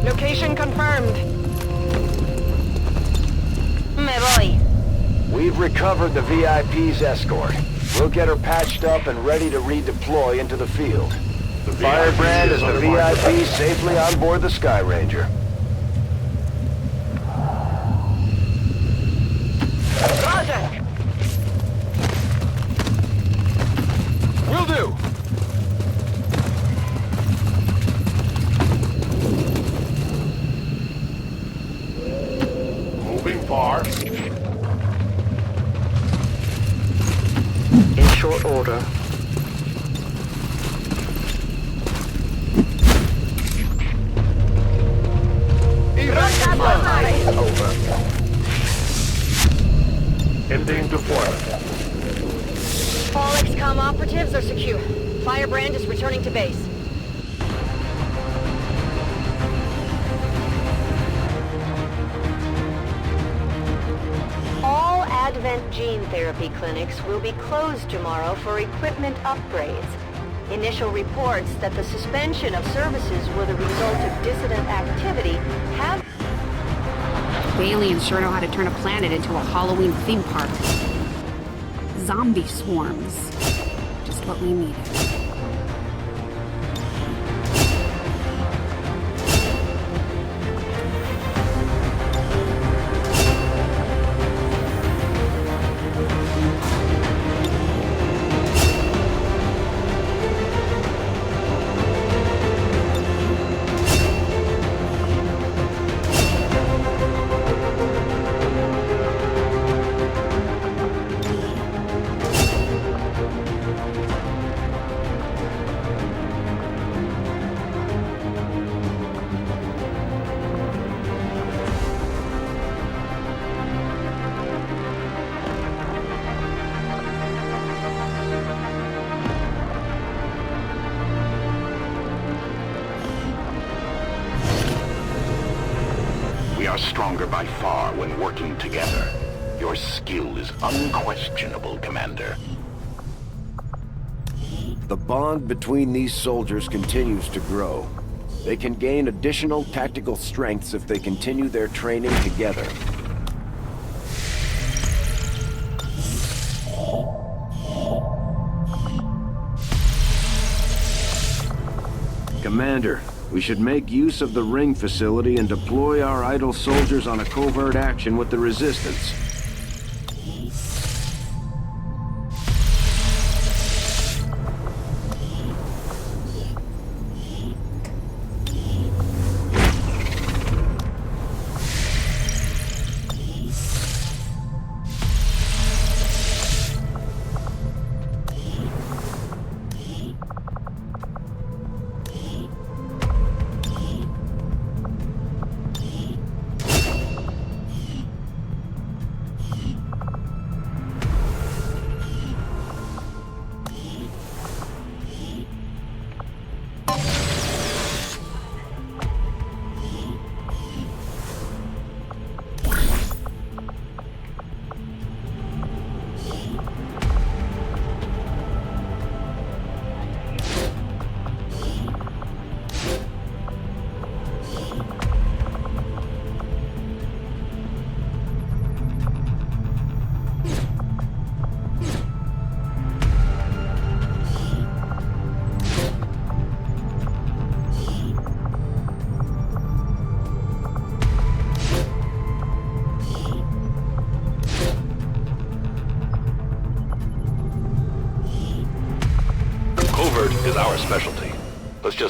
Location confirmed. Me voy. We've recovered the VIP's escort. We'll get her patched up and ready to redeploy into the field. The Firebrand is the under my VIP safely on board the Sky Ranger. Roger! Will do! Moving far. In short order. Over. Ending deployment. All XCOM operatives are secure. Firebrand is returning to base. All Advent gene therapy clinics will be closed tomorrow for equipment upgrades. Initial reports that the suspension of services were the result of dissident activity have... The aliens sure know how to turn a planet into a Halloween theme park. Zombie swarms. Just what we needed. We are stronger by far when working together. Your skill is unquestionable, Commander. The bond between these soldiers continues to grow. They can gain additional tactical strengths if they continue their training together. Commander, we should make use of the ring facility and deploy our idle soldiers on a covert action with the Resistance.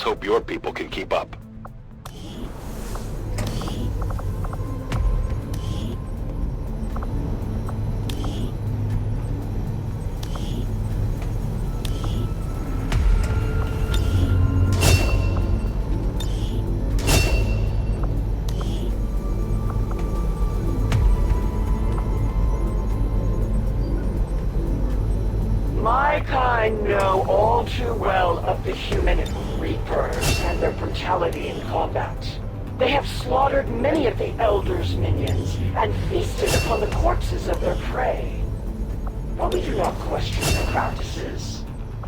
hope your people can keep up. My kind know all too well of the human Reapers and their brutality in combat. They have slaughtered many of the Elder's minions and feasted upon the corpses of their prey. But we do not question their practices.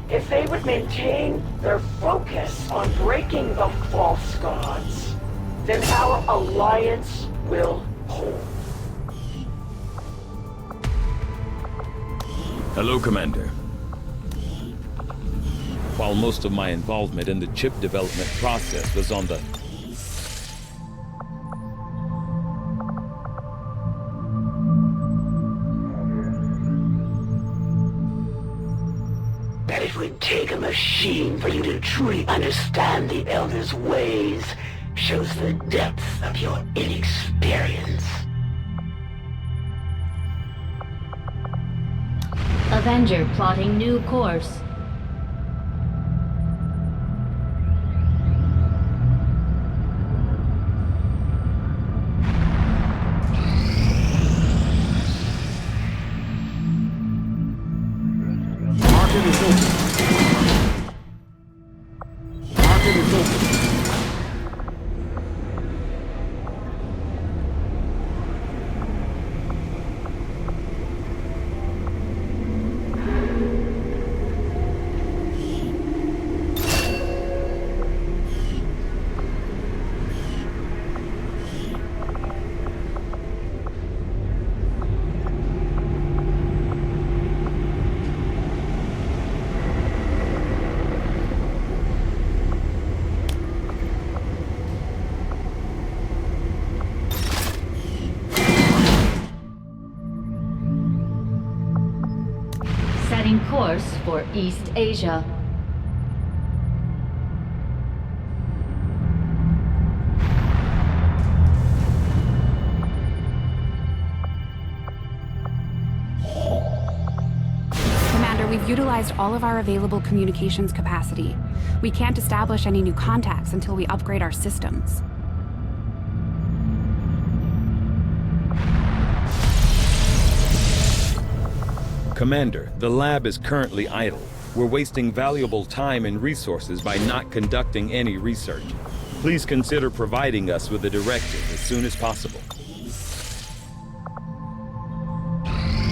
If they would maintain their focus on breaking the false gods, then our alliance will hold. Hello, Commander. While most of my involvement in the chip development process was on the... That it would take a machine for you to truly understand the Elder's ways shows the depth of your inexperience. Avenger plotting new course. Setting course for East Asia. Commander, we've utilized all of our available communications capacity. We can't establish any new contacts until we upgrade our systems. Commander, the lab is currently idle. We're wasting valuable time and resources by not conducting any research. Please consider providing us with a directive as soon as possible.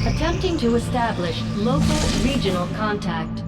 Attempting to establish local regional contact.